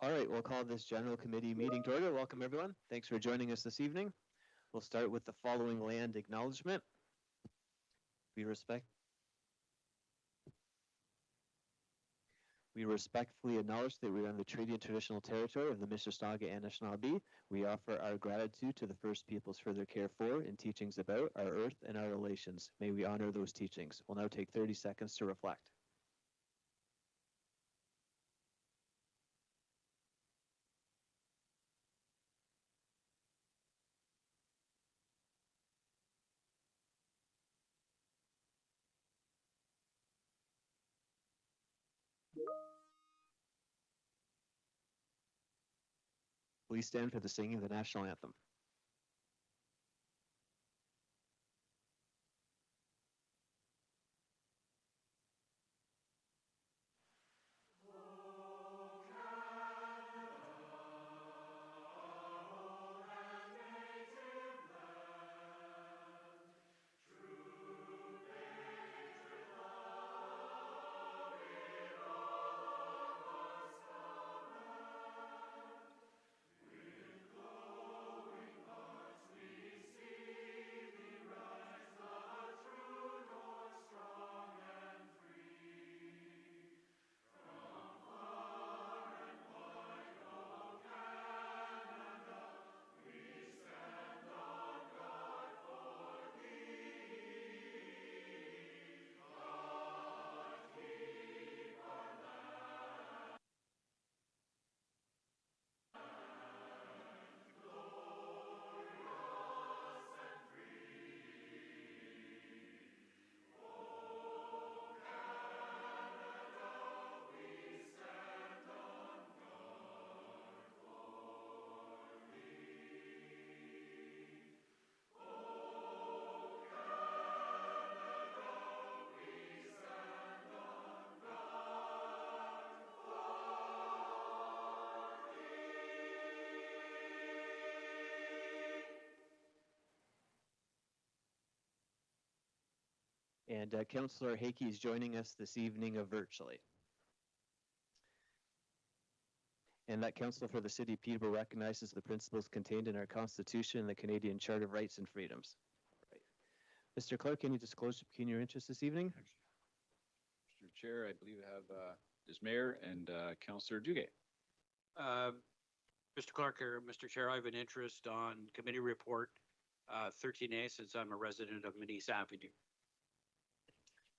All right, we'll call this general committee meeting to order. Welcome, everyone. Thanks for joining us this evening. We'll start with the following land acknowledgement. We respectfully acknowledge that we are on the treaty and traditional territory of the Mississauga and Anishinaabe. We offer our gratitude to the First Peoples for their care for and teachings about our earth and our relations. May we honor those teachings. We'll now take 30 seconds to reflect. Please stand for the singing of the national anthem. And Councillor Hakey is joining us this evening virtually. And that council for the City of Peterborough recognizes the principles contained in our Constitution and the Canadian Charter of Rights and Freedoms. Right. Mr. Clark, can you disclose your interest this evening? Mr. Chair, I believe I have this Mayor and Councillor Duguay. Mr. Clark, or Mr. Chair, I have an interest on committee report 13A since I'm a resident of Manise Avenue.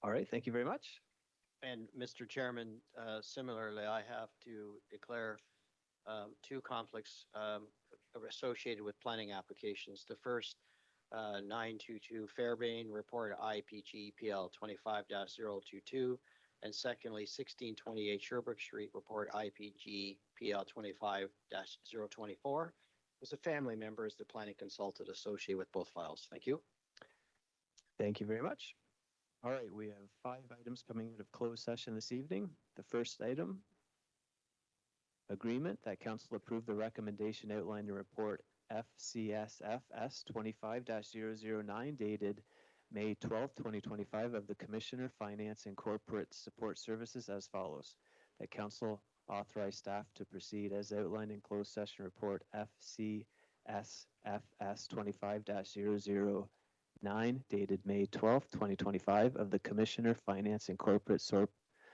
All right, thank you very much. And Mr. Chairman, similarly, I have to declare two conflicts associated with planning applications. The first, 922 Fairbairn Report IPG PL 25-022, and secondly, 1628 Sherbrooke Street Report IPG PL 25-024. As a family member, as the planning consultant associated with both files. Thank you. Thank you very much. All right, we have 5 items coming out of closed session this evening. The first item, agreement that council approve the recommendation outlined in report FCSFS 25-009 dated May 12, 2025 of the Commissioner, Finance and Corporate Support Services as follows. That council authorize staff to proceed as outlined in closed session report FCSFS 25-009 dated May 12, 2025 of the Commissioner, Finance and Corporate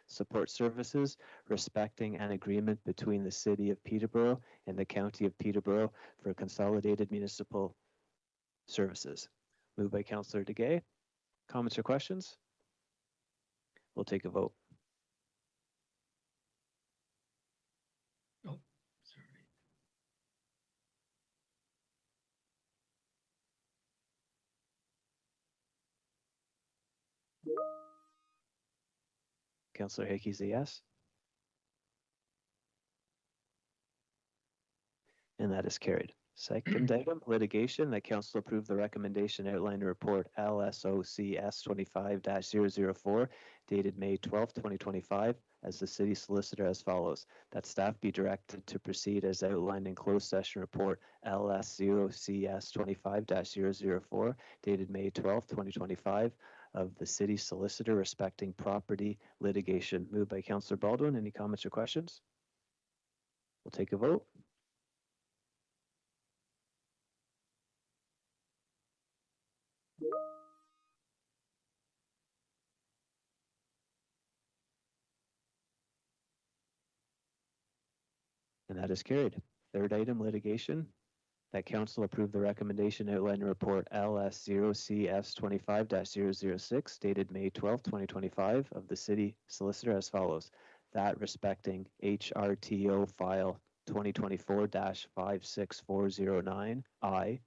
Support Services respecting an agreement between the City of Peterborough and the County of Peterborough for consolidated municipal services. Moved by Councillor Duguay. Comments or questions? We'll take a vote. Oh, sorry. Councillor Hickey's a yes. And that is carried. Second item, litigation, that council approve the recommendation outlined in report LSOCS 25-004 dated May 12, 2025 as the city solicitor as follows. That staff be directed to proceed as outlined in closed session report LS0CS 25-004 dated May 12, 2025 of the city solicitor respecting property litigation. Moved by Councillor Baldwin. Any comments or questions? We'll take a vote. And that is carried. Third item, litigation. That council approve the recommendation outlined in report LS0CS 25-006 dated May 12, 2025 of the city solicitor as follows. That respecting HRTO file 2024-56409I,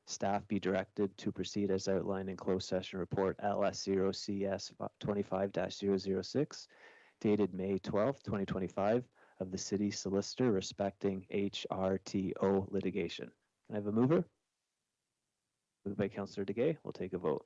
staff be directed to proceed as outlined in closed session report LS0CS 25-006 dated May 12, 2025 of the city solicitor respecting HRTO litigation. Can I have a mover? Moved by Councillor Degay. We'll take a vote.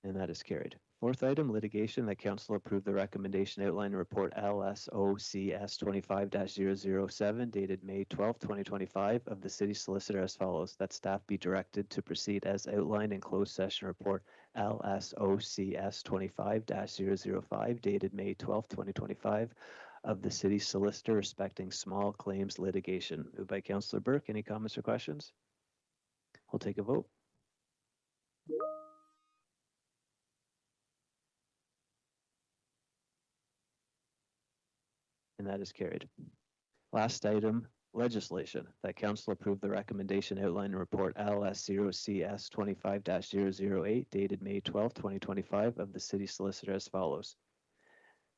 And that is carried. Fourth item, litigation, that council approve the recommendation outlined in report LSOCS 25-007 dated May 12, 2025 of the city solicitor as follows. That staff be directed to proceed as outlined in closed session report LSOCS 25-005 dated May 12, 2025 of the city solicitor respecting small claims litigation. Moved by Councillor Burke. Any comments or questions? We'll take a vote. And that is carried. Last item, legislation, that council approve the recommendation outlined in report LS0CS 25-008 dated May 12, 2025 of the city solicitor as follows.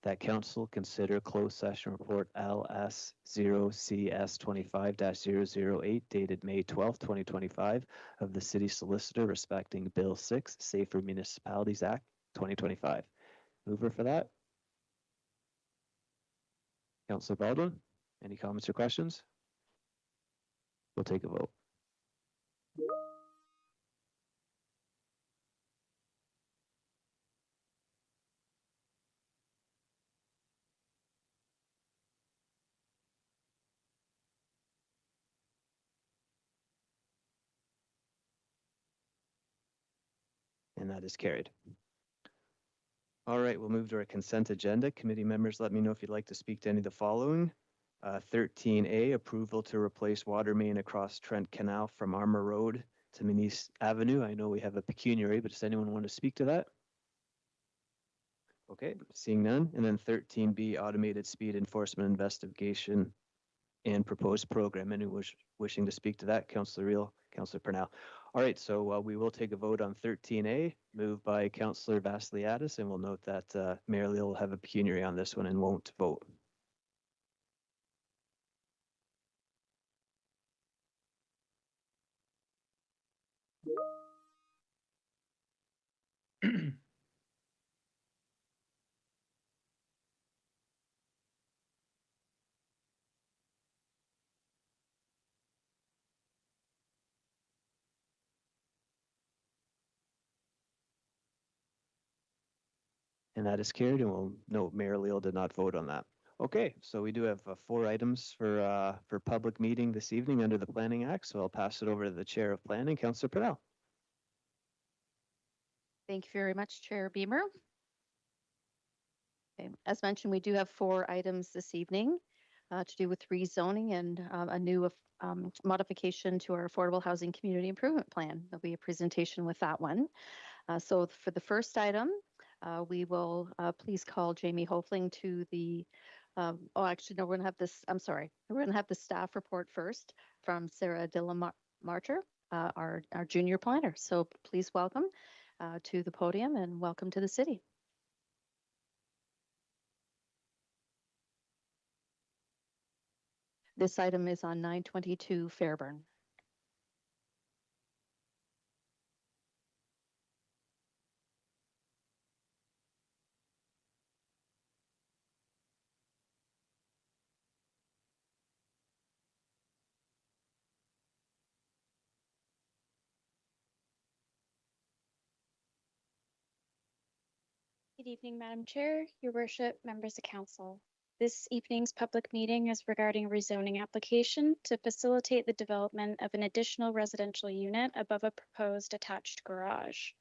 That council consider closed session report LS0CS 25-008 dated May 12, 2025 of the city solicitor respecting Bill 6, Safer Municipalities Act 2025. Mover for that? Councillor Baldwin, any comments or questions? We'll take a vote. And that is carried. All right, we'll move to our consent agenda. Committee members, let me know if you'd like to speak to any of the following. 13A, approval to replace water main across Trent Canal from Armour Road to Manise Avenue. I know we have a pecuniary, but does anyone want to speak to that? Okay, seeing none. And then 13B, automated speed enforcement investigation and proposed program. Anyone wishing to speak to that? Councillor Reel, Councillor Purnell. All right, so we will take a vote on 13A, moved by Councillor Vasiliadis, and we'll note that Mayor Leal will have a pecuniary on this one and won't vote. And that is carried, and we'll note Mayor Leal did not vote on that. Okay, so we do have 4 items for public meeting this evening under the Planning Act, so I'll pass it over to the Chair of Planning, Councillor Purnell. Thank you very much, Chair Beamer. Okay. As mentioned, we do have 4 items this evening to do with rezoning and a new modification to our Affordable Housing Community Improvement Plan. There'll be a presentation with that one. So for the first item, we will please call Jamie Hofling to the, oh, actually, no, we're going to have this, I'm sorry. We're going to have the staff report first from Sarah Dillamarter, our junior planner. So please welcome to the podium and welcome to the city. This item is on 922 Fairburn. Good evening, Madam Chair, Your Worship, members of council. This evening's public meeting is regarding a rezoning application to facilitate the development of an additional residential unit above a proposed attached garage.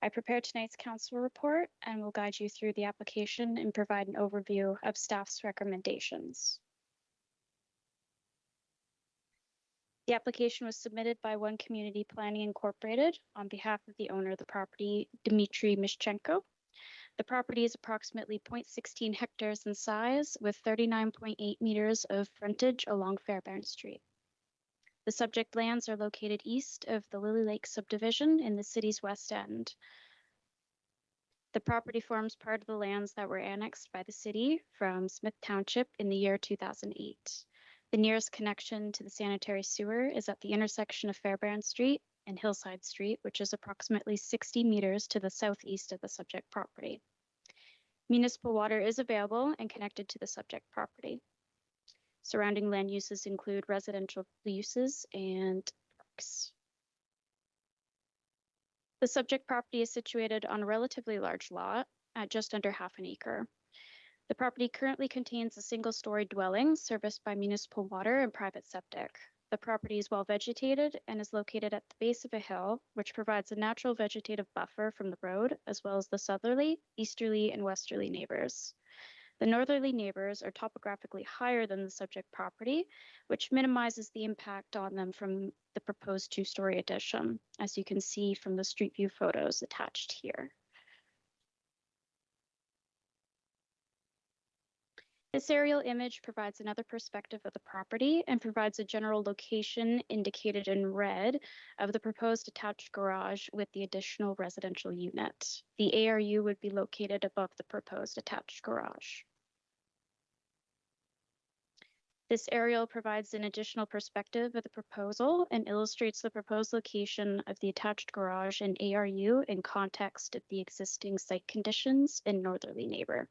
I prepared tonight's council report and will guide you through the application and provide an overview of staff's recommendations. The application was submitted by One Community Planning Incorporated on behalf of the owner of the property, Dmitry Mishchenko. The property is approximately 0.16 hectares in size with 39.8 meters of frontage along Fairbairn Street. The subject lands are located east of the Lily Lake subdivision in the city's west end. The property forms part of the lands that were annexed by the city from Smith Township in the year 2008. The nearest connection to the sanitary sewer is at the intersection of Fairbairn Street and Hillside Street, which is approximately 60 meters to the southeast of the subject property. Municipal water is available and connected to the subject property. Surrounding land uses include residential uses and parks. The subject property is situated on a relatively large lot at just under half an acre. The property currently contains a single-story dwelling serviced by municipal water and private septic. The property is well vegetated and is located at the base of a hill, which provides a natural vegetative buffer from the road, as well as the southerly, easterly, and westerly neighbors. The northerly neighbors are topographically higher than the subject property, which minimizes the impact on them from the proposed two-story addition, as you can see from the street view photos attached here. This aerial image provides another perspective of the property and provides a general location indicated in red of the proposed attached garage with the additional residential unit. The ARU would be located above the proposed attached garage. This aerial provides an additional perspective of the proposal and illustrates the proposed location of the attached garage and ARU in context of the existing site conditions and northerly neighbor.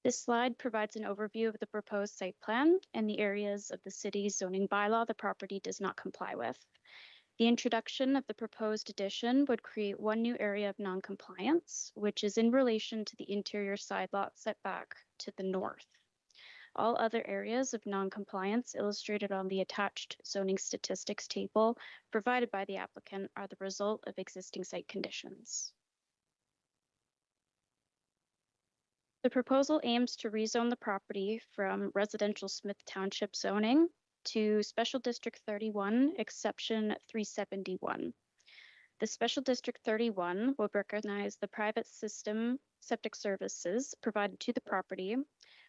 This slide provides an overview of the proposed site plan and the areas of the city's zoning bylaw the property does not comply with. The introduction of the proposed addition would create one new area of non-compliance, which is in relation to the interior side lot setback to the north. All other areas of non-compliance illustrated on the attached zoning statistics table provided by the applicant are the result of existing site conditions. The proposal aims to rezone the property from residential Smith Township zoning to Special District 31, Exception 371. The Special District 31 will recognize the private system septic services provided to the property,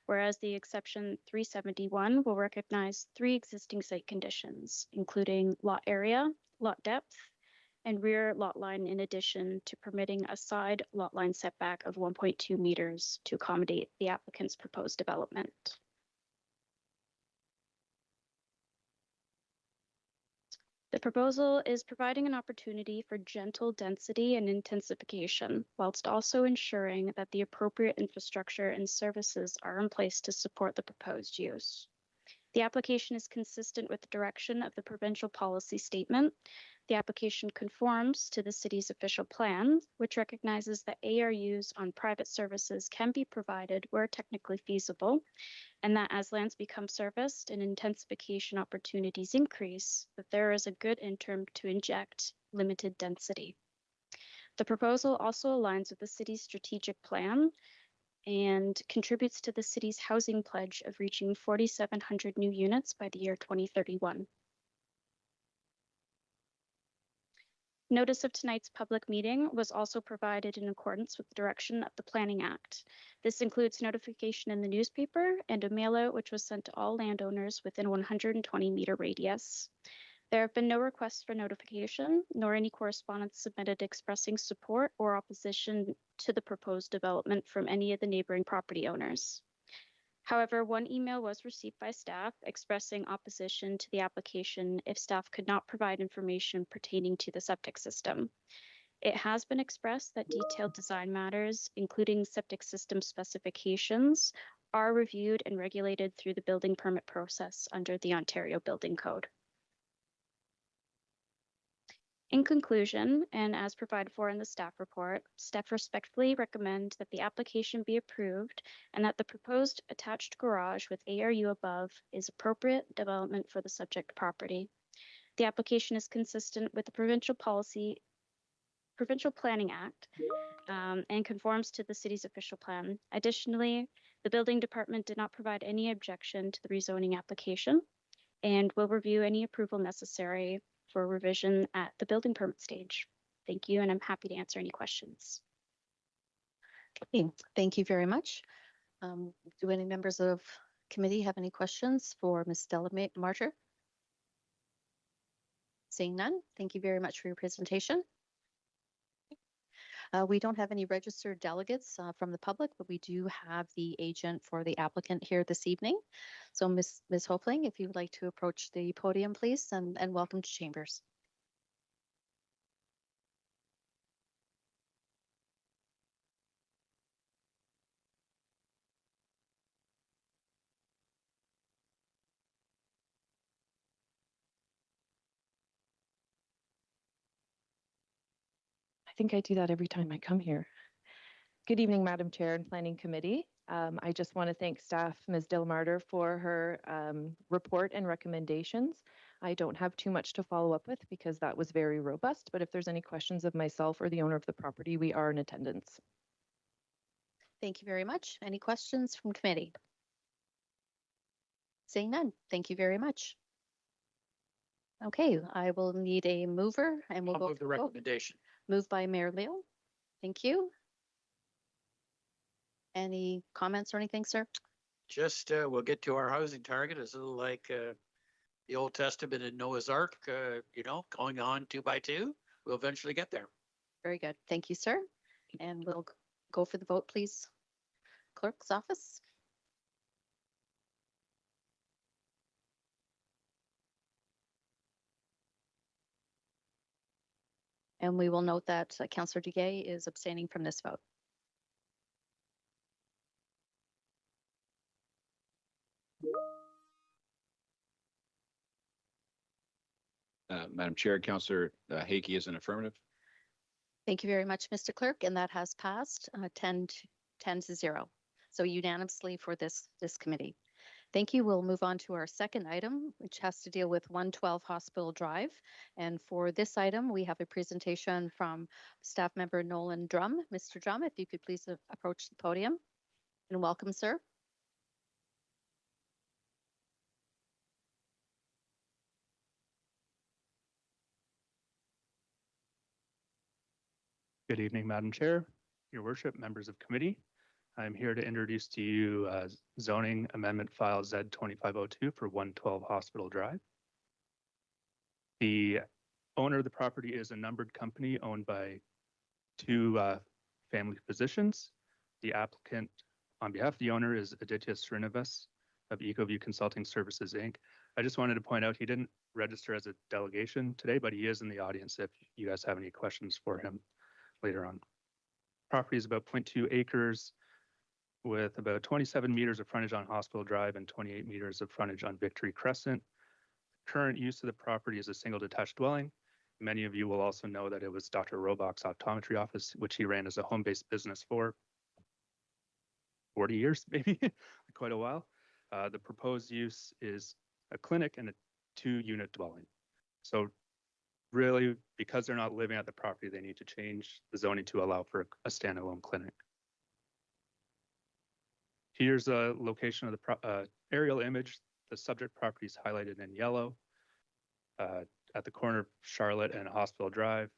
whereas the Exception 371 will recognize three existing site conditions, including lot area, lot depth, and rear lot line, in addition to permitting a side lot line setback of 1.2 meters to accommodate the applicant's proposed development. The proposal is providing an opportunity for gentle density and intensification, whilst also ensuring that the appropriate infrastructure and services are in place to support the proposed use. The application is consistent with the direction of the provincial policy statement. The application conforms to the city's official plan, which recognizes that ARUs on private services can be provided where technically feasible, and that as lands become serviced and intensification opportunities increase, that there is a good interim to inject limited density. The proposal also aligns with the city's strategic plan and contributes to the city's housing pledge of reaching 4,700 new units by the year 2031. Notice of tonight's public meeting was also provided in accordance with the direction of the Planning Act. This includes notification in the newspaper and a mailout which was sent to all landowners within 120-meter radius. There have been no requests for notification, nor any correspondence submitted expressing support or opposition to the proposed development from any of the neighboring property owners. However, one email was received by staff expressing opposition to the application if staff could not provide information pertaining to the septic system. It has been expressed that detailed design matters, including septic system specifications, are reviewed and regulated through the building permit process under the Ontario Building Code. In conclusion, and as provided for in the staff report, staff respectfully recommend that the application be approved and that the proposed attached garage with ARU above is appropriate development for the subject property. The application is consistent with the Provincial Planning Act, and conforms to the city's official plan. Additionally, the building department did not provide any objection to the rezoning application and will review any approval necessary for revision at the building permit stage. Thank you, and I'm happy to answer any questions. Okay, thank you very much. Do any members of committee have any questions for Ms. Martyr? Seeing none, thank you very much for your presentation. We don't have any registered delegates from the public, but we do have the agent for the applicant here this evening. So Ms. Hopling, if you would like to approach the podium, please, and welcome to Chambers. I think I do that every time I come here. Good evening, Madam Chair and Planning Committee. I just want to thank staff, Ms. Delamarter, for her report and recommendations. I don't have too much to follow up with because that was very robust, but if there's any questions of myself or the owner of the property, we are in attendance. Thank you very much. Any questions from committee? Seeing none, thank you very much. Okay, I will need a mover and we'll I'll go move the for the vote. recommendation. Moved by Mayor Leo. Thank you. Any comments or anything, sir? Just, we'll get to our housing target. It's a little like the Old Testament in Noah's Ark, going on 2 by 2. We'll eventually get there. Very good. Thank you, sir. And we'll go for the vote, please. Clerk's office. And we will note that Councillor Duguay is abstaining from this vote. Madam Chair, Councillor Hakey is an affirmative. Thank you very much, Mr. Clerk, and that has passed 10 to 0. So unanimously for this committee. Thank you. We'll move on to our second item, which has to deal with 112 Hospital Drive. And for this item, we have a presentation from staff member Nolan Drum. Mr. Drum, if you could please approach the podium. And welcome, sir. Good evening, Madam Chair, Your Worship, members of committee. I'm here to introduce to you zoning amendment file Z2502 for 112 Hospital Drive. The owner of the property is a numbered company owned by 2 family physicians. The applicant on behalf of the owner is Aditya Srinivas of EcoView Consulting Services, Inc. I just wanted to point out he didn't register as a delegation today, but he is in the audience if you guys have any questions for him later on. Property is about 0.2 acres with about 27 meters of frontage on Hospital Drive and 28 meters of frontage on Victory Crescent. Current use of the property is a single detached dwelling. Many of you will also know that it was Dr. Robach's optometry office, which he ran as a home-based business for 40 years, maybe, quite a while. The proposed use is a clinic and a 2-unit dwelling. So really, because they're not living at the property, they need to change the zoning to allow for a standalone clinic. Here's a location of the aerial image. The subject property is highlighted in yellow at the corner of Charlotte and Hospital Drive.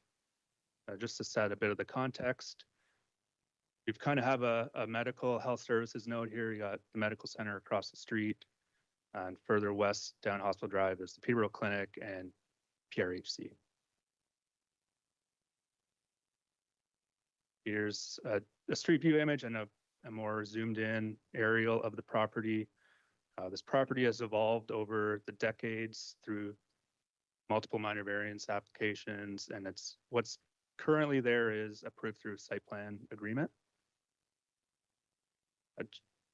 Just to set a bit of the context, you kind of have a medical health services node here. You got the medical center across the street, and further west down Hospital Drive is the Peterborough Clinic and PRHC. Here's a street view image and a more zoomed in aerial of the property. This property has evolved over the decades through multiple minor variance applications, and what's currently there is approved through site plan agreement.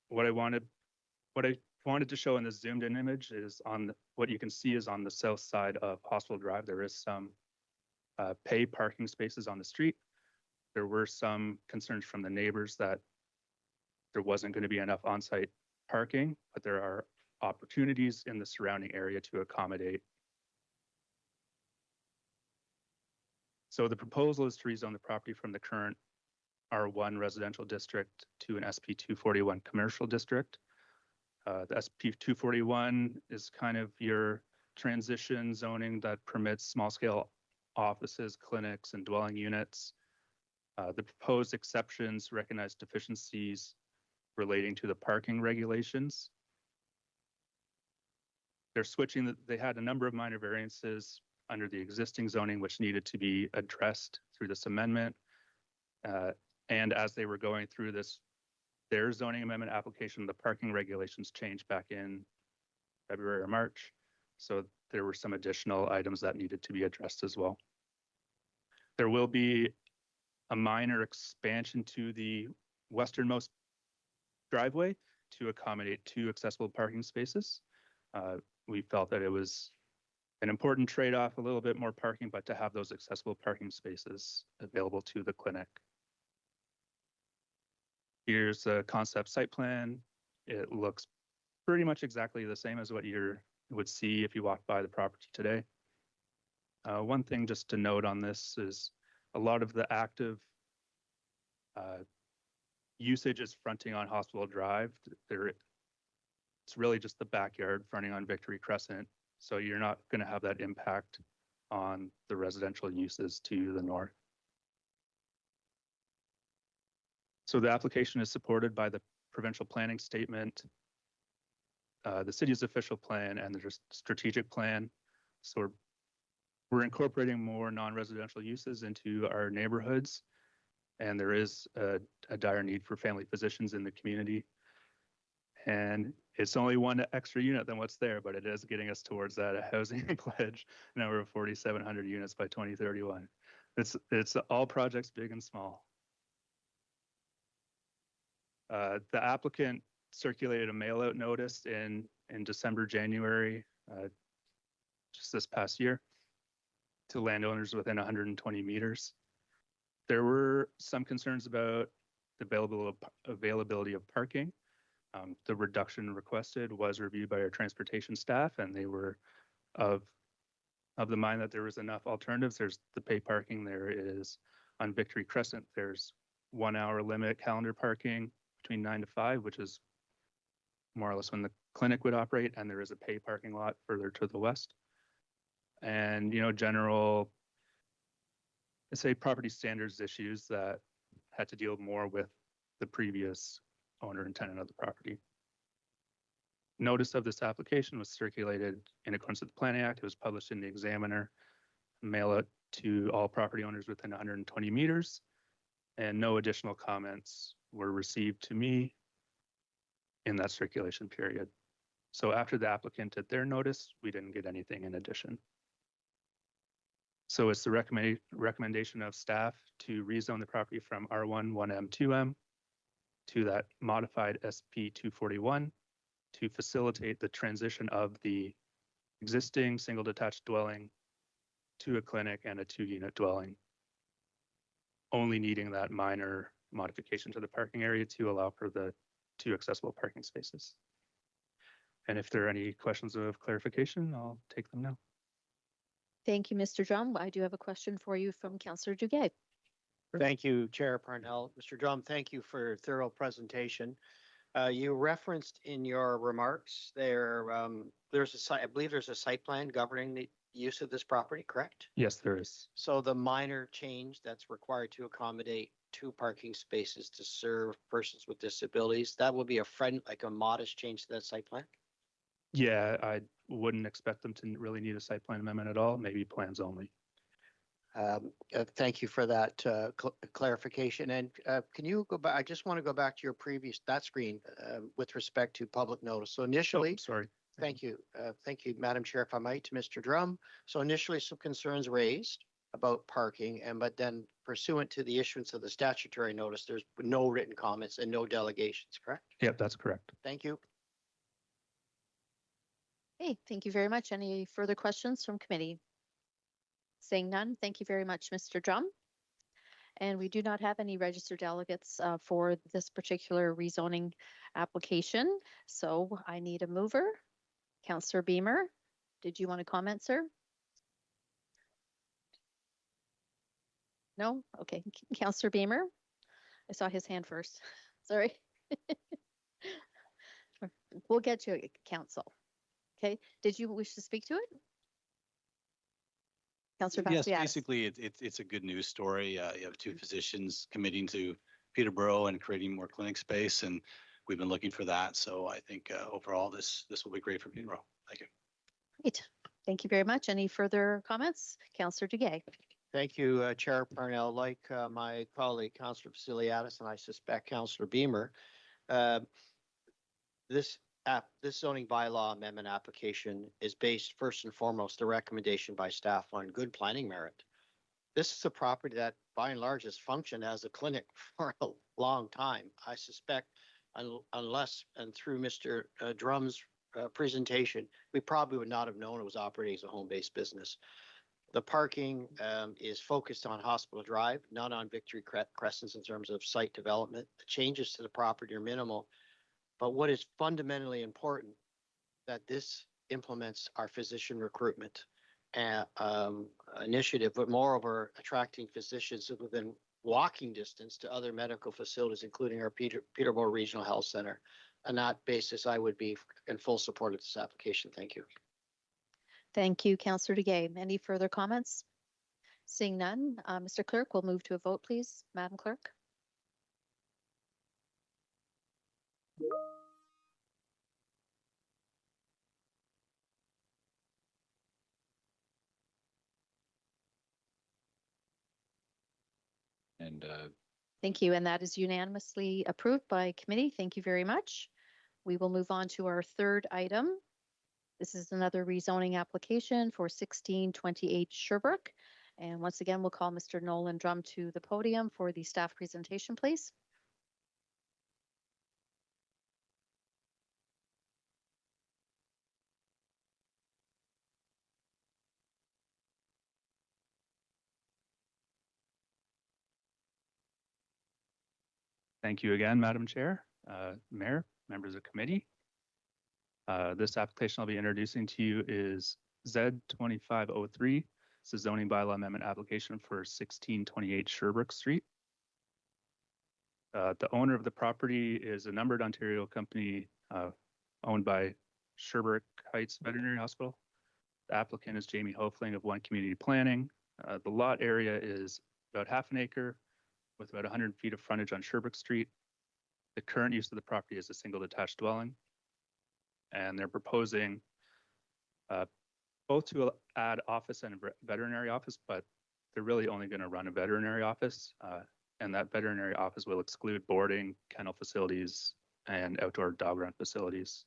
What I wanted to show in this zoomed in image is what you can see is on the south side of Hospital Drive. There is some pay parking spaces on the street. There were some concerns from the neighbors that there wasn't going to be enough on-site parking, but there are opportunities in the surrounding area to accommodate So the proposal is to rezone the property from the current R1 residential district to an SP 241 commercial district. The SP 241 is kind of your transition zoning that permits small scale offices, clinics, and dwelling units. The proposed exceptions recognize deficiencies relating to the parking regulations. They're switching, they had a number of minor variances under the existing zoning, which needed to be addressed through this amendment. And as they were going through their zoning amendment application, the parking regulations changed back in February or March. So there were some additional items that needed to be addressed as well. There will be a minor expansion to the westernmost driveway to accommodate 2 accessible parking spaces. We felt that it was an important trade-off, a little bit more parking, but to have those accessible parking spaces available to the clinic. Here's a concept site plan. It looks pretty much exactly the same as what you would see if you walked by the property today. One thing just to note on this is a lot of the active usage is fronting on Hospital Drive. It's really just the backyard fronting on Victory Crescent. So you're not going to have that impact on the residential uses to the north. So the application is supported by the provincial planning statement, the city's official plan, and the strategic plan. So we're incorporating more non-residential uses into our neighborhoods, and there is a dire need for family physicians in the community. And it's only one extra unit than what's there, but it is getting us towards that housing pledge number of 4,700 units by 2031. It's all projects big and small. The applicant circulated a mail-out notice in December, January, just this past year, to landowners within 120 meters. There were some concerns about the availability of parking. The reduction requested was reviewed by our transportation staff, and they were of the mind that there was enough alternatives. There's the pay parking. There is on Victory Crescent, there's 1 hour limit calendar parking between 9 to 5, which is more or less when the clinic would operate, and there is a pay parking lot further to the west. And, general, let's say, property standards issues that had to deal more with the previous owner and tenant of the property. Notice of this application was circulated in accordance with the Planning Act. It was published in the Examiner, mail it to all property owners within 120 meters, and no additional comments were received to me in that circulation period. So after the applicant did their notice, we didn't get anything in addition. So it's the recommendation of staff to rezone the property from R1 1M 2M to that modified SP 241 to facilitate the transition of the existing single detached dwelling to a clinic and a 2-unit dwelling, only needing that minor modification to the parking area to allow for the 2 accessible parking spaces. And if there are any questions of clarification, I'll take them now. Thank you, Mr. Drum. I do have a question for you from Councillor Duguay. Thank you, Chair Parnell. Mr. Drum, thank you for a thorough presentation. You referenced in your remarks I believe there's a site plan governing the use of this property, correct? Yes, there is. So the minor change that's required to accommodate 2 parking spaces to serve persons with disabilities, that will be like a modest change to that site plan? Yeah, I wouldn't expect them to really need a site plan amendment at all, maybe plans only. Thank you for that clarification. And can you go back? I just want to go back to your that screen with respect to public notice. So initially, sorry. Thank you, Madam Chair, if I might, to Mr. Drum. So initially, some concerns raised about parking, but then pursuant to the issuance of the statutory notice, there's no written comments and no delegations, correct? Yep, that's correct. Thank you. Hey, thank you very much. Any further questions from committee? Saying none, thank you very much, Mr. Drum. And we do not have any registered delegates for this particular rezoning application. So I need a mover. Councillor Beamer, did you want to comment, sir? No? Okay. Counselor Beamer? I saw his hand first. Sorry. We'll get you, council. Okay. Did you wish to speak to it? Counselor Yes, Bastiatis? basically, it's a good news story. You have two physicians committing to Peterborough and creating more clinic space, and we've been looking for that. So I think overall, this will be great for Peterborough. Thank you. Great. Thank you very much. Any further comments? Counselor Duguay? Thank you, Chair Parnell. Like my colleague, Councillor Vasiliadis, and I suspect Councillor Beamer, uh, this zoning bylaw amendment application is based first and foremost, the recommendation by staff on good planning merit. This is a property that by and large has functioned as a clinic for a long time. I suspect unless and through Mr. Drum's presentation, we probably would not have known it was operating as a home-based business. The parking is focused on Hospital Drive, not on Victory Crescents in terms of site development. The changes to the property are minimal. But what is fundamentally important that this implements our physician recruitment initiative, but moreover, attracting physicians within walking distance to other medical facilities, including our Peterborough Regional Health Center. On that basis, I would be in full support of this application. Thank you. Thank you, Councillor Duguay. Any further comments? Seeing none, Mr. Clerk, we'll move to a vote, please. Madam Clerk? And Thank you. And that is unanimously approved by committee. Thank you very much. We will move on to our third item. This is another rezoning application for 1628 Sherbrooke. And once again, we'll call Mr. Nolan Drum to the podium for the staff presentation, please. Thank you again, Madam Chair, Mayor, members of committee. This application I'll be introducing to you is Z2503. It's a zoning bylaw amendment application for 1628 Sherbrooke Street. The owner of the property is a numbered Ontario company owned by Sherbrooke Heights Veterinary Hospital. The applicant is Jamie Hofling of One Community Planning. The lot area is about half an acre with about 100 feet of frontage on Sherbrooke Street. The current use of the property is a single detached dwelling. And they're proposing both to add office and veterinary office, but they're really only going to run a veterinary office. And that veterinary office will exclude boarding, kennel facilities, and outdoor dog run facilities.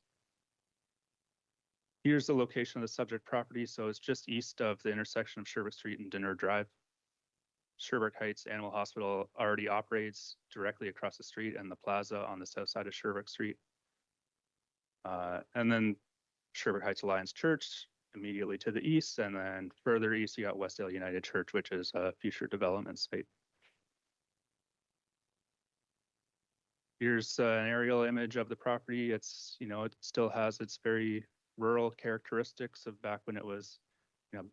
Here's the location of the subject property. So it's just east of the intersection of Sherbrooke Street and Dinner Drive. Sherbrooke Heights Animal Hospital already operates directly across the street and the plaza on the south side of Sherbrooke Street. And then Sherbrooke Heights Alliance Church immediately to the east, and then further east you got Westdale United Church, which is a future development site. Here's an aerial image of the property. It's, you know, it still has its very rural characteristics of back when it was, you know,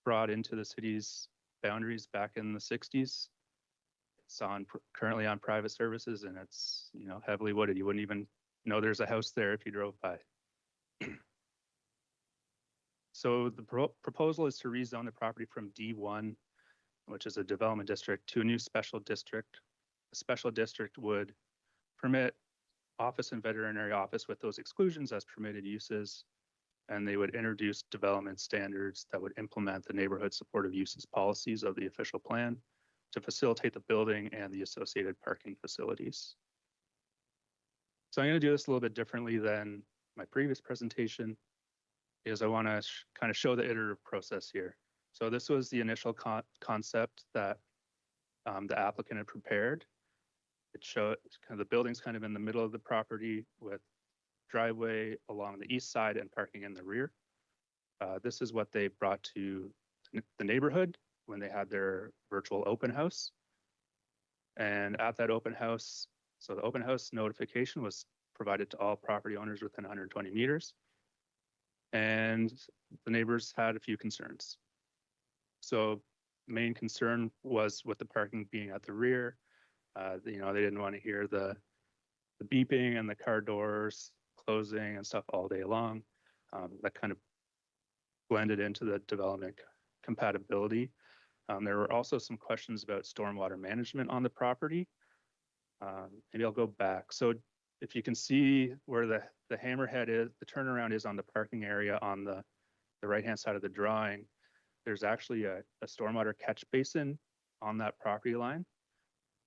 brought into the city's boundaries back in the 60s. It's currently on private services, and it's, you know, heavily wooded. You wouldn't even know there's a house there if you drove by. So the proposal is to rezone the property from D1, which is a development district, to a new special district. A special district would permit office and veterinary office with those exclusions as permitted uses, and they would introduce development standards that would implement the neighborhood supportive uses policies of the official plan to facilitate the building and the associated parking facilities. So I'm going to do this a little bit differently than my previous presentation, because I want to kind of show the iterative process here. So this was the initial concept that the applicant had prepared. It showed kind of the building's kind of in the middle of the property with driveway along the east side and parking in the rear. This is what they brought to the neighborhood when they had their virtual open house. And at that open house, so the open house notification was provided to all property owners within 120 meters. And the neighbors had a few concerns. So main concern was with the parking being at the rear. They didn't want to hear the beeping and the car doors closing and stuff all day long. That kind of blended into the development compatibility. There were also some questions about stormwater management on the property. Maybe I'll go back. So if you can see where the hammerhead is, the turnaround is on the parking area on the right-hand side of the drawing, there's actually a stormwater catch basin on that property line.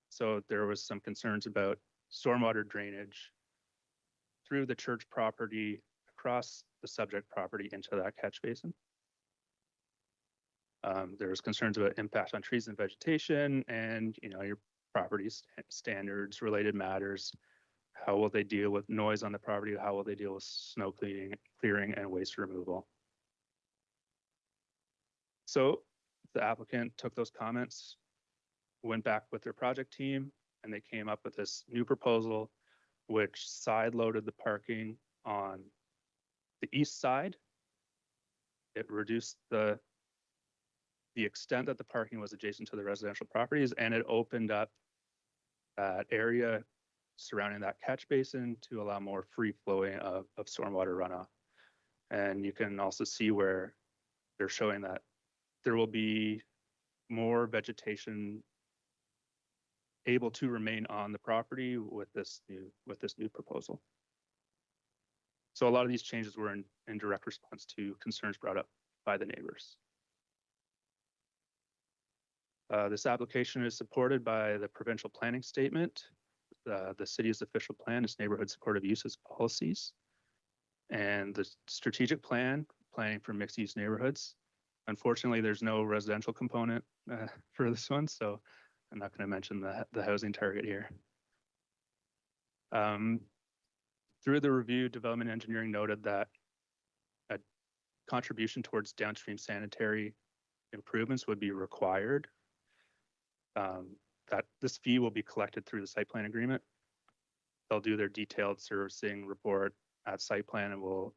So there was some concerns about stormwater drainage through the church property, across the subject property into that catch basin. There was concerns about impact on trees and vegetation and, your property's standards, related matters. How will they deal with noise on the property? How will they deal with snow clearing and waste removal? So the applicant took those comments, went back with their project team, and they came up with this new proposal, which side loaded the parking on the east side. It reduced the extent that the parking was adjacent to the residential properties, and it opened up that area surrounding that catch basin to allow more free flowing of stormwater runoff. And you can also see where they're showing that there will be more vegetation able to remain on the property with this new proposal. So a lot of these changes were in direct response to concerns brought up by the neighbors. This application is supported by the provincial planning statement, the city's official plan, its neighborhood supportive uses policies, and the strategic plan, planning for mixed use neighborhoods. Unfortunately, there's no residential component for this one, so I'm not going to mention the housing target here. Through the review, development engineering noted that a contribution towards downstream sanitary improvements would be required. That this fee will be collected through the site plan agreement. They'll do their detailed servicing report at site plan, and we'll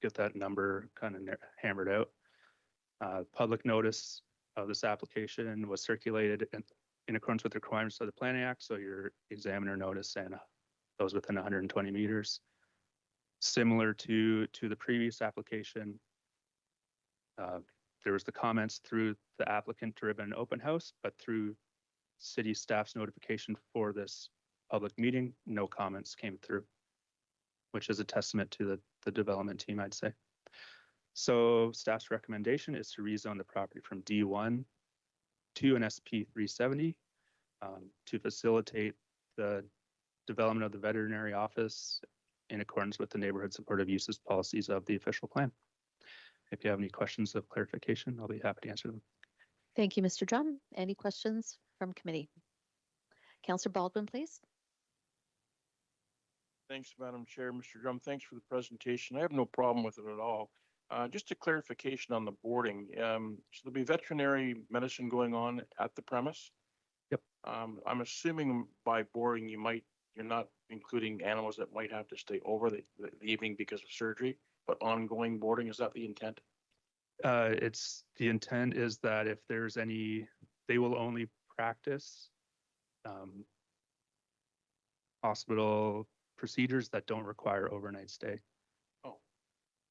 get that number kind of hammered out. Public notice of this application was circulated in accordance with the requirements of the Planning Act, so your examiner notice and those within 120 meters. Similar to the previous application, there was the comments through the applicant-driven open house, but through city staff's notification for this public meeting, no comments came through, which is a testament to the development team, I'd say. So staff's recommendation is to rezone the property from D1 to an SP 370 to facilitate the development of the veterinary office in accordance with the neighborhood supportive uses policies of the official plan. If you have any questions of clarification, I'll be happy to answer them. Thank you, Mr. Drum. Any questions from committee? Councillor Baldwin, please. Thanks, Madam Chair. Mr. Drum, thanks for the presentation. I have no problem with it at all. Just a clarification on the boarding. So there'll be veterinary medicine going on at the premise? Yep. I'm assuming by boarding, you're not including animals that might have to stay over the evening because of surgery, but ongoing boarding, is that the intent? The intent is that if there's any, they will only practice hospital procedures that don't require overnight stay. Oh,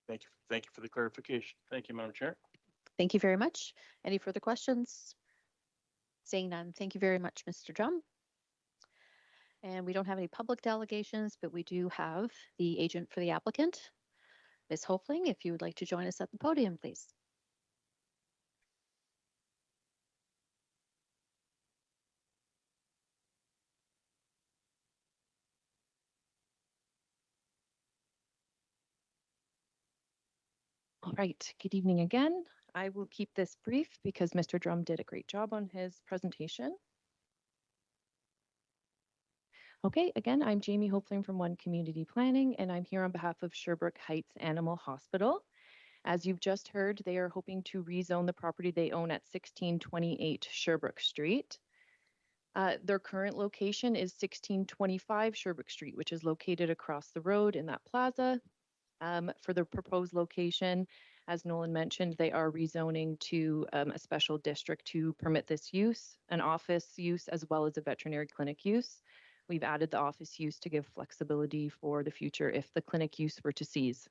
thank you. Thank you for the clarification. Thank you, Madam Chair. Thank you very much. Any further questions? Seeing none, thank you very much, Mr. Drum. And we don't have any public delegations, but we do have the agent for the applicant, Ms. Hopling, if you would like to join us at the podium, please. All right, good evening again. I will keep this brief because Mr. Drum did a great job on his presentation. Okay, again, I'm Jamie Hopling from One Community Planning, and I'm here on behalf of Sherbrooke Heights Animal Hospital. As you've just heard, they are hoping to rezone the property they own at 1628 Sherbrooke Street. Their current location is 1625 Sherbrooke Street, which is located across the road in that plaza. For the proposed location, As Nolan mentioned, they are rezoning to a special district to permit this use, an office use as well as a veterinary clinic use. We've added the office use to give flexibility for the future if the clinic use were to cease.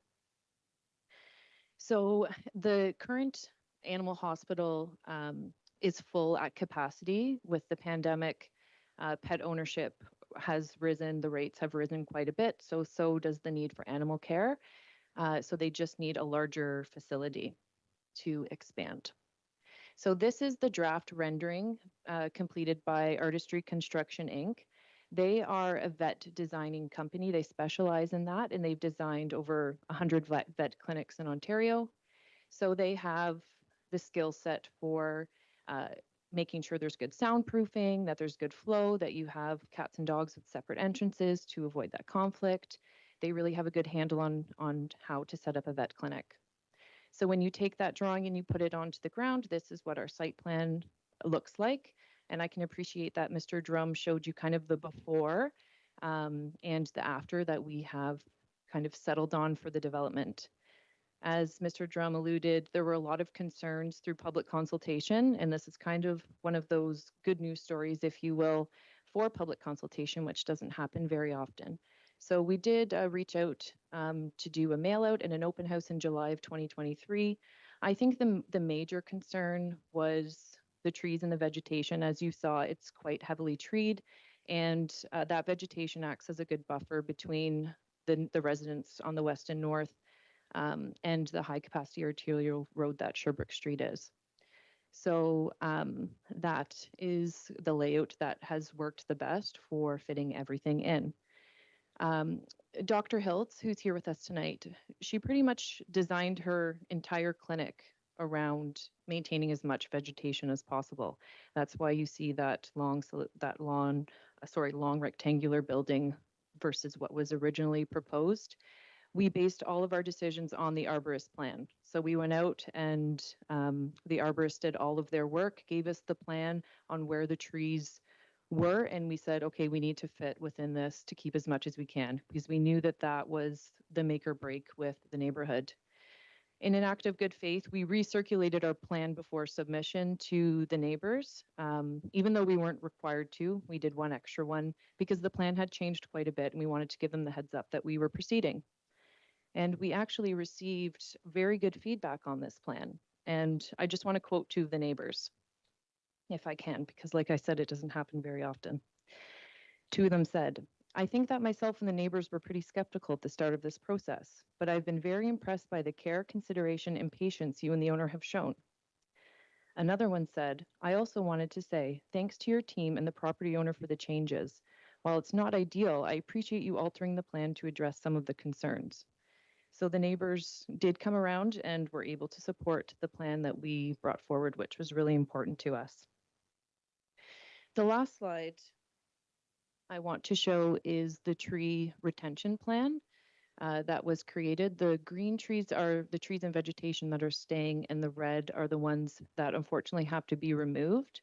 So the current animal hospital is full at capacity. With the pandemic. Pet ownership has risen, the rates have risen quite a bit, so does the need for animal care. So they just need a larger facility to expand. So this is the draft rendering completed by Artistry Construction Inc. They are a vet designing company. They specialize in that, and they've designed over 100 vet clinics in Ontario. So they have the skill set for making sure there's good soundproofing, that there's good flow, that you have cats and dogs with separate entrances to avoid that conflict. They really have a good handle on how to set up a vet clinic. So when you take that drawing and you put it onto the ground, this is what our site plan looks like. And I can appreciate that Mr. Drum showed you kind of the before and the after that we have kind of settled on for the development. As Mr. Drum alluded, there were a lot of concerns through public consultation, and this is kind of one of those good news stories, if you will, for public consultation, which doesn't happen very often. So we did reach out to do a mail out and an open house in July of 2023. I think the major concern was the trees and the vegetation. As you saw, it's quite heavily treed, and that vegetation acts as a good buffer between the residents on the west and north and the high capacity arterial road that Sherbrooke Street is. So that is the layout that has worked the best for fitting everything in. Dr. Hiltz, who's here with us tonight, she pretty much designed her entire clinic around maintaining as much vegetation as possible. That's why you see that long rectangular building versus what was originally proposed. We based all of our decisions on the arborist plan. So we went out and the arborist did all of their work, gave us the plan on where the trees were, and we said, okay, we need to fit within this to keep as much as we can, because we knew that that was the make or break with the neighborhood. In an act of good faith, we recirculated our plan before submission to the neighbors. Even though we weren't required to, we did one extra one because the plan had changed quite a bit and we wanted to give them the heads up that we were proceeding. And we actually received very good feedback on this plan. And I just want to quote two of the neighbors, if I can, because like I said, it doesn't happen very often. Two of them said, I think that myself and the neighbors were pretty skeptical at the start of this process, but I've been very impressed by the care, consideration, and patience you and the owner have shown. Another one said, I also wanted to say, thanks to your team and the property owner for the changes. While it's not ideal, I appreciate you altering the plan to address some of the concerns. So the neighbors did come around and were able to support the plan that we brought forward, which was really important to us. The last slide I want to show is the tree retention plan that was created. The green trees are the trees and vegetation that are staying, and the red are the ones that unfortunately have to be removed.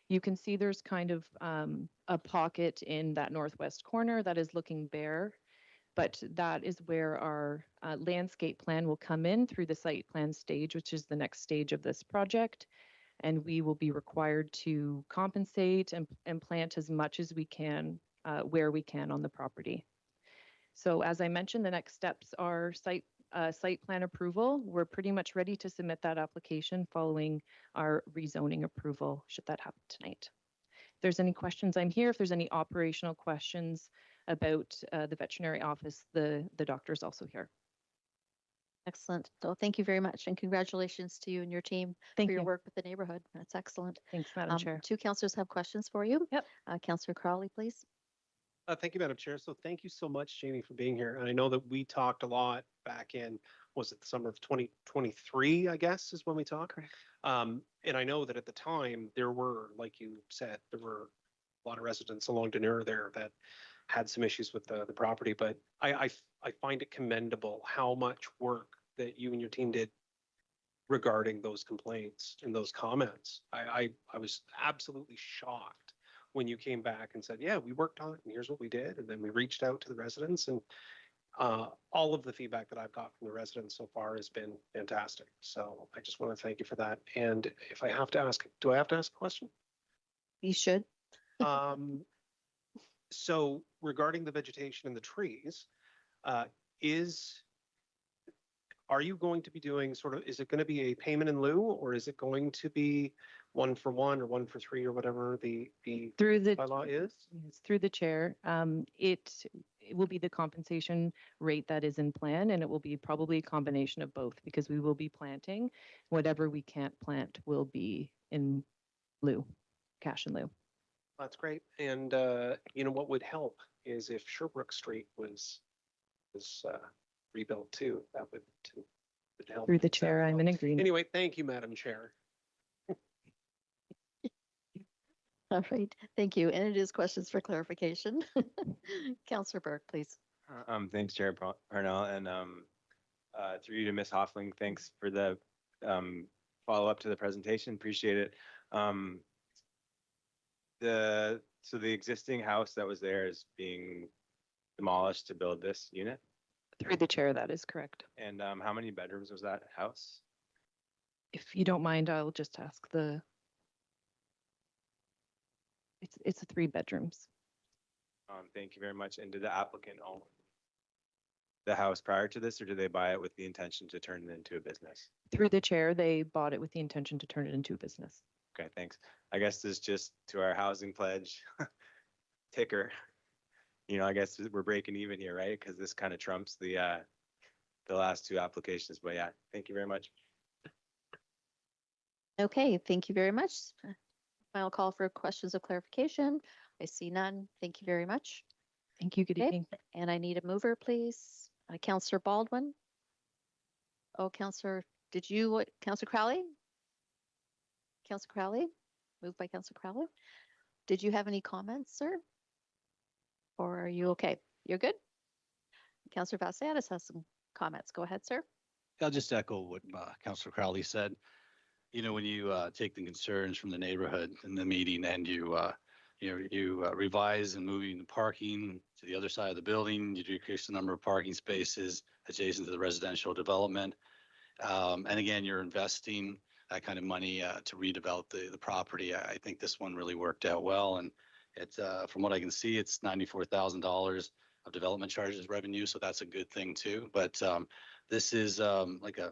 You can see there's kind of a pocket in that northwest corner that is looking bare, but that is where our landscape plan will come in through the site plan stage, which is the next stage of this project. And we will be required to compensate and plant as much as we can where we can on the property. So as I mentioned, the next steps are site plan approval. We're pretty much ready to submit that application following our rezoning approval, should that happen tonight. If there's any questions, I'm here. If there's any operational questions about the veterinary office, the doctor is also here. Excellent. So thank you very much, and congratulations to you and your team for your work with the neighborhood. That's excellent. Thanks, Madam Chair. Two councillors have questions for you. Yep. Councillor Crowley, please. Thank you, Madam Chair. So thank you so much, Jamie, for being here. And I know that we talked a lot back in, was it the summer of 2023, I guess, is when we talked. Correct. And I know that at the time there were, like you said, there were a lot of residents along Deneur there that had some issues with the property, but I find it commendable how much work that you and your team did regarding those complaints and those comments. I was absolutely shocked when you came back and said, yeah, we worked on it and here's what we did. And then we reached out to the residents, and all of the feedback that I've got from the residents so far has been fantastic. So I just want to thank you for that. And if I have to ask, do I have to ask a question? You should. Um, so regarding the vegetation and the trees, uh, are you going to be doing is it going to be a payment in lieu, or is it going to be 1 for 1 or 1 for 3 or whatever the Through the bylaw is? Yes, through the chair, it will be the compensation rate that is in plan, and it will be probably a combination of both because we will be planting. Whatever we can't plant will be in lieu, cash in lieu. That's great. And what would help is if Sherbrooke Street was rebuilt too. That would help. Through the chair, I'm in agreement. Anyway, thank you, Madam Chair. All right, thank you. And it is questions for clarification. Councillor Burke, please. Thanks, Chair Parnell, and through you to Ms. Hoffling, thanks for the follow-up to the presentation. Appreciate it. So the existing house that was there is being demolished to build this unit? Through the chair, that is correct. And how many bedrooms was that house? If you don't mind, I'll just ask it's 3 bedrooms. Thank you very much. And did the applicant own the house prior to this, or did they buy it with the intention to turn it into a business? Through the chair, they bought it with the intention to turn it into a business. Okay, thanks. I guess this is just to our housing pledge ticker. I guess we're breaking even here, right? Because this kind of trumps the last 2 applications. But yeah, thank you very much. Okay, thank you very much. Final call for questions of clarification. I see none. Thank you very much. Thank you. Good Okay, evening. and I need a mover, please. Councillor Baldwin. Oh, Councillor Crowley? Councillor Crowley? Moved by Councillor Crowley. Did you have any comments, sir? Or are you okay? You're good? Councillor Vassiadis has some comments. Go ahead, sir. I'll just echo what Councillor Crowley said. When you take the concerns from the neighborhood in the meeting and you revise and moving the parking to the other side of the building, you decrease the number of parking spaces adjacent to the residential development. And again, you're investing that kind of money to redevelop the property. I think this one really worked out well. And it's from what I can see, it's $94,000 of development charges revenue. So that's a good thing too. But this is like a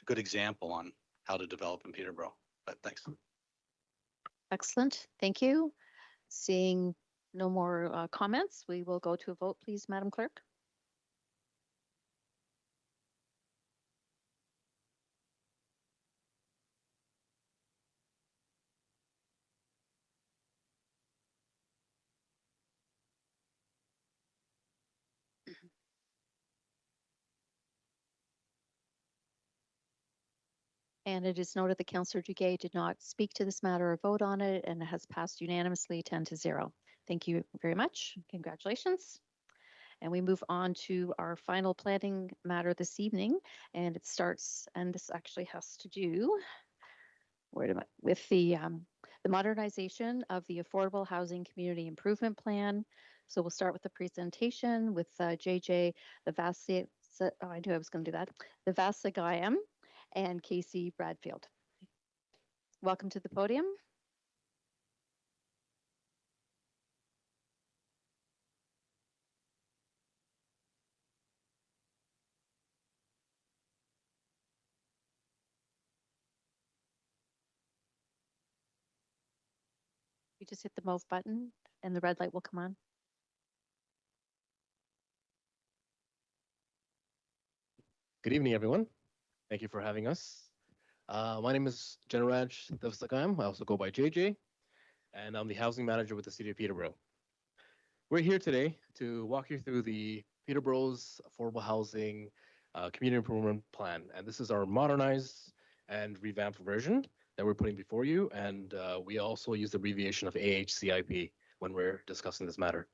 good example on how to develop in Peterborough. But thanks. Excellent. Thank you. Seeing no more comments, we will go to a vote, please, Madam Clerk. And it is noted that Councillor Duguay did not speak to this matter or vote on it, and it has passed unanimously 10-0. Thank you very much. Congratulations. And we move on to our final planning matter this evening, and it starts, and this actually has to do with the modernization of the Affordable Housing Community Improvement Plan. So we'll start with the presentation with JJ, I knew I was going to do that, the Vasagayam, and Casey Bradfield. Welcome to the podium. You just hit the move button and the red light will come on. Good evening, everyone. Thank you for having us. My name is Janaraj Devsakam. I also go by JJ, and I'm the housing manager with the City of Peterborough. We're here today to walk you through the Peterborough's affordable housing community improvement plan. And this is our modernized and revamped version that we're putting before you. And we also use the abbreviation of AHCIP when we're discussing this matter.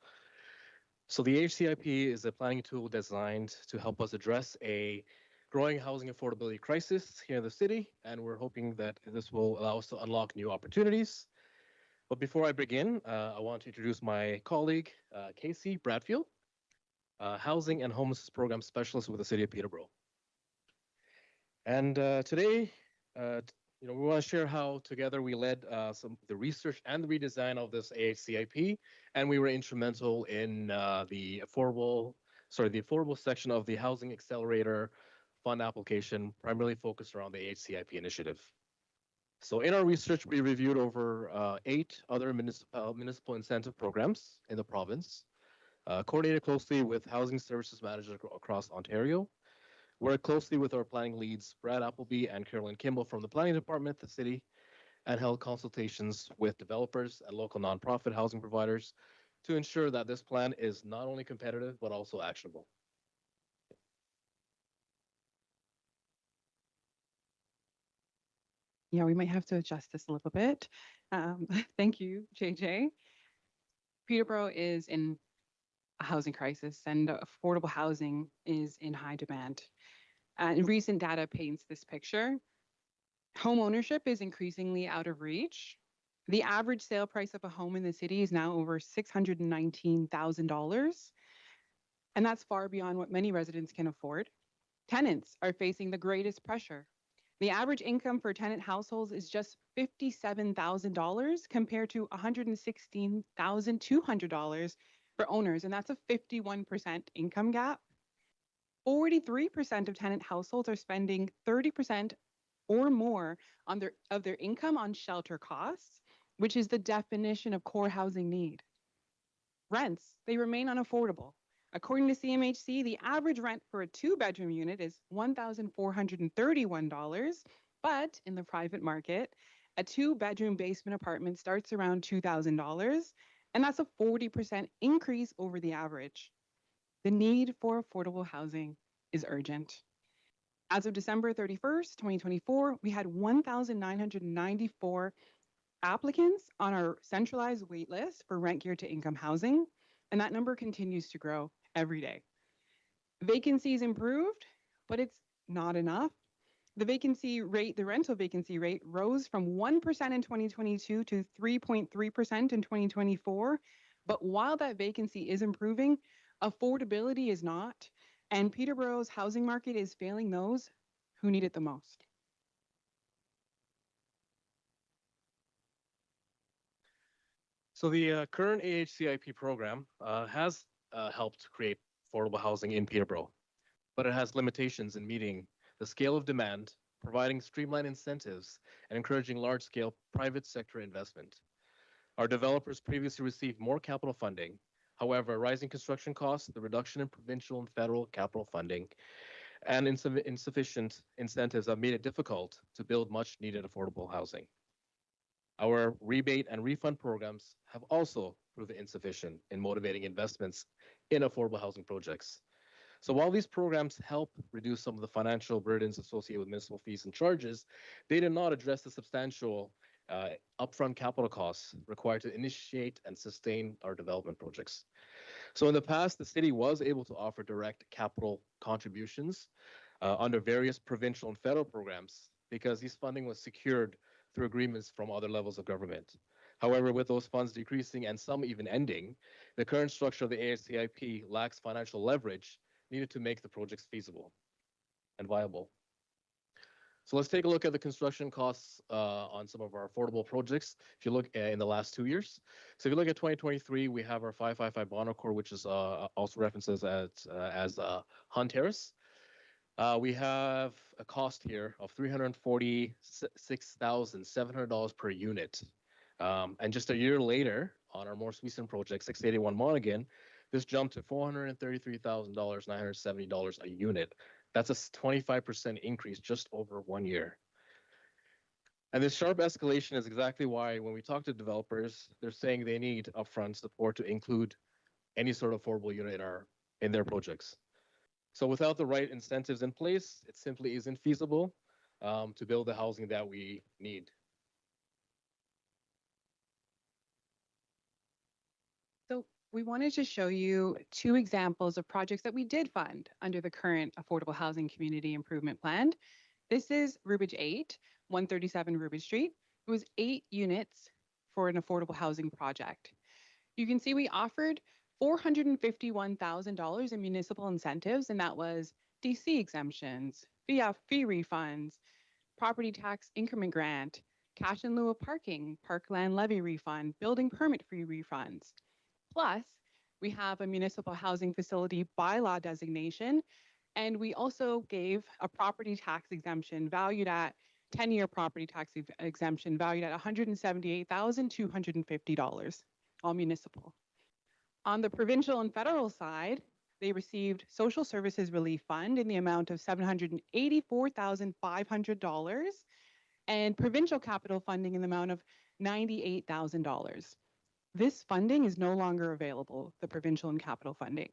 So the AHCIP is a planning tool designed to help us address a growing housing affordability crisis here in the city, and we're hoping that this will allow us to unlock new opportunities. But before I begin, I want to introduce my colleague, Casey Bradfield. Housing and Homelessness Program Specialist with the City of Peterborough. And today, we want to share how together we led some the research and the redesign of this AHCIP, and we were instrumental in the affordable section of the Housing Accelerator Fund application, primarily focused around the AHCIP initiative. So in our research, we reviewed over 8 other municipal incentive programs in the province, coordinated closely with housing services managers across Ontario, worked closely with our planning leads, Brad Appleby and Carolyn Kimball from the planning department, the city, and held consultations with developers and local nonprofit housing providers to ensure that this plan is not only competitive, but also actionable. Yeah, we might have to adjust this a little bit. Thank you, JJ. Peterborough is in a housing crisis and affordable housing is in high demand. And recent data paints this picture. Home ownership is increasingly out of reach. The average sale price of a home in the city is now over $619,000. And that's far beyond what many residents can afford. Tenants are facing the greatest pressure. The average income for tenant households is just $57,000 compared to $116,200 for owners, and that's a 51% income gap. 43% of tenant households are spending 30% or more on their income on shelter costs, which is the definition of core housing need. Rents, they remain unaffordable. According to CMHC, the average rent for a 2-bedroom unit is $1,431, but in the private market, a 2-bedroom basement apartment starts around $2,000, and that's a 40% increase over the average. The need for affordable housing is urgent. As of December 31st, 2024, we had 1,994 applicants on our centralized wait list for rent geared to income housing, and that number continues to grow every day. Vacancies improved, but it's not enough. The rental vacancy rate rose from 1% in 2022 to 3.3% in 2024. But while that vacancy is improving, affordability is not, and Peterborough's housing market is failing those who need it the most. So the current AHCIP program has helped create affordable housing in Peterborough, but it has limitations in meeting the scale of demand, providing streamlined incentives, and encouraging large-scale private sector investment. Our developers previously received more capital funding. However, rising construction costs, the reduction in provincial and federal capital funding, and insufficient incentives have made it difficult to build much-needed affordable housing. Our rebate and refund programs have also proven insufficient in motivating investments in affordable housing projects. So while these programs help reduce some of the financial burdens associated with municipal fees and charges, they did not address the substantial upfront capital costs required to initiate and sustain our development projects. So in the past, the city was able to offer direct capital contributions under various provincial and federal programs because this funding was secured through agreements from other levels of government. However, with those funds decreasing and some even ending, the current structure of the AHCIP lacks financial leverage needed to make the projects feasible and viable. So let's take a look at the construction costs on some of our affordable projects. If you look in the last 2 years, so if you look at 2023, we have our 555 Bonaccord, which is also references as Hunt Terrace. We have a cost here of $346,700 per unit. And just a year later, on our most recent project, 681 Monaghan, this jumped to $433,970 a unit. That's a 25% increase just over 1 year. And this sharp escalation is exactly why when we talk to developers, they're saying they need upfront support to include any sort of affordable unit in their projects. So without the right incentives in place, it simply isn't feasible to build the housing that we need. So we wanted to show you 2 examples of projects that we did fund under the current Affordable Housing Community Improvement Plan. This is Rubridge 8, 137 Rubridge Street. It was 8 units for an affordable housing project. You can see we offered $451,000 in municipal incentives, and that was DC exemptions, fee refunds, property tax increment grant, cash in lieu of parking, parkland levy refund, building permit fee refunds. Plus, we have a municipal housing facility bylaw designation, and we also gave a property tax exemption valued at 10-year property tax exemption valued at $178,250, all municipal. On the provincial and federal side, they received Social Services Relief Fund in the amount of $784,500 and provincial capital funding in the amount of $98,000. This funding is no longer available, the provincial and capital funding.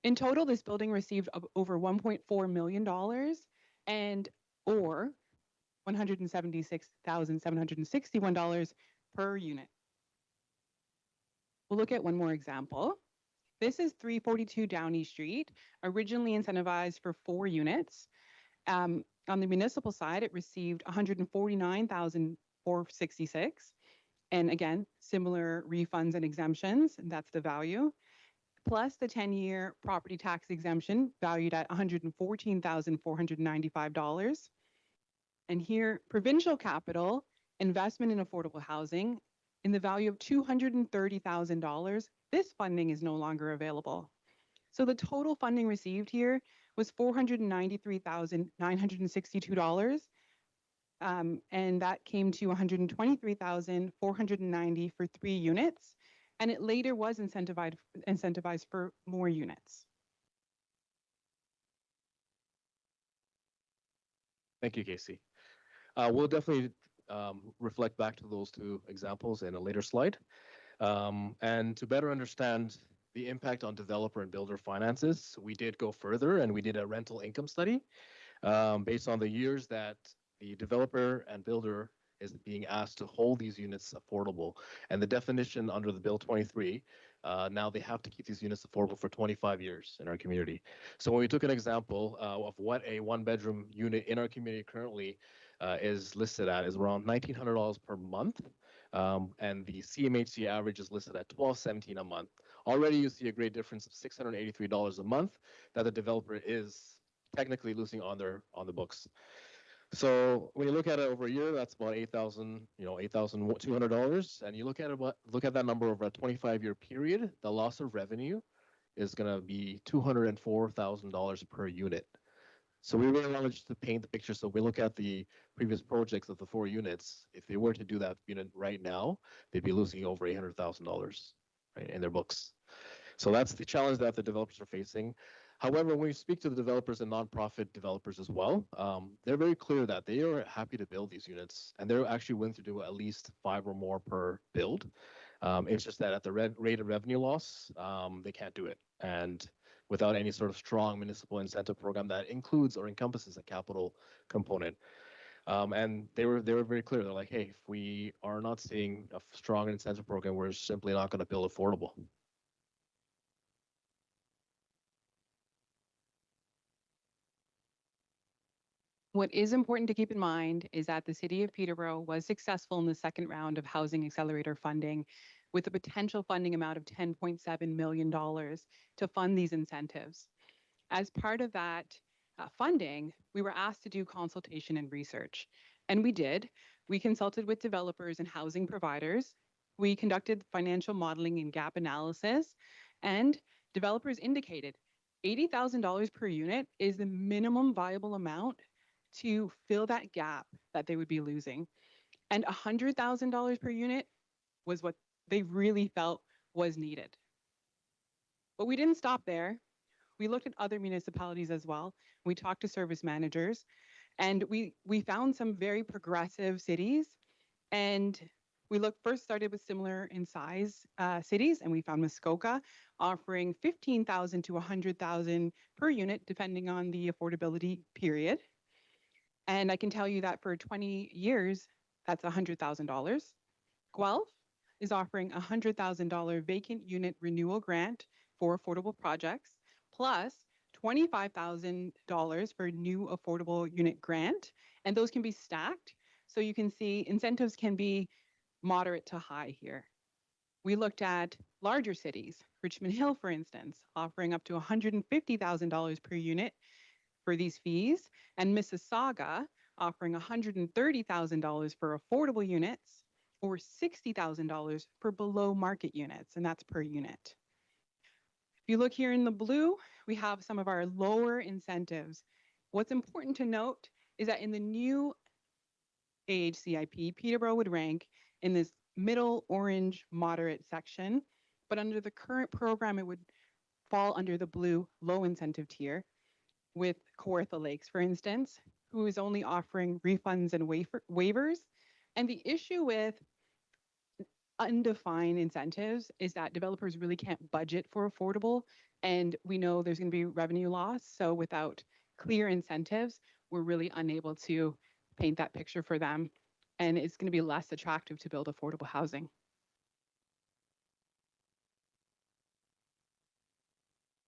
In total, this building received over $1.4 million and or $176,761 per unit. We'll look at one more example. This is 342 Downey Street, originally incentivized for 4 units. On the municipal side, it received $149,466. And again, similar refunds and exemptions, and that's the value. Plus the 10-year property tax exemption valued at $114,495. And here, provincial capital, investment in affordable housing, in the value of $230,000, this funding is no longer available. So the total funding received here was $493,962, and that came to $123,490 for 3 units, and it later was incentivized for more units. Thank you, Casey. We'll definitely reflect back to those 2 examples in a later slide. And to better understand the impact on developer and builder finances, we did go further and we did a rental income study based on the years that the developer and builder is being asked to hold these units affordable. And the definition under the Bill 23, now they have to keep these units affordable for 25 years in our community. So when we took an example of what a 1-bedroom unit in our community currently is listed at is around $1,900 per month. And the CMHC average is listed at $1,217 a month. Already you see a great difference of $683 a month that the developer is technically losing on the books. So when you look at it over a year, that's about $8,200. And you look at that number over a 25-year period, the loss of revenue is going to be $204,000 per unit. So we really wanted to paint the picture. So we look at the previous projects of the 4 units. If they were to do that unit right now, they'd be losing over $800,000 right, in their books. So that's the challenge that the developers are facing. However, when we speak to the developers and nonprofit developers as well, they're very clear that they are happy to build these units, and they're actually willing to do at least 5 or more per build. It's just that at the rate of revenue loss, they can't do it. And without any sort of strong municipal incentive program that includes or encompasses a capital component. And they were very clear. They're like, hey, if we are not seeing a strong incentive program, we're simply not going to build affordable. What is important to keep in mind is that the City of Peterborough was successful in the second round of Housing Accelerator funding with a potential funding amount of $10.7 million to fund these incentives. As part of that funding, we were asked to do consultation and research, and we did. We consulted with developers and housing providers. We conducted financial modeling and gap analysis, and developers indicated $80,000 per unit is the minimum viable amount to fill that gap that they would be losing. And $100,000 per unit was what they really felt was needed. But we didn't stop there. We looked at other municipalities as well. We talked to service managers, and we found some very progressive cities. And we started with similar in size cities, and we found Muskoka offering $15,000 to $100,000 per unit, depending on the affordability period. And I can tell you that for 20 years, that's $100,000. Guelph is offering a $100,000 vacant unit renewal grant for affordable projects, plus $25,000 for new affordable unit grant. And those can be stacked. So you can see incentives can be moderate to high here. We looked at larger cities, Richmond Hill, for instance, offering up to $150,000 per unit for these fees, and Mississauga offering $130,000 for affordable units or $60,000 for below market units, and that's per unit. If you look here in the blue, we have some of our lower incentives. What's important to note is that in the new AHCIP, Peterborough would rank in this middle orange moderate section, but under the current program, it would fall under the blue low incentive tier with Kawartha Lakes, for instance, who is only offering refunds and waivers. And the issue with undefined incentives is that developers really can't budget for affordable, and we know there's going to be revenue loss. So without clear incentives, we're really unable to paint that picture for them, and it's going to be less attractive to build affordable housing.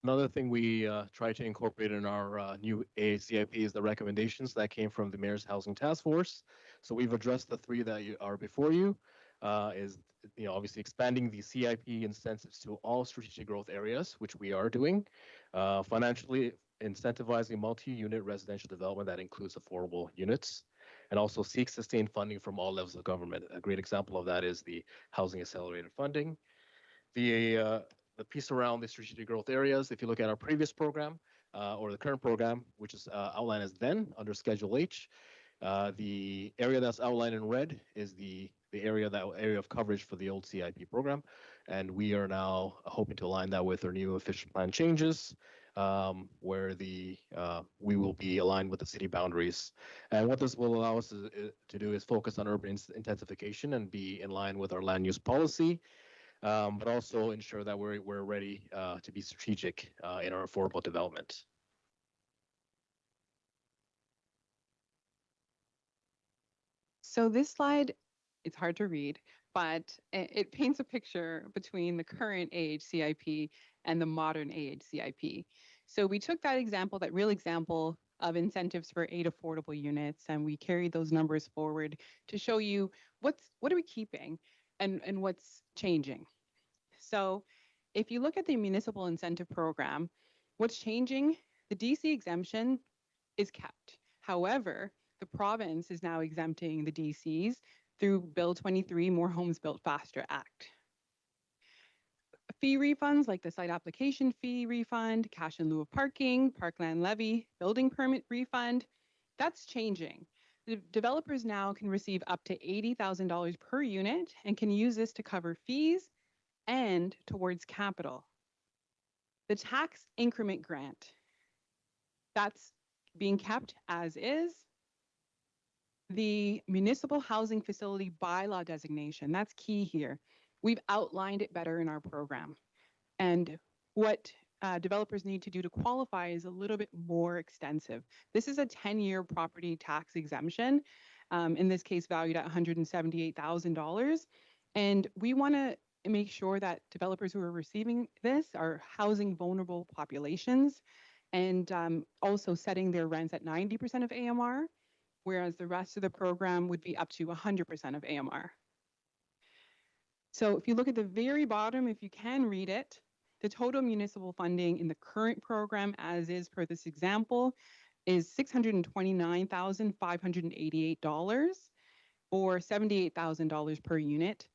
Another thing we try to incorporate in our new AHCIP is the recommendations that came from the Mayor's Housing Task Force. So we've addressed the three that are before you. Is obviously expanding the CIP incentives to all strategic growth areas, which we are doing. Financially incentivizing multi-unit residential development that includes affordable units, and also seek sustained funding from all levels of government. A great example of that is the Housing Accelerated Funding. The piece around the strategic growth areas, if you look at our previous program or the current program, which is outlined as then under Schedule H, the area that's outlined in red is the area of coverage for the old CIP program, and we are now hoping to align that with our new official plan changes, where we will be aligned with the city boundaries. And what this will allow us to do is focus on urban intensification and be in line with our land use policy, but also ensure that we're ready to be strategic in our affordable development. So this slide, it's hard to read, but it paints a picture between the current AHCIP and the modern AHCIP. So we took that example, that real example of incentives for 8 affordable units, and we carried those numbers forward to show you what are we keeping and what's changing. So if you look at the municipal incentive program, what's changing? The DC exemption is kept. However, the province is now exempting the DCs through Bill 23, More Homes Built Faster Act. Fee refunds like the site application fee refund, cash in lieu of parking, parkland levy, building permit refund, that's changing. The developers now can receive up to $80,000 per unit and can use this to cover fees and towards capital. The tax increment grant, that's being kept as is. The municipal housing facility bylaw designation, that's key here. We've outlined it better in our program. And what developers need to do to qualify is a little bit more extensive. This is a 10-year property tax exemption, in this case valued at $178,000. And we want to make sure that developers who are receiving this are housing vulnerable populations, and also setting their rents at 90% of AMR, whereas the rest of the program would be up to 100% of AMR. So if you look at the very bottom, if you can read it, the total municipal funding in the current program, as is per this example, is $629,588 or $78,000 per unit.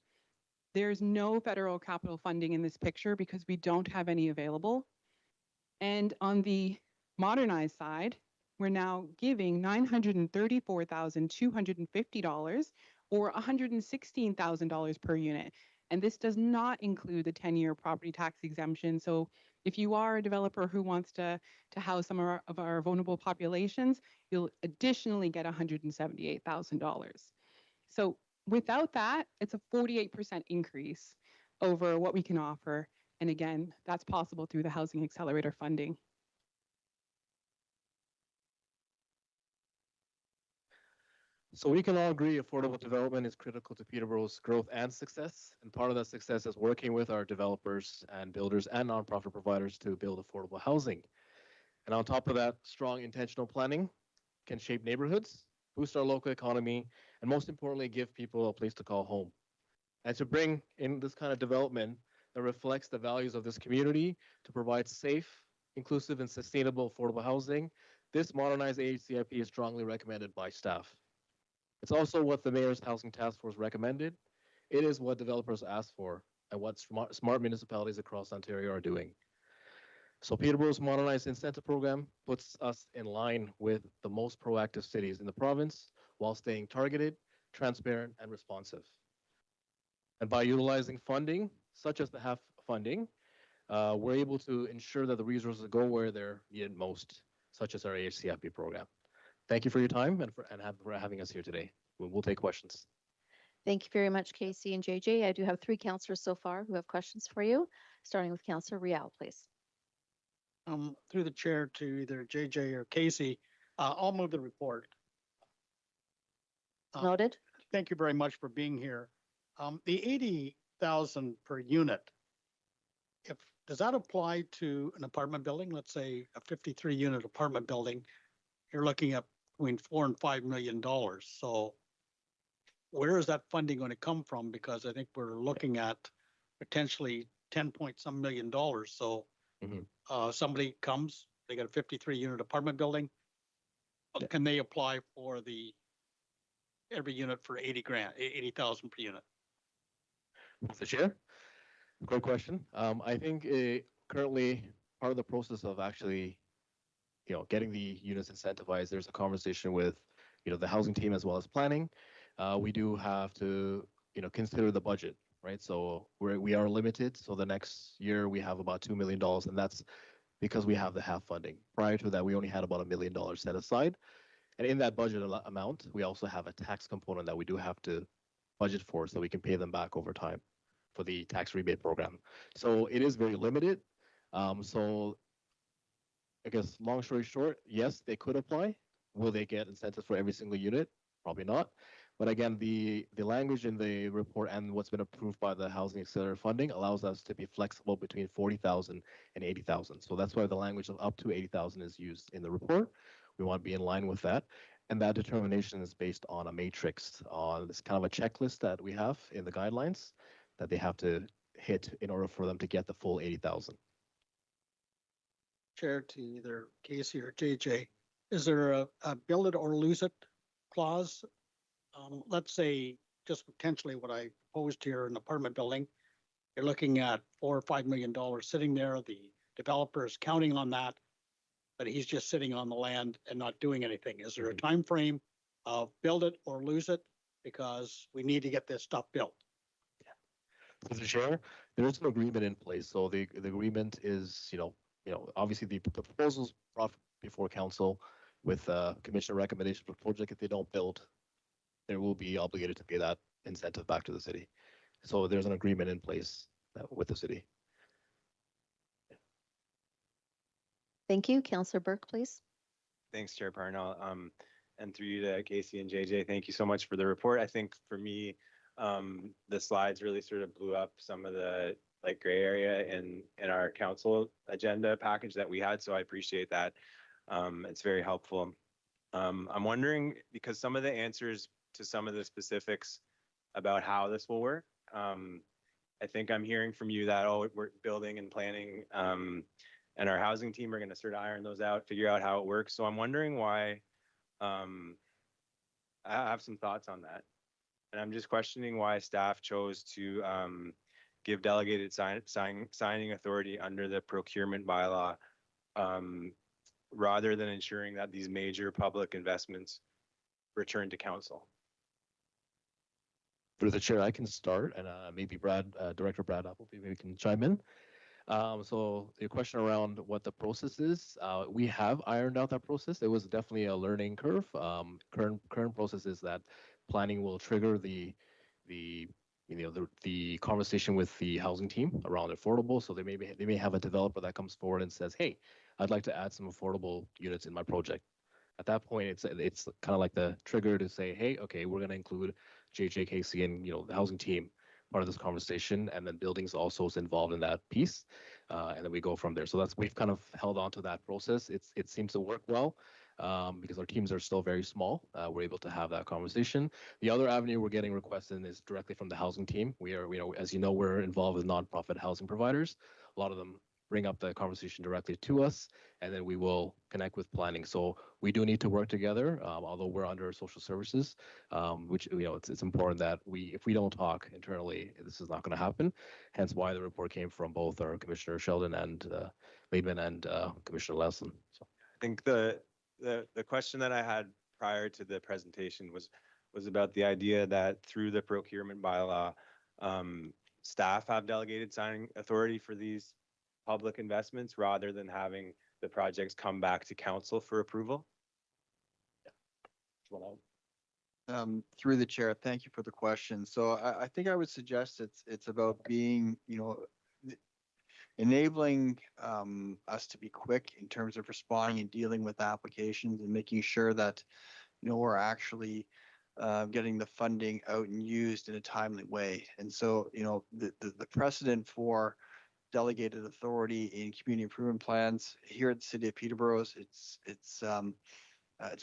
There's no federal capital funding in this picture because we don't have any available. And on the modernized side, we're now giving $934,250 or $116,000 per unit. And this does not include the 10-year property tax exemption. So if you are a developer who wants to house some of our vulnerable populations, you'll additionally get $178,000. So without that, it's a 48% increase over what we can offer. And again, that's possible through the Housing Accelerator funding. So we can all agree affordable development is critical to Peterborough's growth and success. And part of that success is working with our developers and builders and nonprofit providers to build affordable housing. And on top of that, strong intentional planning can shape neighborhoods, boost our local economy, and most importantly, give people a place to call home. and to bring in this kind of development that reflects the values of this community to provide safe, inclusive, and sustainable affordable housing, this modernized AHCIP is strongly recommended by staff. It's also what the Mayor's Housing Task Force recommended. It is what developers asked for and what smart municipalities across Ontario are doing. So Peterborough's modernized incentive program puts us in line with the most proactive cities in the province while staying targeted, transparent, and responsive. And by utilizing funding, such as the HAF funding, we're able to ensure that the resources go where they're needed most, such as our AHCIP program. Thank you for your time and for having us here today. We'll take questions. Thank you very much, Casey and JJ. I do have 3 councillors so far who have questions for you, starting with Councillor Rial, please. Through the chair to either JJ or Casey, I'll move the report. Noted. Thank you very much for being here. The 80,000 per unit, does that apply to an apartment building? Let's say a 53 unit apartment building, you're looking at between $4 and $5 million. So where is that funding going to come from? Because I think we're looking at potentially 10 point some million dollars. So somebody comes, they got a 53 unit apartment building. Can they apply for every unit for 80,000 per unit? Mr. Chair, great question. I think currently part of the process of actually, getting the units incentivized, there's a conversation with, the housing team as well as planning. We do have to, consider the budget, right? So we are limited. So the next year we have about $2 million, and that's because we have the HAF funding. Prior to that, we only had about $1 million set aside. And in that budget amount, we also have a tax component that we do have to budget for so we can pay them back over time for the tax rebate program. So it is very limited. So I guess long story short, yes, they could apply. Will they get incentives for every single unit? Probably not. But again, the language in the report and what's been approved by the Housing Accelerator funding allows us to be flexible between 40,000 and 80,000. So that's why the language of up to 80,000 is used in the report. We want to be in line with that. And that determination is based on a matrix, on this kind of a checklist that we have in the guidelines that they have to hit in order for them to get the full 80,000. Chair to either Casey or JJ, is there a build it or lose it clause? Let's say just potentially what I proposed here, an apartment building, you're looking at $4 or $5 million sitting there. The developer is counting on that, but he's just sitting on the land and not doing anything. Is there a time frame of build it or lose it? Because we need to get this stuff built. Mr. Chair, there is an agreement in place. So the agreement is, obviously the proposals brought before council with commissioner recommendation for project. If they don't build, they will be obligated to pay that incentive back to the city. So there's an agreement in place with the city. Thank you. Councillor Burke, please. Thanks, Chair Parnell. And through you to Casey and JJ, thank you so much for the report. I think for me, the slides really sort of blew up some of the gray area in our council agenda package that we had. So I appreciate that. It's very helpful. I'm wondering, because some of the answers to some of the specifics about how this will work, I think I'm hearing from you that, we're building and planning, and our housing team are going to sort of iron those out, figure out how it works. So I'm wondering why, I have some thoughts on that. And I'm just questioning why staff chose to give delegated signing authority under the procurement bylaw, rather than ensuring that these major public investments return to council. Through the chair, I can start, and maybe Director Brad Appleby maybe can chime in. So the question around what the process is, we have ironed out that process. It was definitely a learning curve. Current process is that planning will trigger the conversation with the housing team around affordable. So they may have a developer that comes forward and says, "Hey, I'd like to add some affordable units in my project." At that point, it's kind of like the trigger to say, "Hey, okay, we're going to include JJKC and the housing team part of this conversation, and then buildings also is involved in that piece, and then we go from there." So we've kind of held on to that process. It seems to work well. because our teams are still very small. We're able to have that conversation. The other avenue we're getting requests in is directly from the housing team. We are, as you know, we're involved with nonprofit housing providers. A lot of them bring up the conversation directly to us, and then we will connect with planning. So we do need to work together, although we're under social services, which, it's important that if we don't talk internally, this is not going to happen. Hence why the report came from both our Commissioner Sheldon and Maidman and Commissioner Lesson. So I think the question that I had prior to the presentation was about the idea that through the procurement bylaw, staff have delegated signing authority for these public investments rather than having the projects come back to council for approval. Through the chair, thank you for the question. So I think I would suggest it's about being, enabling us to be quick in terms of responding and dealing with applications and making sure that, we're actually getting the funding out and used in a timely way. And so, the precedent for delegated authority in community improvement plans here at the city of Peterborough, it's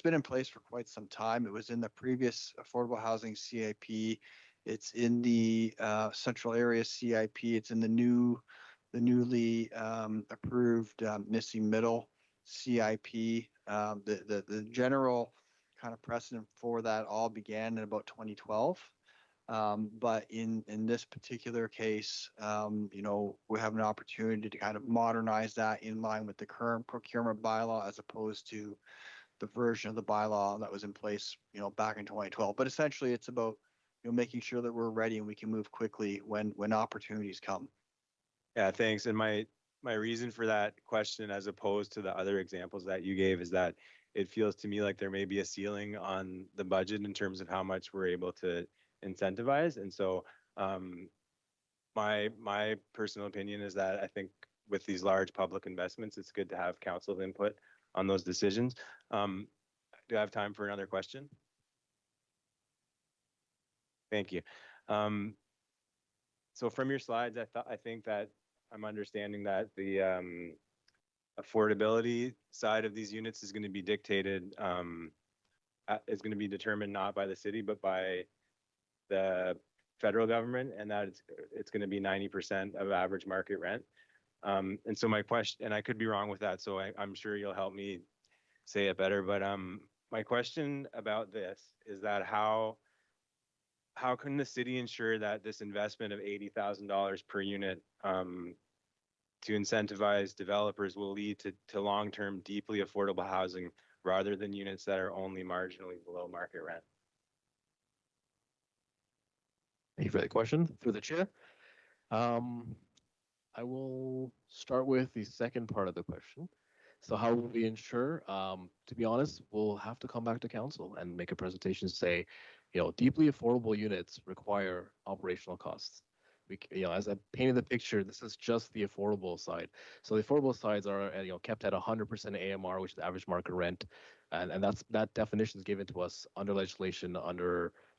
been in place for quite some time. It was in the previous affordable housing CIP. It's in the central area CIP. It's in the newly approved missing middle CIP. The general kind of precedent for that all began in about 2012. But in this particular case, we have an opportunity to kind of modernize that in line with the current procurement bylaw as opposed to the version of the bylaw that was in place, back in 2012. But essentially, it's about making sure that we're ready and we can move quickly when opportunities come. Yeah, thanks. And my reason for that question, as opposed to the other examples that you gave, is that it feels to me like there may be a ceiling on the budget in terms of how much we're able to incentivize. And so my personal opinion is that I think with these large public investments, it's good to have council input on those decisions. Do I have time for another question? Thank you. So from your slides, I think that I'm understanding that the affordability side of these units is going to be dictated, is going to be determined not by the city, but by the federal government, and that it's going to be 90% of average market rent. And so my question, and I could be wrong with that, so I'm sure you'll help me say it better, but my question about this is that how can the city ensure that this investment of $80,000 per unit to incentivize developers will lead to long-term, deeply affordable housing rather than units that are only marginally below market rent? thank you for that question through the chair. I will start with the second part of the question. So how will we ensure? To be honest, we'll have to come back to council and make a presentation to say, deeply affordable units require operational costs. As I painted the picture, this is just the affordable side. So the affordable sides are, kept at 100% AMR, which is average market rent, and that definition is given to us under legislation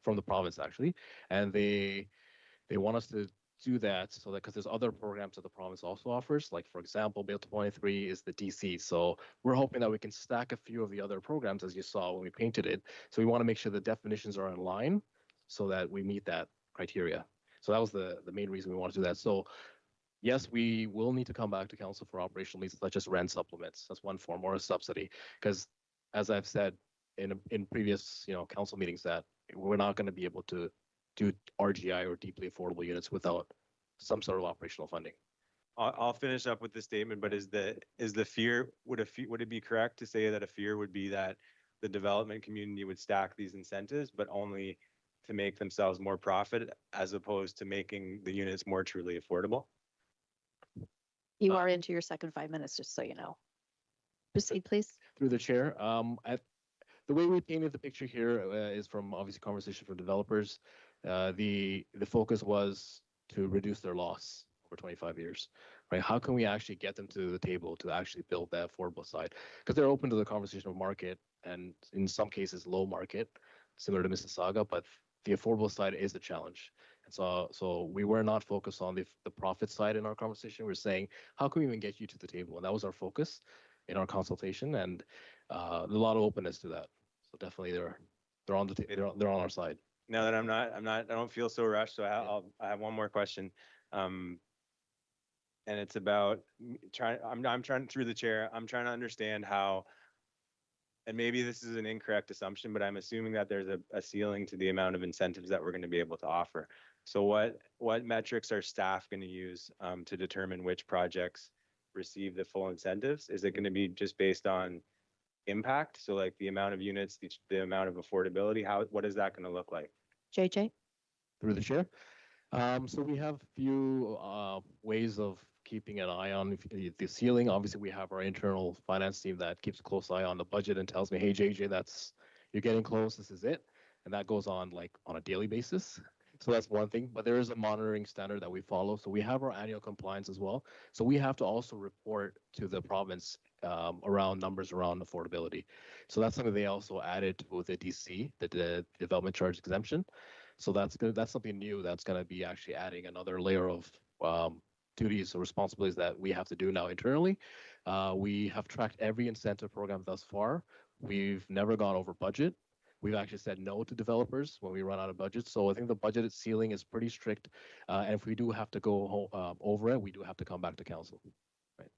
from the province actually, and they want us to do that so that because there's other programs that the province also offers, like for example, Bill 23 is the DC. So we're hoping that we can stack a few of the other programs as you saw when we painted it. So we want to make sure the definitions are in line so that we meet that criteria. So that was the main reason we want to do that. So yes, we will need to come back to council for operational needs such as rent supplements. That's one form, or a subsidy. Because as I've said in previous council meetings, that we're not going to be able to do RGI or deeply affordable units without some sort of operational funding. I'll finish up with the statement, but is the fear, would it be correct to say that a fear would be that the development community would stack these incentives, but only to make themselves more profit as opposed to making the units more truly affordable? You are into your second 5 minutes, just so you know. Proceed, please. Through the chair, the way we painted the picture here is from obviously conversation from developers. The focus was to reduce their loss over 25 years, right? How can we actually get them to the table to actually build that affordable side? Because they're open to the conversation of market and in some cases low market, similar to Mississauga, but the affordable side is a challenge. And so we were not focused on the profit side in our conversation. We're saying, how can we even get you to the table? And that was our focus. in our consultation, and a lot of openness to that. So definitely they're on they're on our side. Now that I don't feel so rushed, so I have one more question. And it's about I'm trying through the chair, I'm trying to understand how, and maybe this is an incorrect assumption, but I'm assuming that there's a ceiling to the amount of incentives that we're going to be able to offer. So what metrics are staff going to use to determine which projects receive the full incentives? Is it going to be just based on impact? So like the amount of units, the amount of affordability, what is that going to look like? JJ? Through the chair. So we have a few ways of keeping an eye on the ceiling. Obviously, we have our internal finance team that keeps a close eye on the budget and tells me, hey, JJ, you're getting close, this is it. And that goes on like on a daily basis. So that's one thing, but there is a monitoring standard that we follow. So we have our annual compliance as well. So we have to also report to the province around numbers around affordability. So that's something they also added with the DC, the development charge exemption. So that's something new that's going to be actually adding another layer of duties or responsibilities that we have to do now internally. We have tracked every incentive program thus far. We've never gone over budget. We've actually said no to developers when we run out of budget. So I think the budget ceiling is pretty strict. And if we do have to go over it, we do have to come back to council. Right.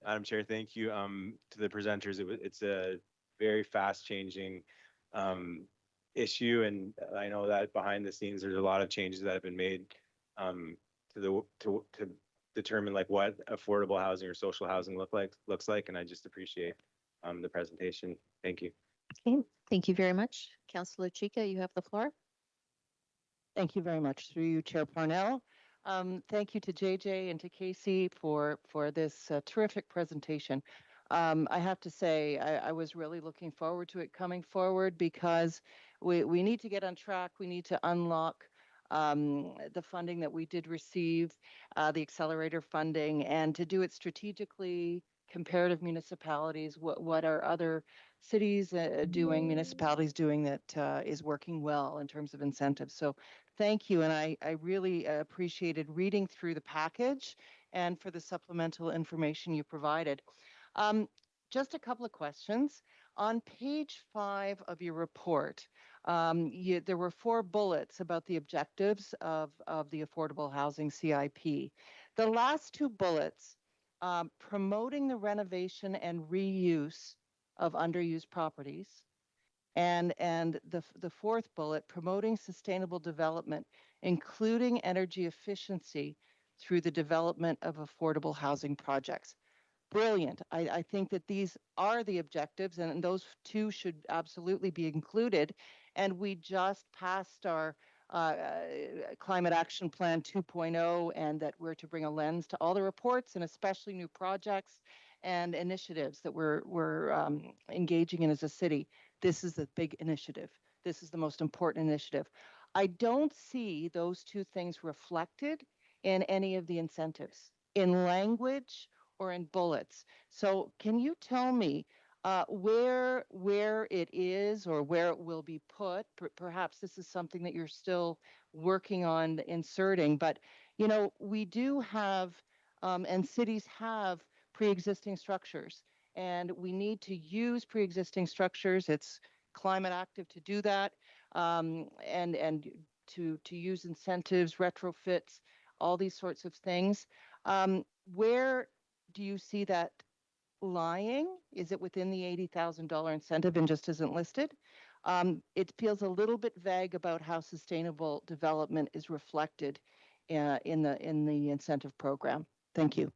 Madam Chair, thank you to the presenters. It's a very fast changing issue. And I know that behind the scenes, there's a lot of changes that have been made to determine like what affordable housing or social housing looks like. And I just appreciate the presentation. Thank you. Okay, thank you very much. Councillor Chica, you have the floor. Thank you very much. Through you, Chair Parnell. Thank you to JJ and to Casey for this terrific presentation. I have to say, I was really looking forward to it coming forward because we need to get on track. We need to unlock the funding that we did receive, the accelerator funding, and to do it strategically. Comparative municipalities, what are other cities doing, municipalities doing that is working well in terms of incentives. So thank you. And I really appreciated reading through the package and for the supplemental information you provided. Just a couple of questions. On page 5 of your report, there were 4 bullets about the objectives of the Affordable Housing CIP. The last 2 bullets, promoting the renovation and reuse of underused properties, and the 4th bullet, promoting sustainable development, including energy efficiency through the development of affordable housing projects. Brilliant. I think that these are the objectives, and those 2 should absolutely be included. And we just passed our Climate Action Plan 2.0, and that we're to bring a lens to all the reports and especially new projects and initiatives that we're engaging in as a city. This is a big initiative. This is the most important initiative. I don't see those 2 things reflected in any of the incentives, in language or in bullets. So can you tell me where it is or where it will be put? Perhaps this is something that you're still working on inserting, but you know, we do have and cities have pre-existing structures, and we need to use pre-existing structures. It's climate active to do that, and to use incentives, retrofits, all these sorts of things. Where do you see that lying? Is it within the $80,000 incentive and just isn't listed? It feels a little bit vague about how sustainable development is reflected in the incentive program. Thank you.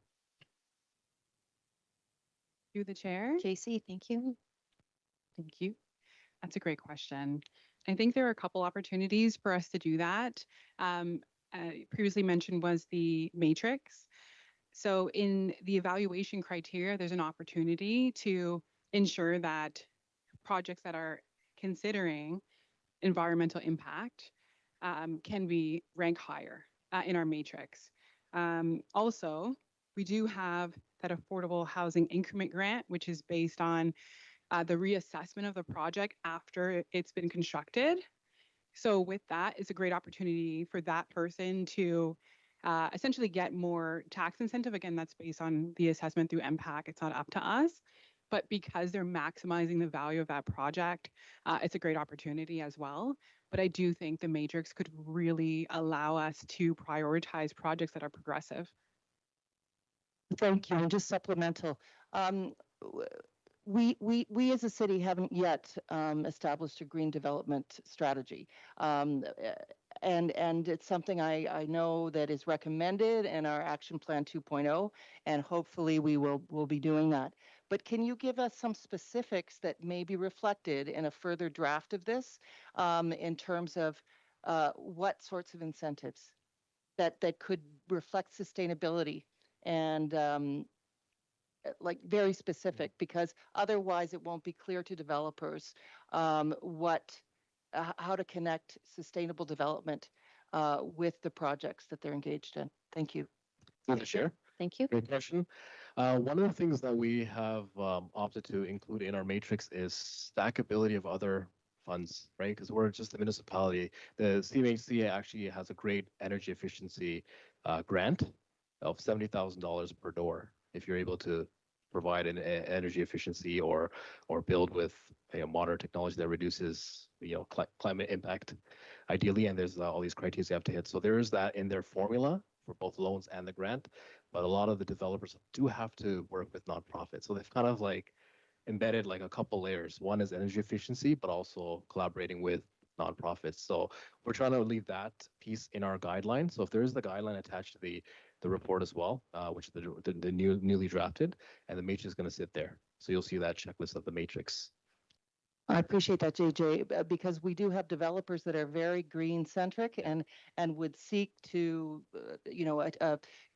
Through the chair. Casey, thank you. Thank you. That's a great question. I think there are a couple opportunities for us to do that. Previously mentioned was the matrix. So in the evaluation criteria, there's an opportunity to ensure that projects that are considering environmental impact can be ranked higher in our matrix. Also, we do have that affordable housing increment grant, which is based on the reassessment of the project after it's been constructed. So with that, it's a great opportunity for that person to essentially get more tax incentive. Again, that's based on the assessment through MPAC. It's not up to us. but because they're maximizing the value of that project, it's a great opportunity as well. But I do think the matrix could really allow us to prioritize projects that are progressive. Thank you. And just supplemental. w- we as a city haven't yet established a green development strategy. And it's something I know that is recommended in our action plan 2.0, and hopefully we'll be doing that. But can you give us some specifics that may be reflected in a further draft of this in terms of what sorts of incentives that could reflect sustainability and like very specific, because otherwise it won't be clear to developers how to connect sustainable development with the projects that they're engaged in. Thank you. Through the chair. Thank you. Great question. One of the things that we have opted to include in our matrix is stackability of other funds, right? Because we're just a municipality. The CMHC actually has a great energy efficiency grant of $70,000 per door if you're able to provide an energy efficiency or build with modern technology that reduces climate impact, ideally. And there's all these criteria you have to hit. So there is that in their formula for both loans and the grant. But a lot of the developers do have to work with nonprofits. So they've kind of like embedded like a couple layers. One is energy efficiency, but also collaborating with nonprofits. So we're trying to leave that piece in our guideline. So if there is the guideline attached to the report as well, which is the newly drafted, and the matrix is going to sit there. So you'll see that checklist of the matrix. I appreciate that, JJ, because we do have developers that are very green centric and would seek to,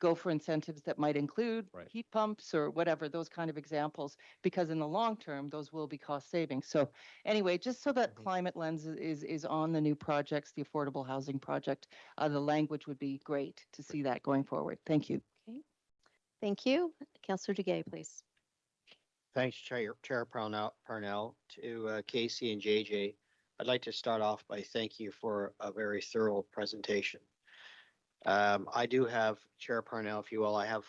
go for incentives that might include heat pumps or whatever, those kind of examples, because in the long term, those will be cost savings. So anyway, just so that climate lens is on the new projects, the affordable housing project, the language would be great to see that going forward. Thank you. Okay. Thank you. Councillor Duguay, please. Thanks, Chair Parnell, to Casey and JJ. I'd like to start off by thanking you for a very thorough presentation. I do have, Chair Parnell, if you will, I have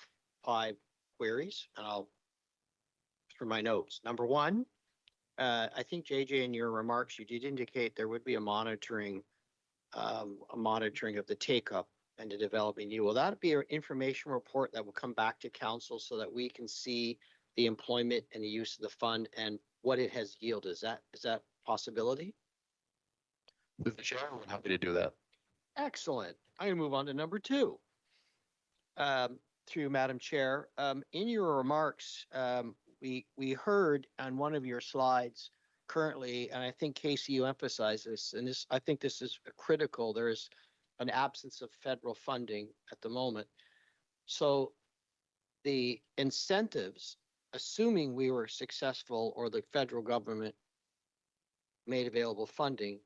5 queries, and I'll through my notes. Number 1, I think JJ, in your remarks, you did indicate there would be a monitoring of the take-up and the developing new. Will that be an information report that will come back to council so that we can see the employment and the use of the fund and what it has yielded? Is that a possibility? With the chair, we're happy to do that. Excellent. I'm going to move on to number 2. Through Madam Chair, in your remarks, we heard on one of your slides currently, and I think Casey, you emphasize this, and I think this is critical. There is an absence of federal funding at the moment. So the incentives, assuming we were successful or the federal government made available funding,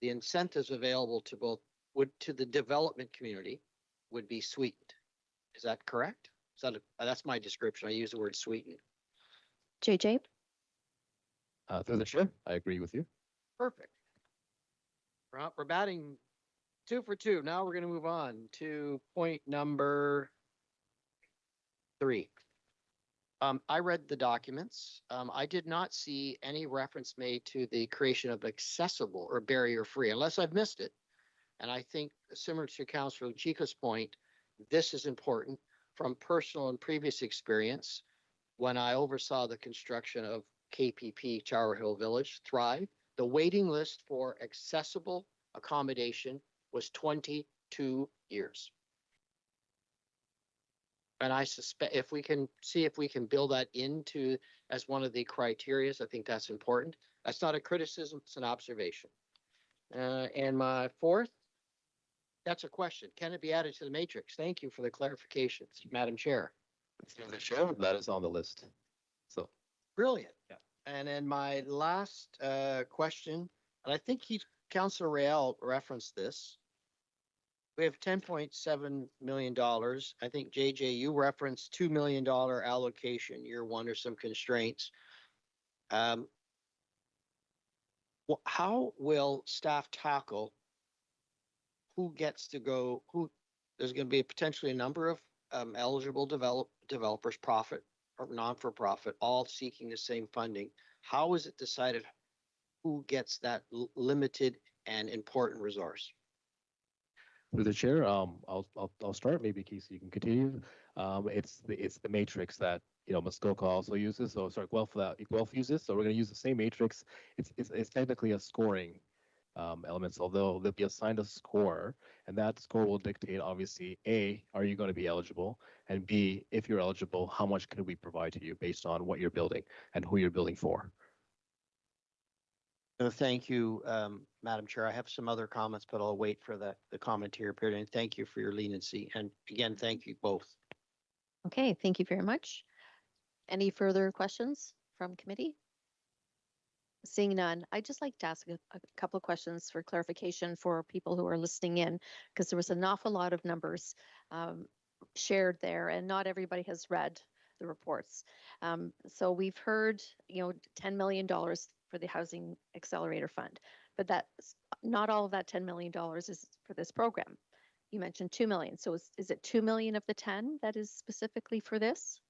the incentives available to the development community would be sweetened. Is that correct? That's my description. I use the word sweetened. JJ? Through the chair, I agree with you. Perfect. We're batting 2 for 2. Now we're going to move on to point number 3. I read the documents. I did not see any reference made to the creation of accessible or barrier-free, unless I've missed it. And I think, similar to Councillor Chico's point, this is important from personal and previous experience. When I oversaw the construction of KPP Tower Hill Village, Thrive, the waiting list for accessible accommodation was 22 years. And I suspect if we can build that into as one of the criteria, I think that's important. That's not a criticism, it's an observation. And my 4th, that's a question. Can it be added to the matrix? Thank you for the clarifications, Madam Chair. Through the chair, that is on the list. So brilliant. Yeah. And then my last question, and I think Councillor Real referenced this. We have $10.7 million. I think, JJ, you referenced $2 million allocation year 1 or some constraints. How will staff tackle who gets to go? There's going to be potentially a number of eligible developers, profit non-for-profit, all seeking the same funding. How is it decided who gets that limited and important resource? Through the chair, I'll start. Maybe Casey, you can continue. It's the matrix that Muskoka also uses. So sorry, Guelph uses. So we're going to use the same matrix. It's technically a scoring elements, although they'll be assigned a score, and that score will dictate, obviously, A, are you going to be eligible? And B, if you're eligible, how much can we provide to you based on what you're building and who you're building for? Thank you, Madam Chair. I have some other comments, but I'll wait for the commentary period. And thank you for your leniency. And again, thank you both. Okay, thank you very much. Any further questions from committee? Seeing none, I'd just like to ask a couple of questions for clarification for people who are listening in, because there was an awful lot of numbers shared there, and not everybody has read the reports. So we've heard, $10 million for the Housing Accelerator Fund, but that's not all of that $10 million is for this program. You mentioned 2 million. So is it 2 million of the 10 that is specifically for this?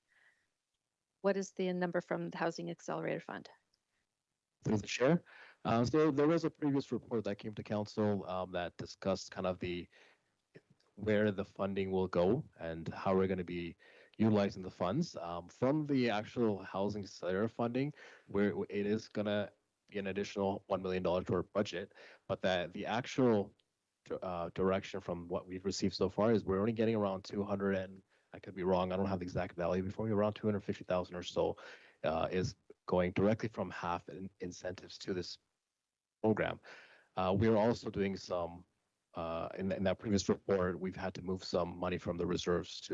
What is the number from the Housing Accelerator Fund? Through the chair. So there was a previous report that came to council that discussed kind of where the funding will go and how we're going to be utilizing the funds. From the actual Housing Accelerator funding, where it is going to be an additional $1 million to our budget, but that the actual direction from what we've received so far is we're only getting around 200, and I could be wrong, I don't have the exact value before me, around 250,000 or so is going directly from half incentives to this program. We're also doing some, in that previous report, we've had to move some money from the reserves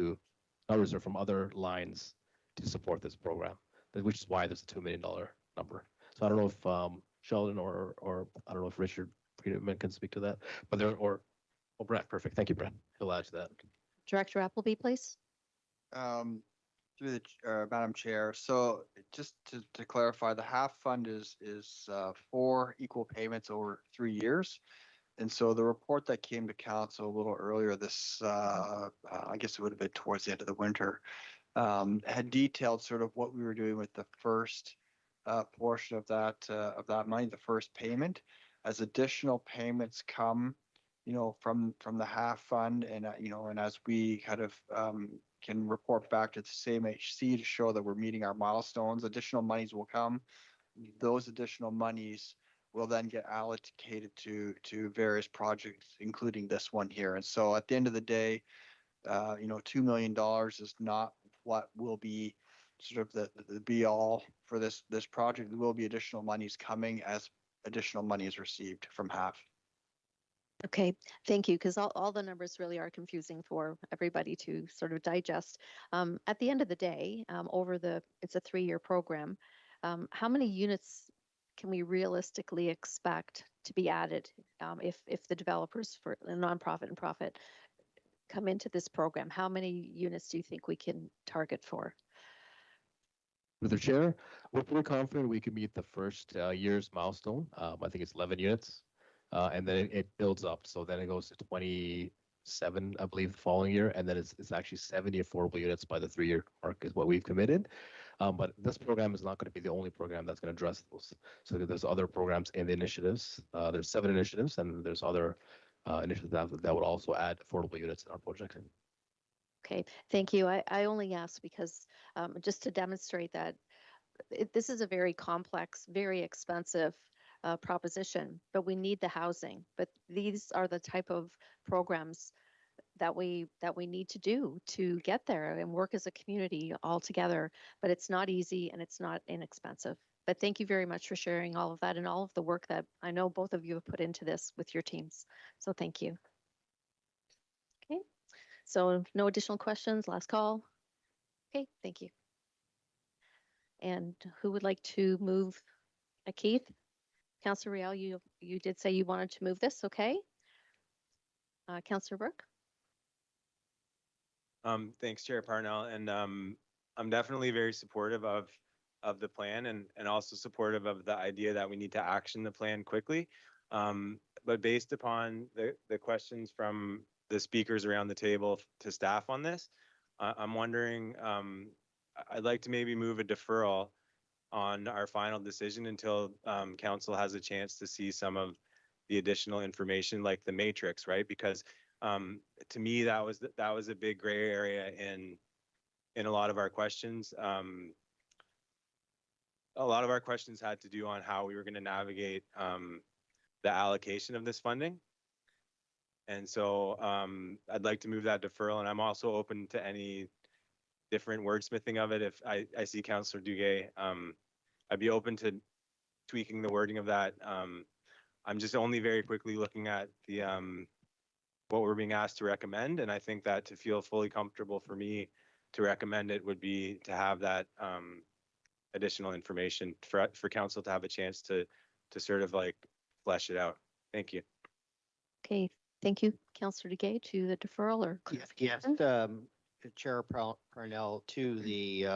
from other lines to support this program, which is why there's a $2 million number. So I don't know if Sheldon or I don't know if Richard Friedman can speak to that, but Brett, perfect. Thank you, Brett. He'll add to that. Director Appleby, please. Through the Madam Chair. So just to clarify, the half fund is 4 equal payments over 3 years. And so the report that came to council a little earlier this, I guess it would have been towards the end of the winter, had detailed sort of what we were doing with the first portion of that money, the first payment, as additional payments come, from the half fund, and and as we kind of can report back to the CMHC to show that we're meeting our milestones, additional monies will come. Those additional monies will then get allocated to various projects, including this one here. And so at the end of the day, $2 million is not what will be sort of the be all for this project. There will be additional monies coming as additional money is received from half. Okay, thank you, because all the numbers really are confusing for everybody to sort of digest. At the end of the day, it's a 3-year program. How many units can we realistically expect to be added if the developers for the nonprofit and profit come into this program? How many units do you think we can target for? Through the chair, we're pretty confident we can meet the first year's milestone. I think it's 11 units. And then it builds up. So then it goes to 27, I believe, the following year. And then it's actually 70 affordable units by the 3-year mark is what we've committed. But this program is not going to be the only program that's going to address those. So there's other programs in the initiatives. There's 7 initiatives, and there's other initiatives that would also add affordable units in our project. Okay, thank you. I only asked because just to demonstrate that this is a very complex, very expensive proposition, but we need the housing. But these are the type of programs that we need to do to get there and work as a community all together. But it's not easy and it's not inexpensive. But thank you very much for sharing all of that and all of the work that I know both of you have put into this with your teams. So thank you. Okay, so no additional questions, last call. Okay, thank you. And who would like to move? Keith? Councillor Riel, you did say you wanted to move this, okay? Councillor Burke? Thanks, Chair Parnell, and I'm definitely very supportive of the plan and also supportive of the idea that we need to action the plan quickly. But based upon the questions from the speakers around the table to staff on this, I'm wondering, I'd like to maybe move a deferral on our final decision until council has a chance to see some of the additional information like the matrix, right? Because to me, that was a big gray area in a lot of our questions. A lot of our questions had to do on how we were going to navigate the allocation of this funding. And so I'd like to move that deferral, and I'm also open to any different wordsmithing of it. If I see Councillor Duguay, I'd be open to tweaking the wording of that. I'm just only very quickly looking at the what we're being asked to recommend, and I think that to feel fully comfortable for me to recommend it would be to have that additional information for council to have a chance to sort of like flesh it out. Thank you. Okay, thank you, Councillor Duguay, to the deferral or Yes, clarification. Chair Parnell, to the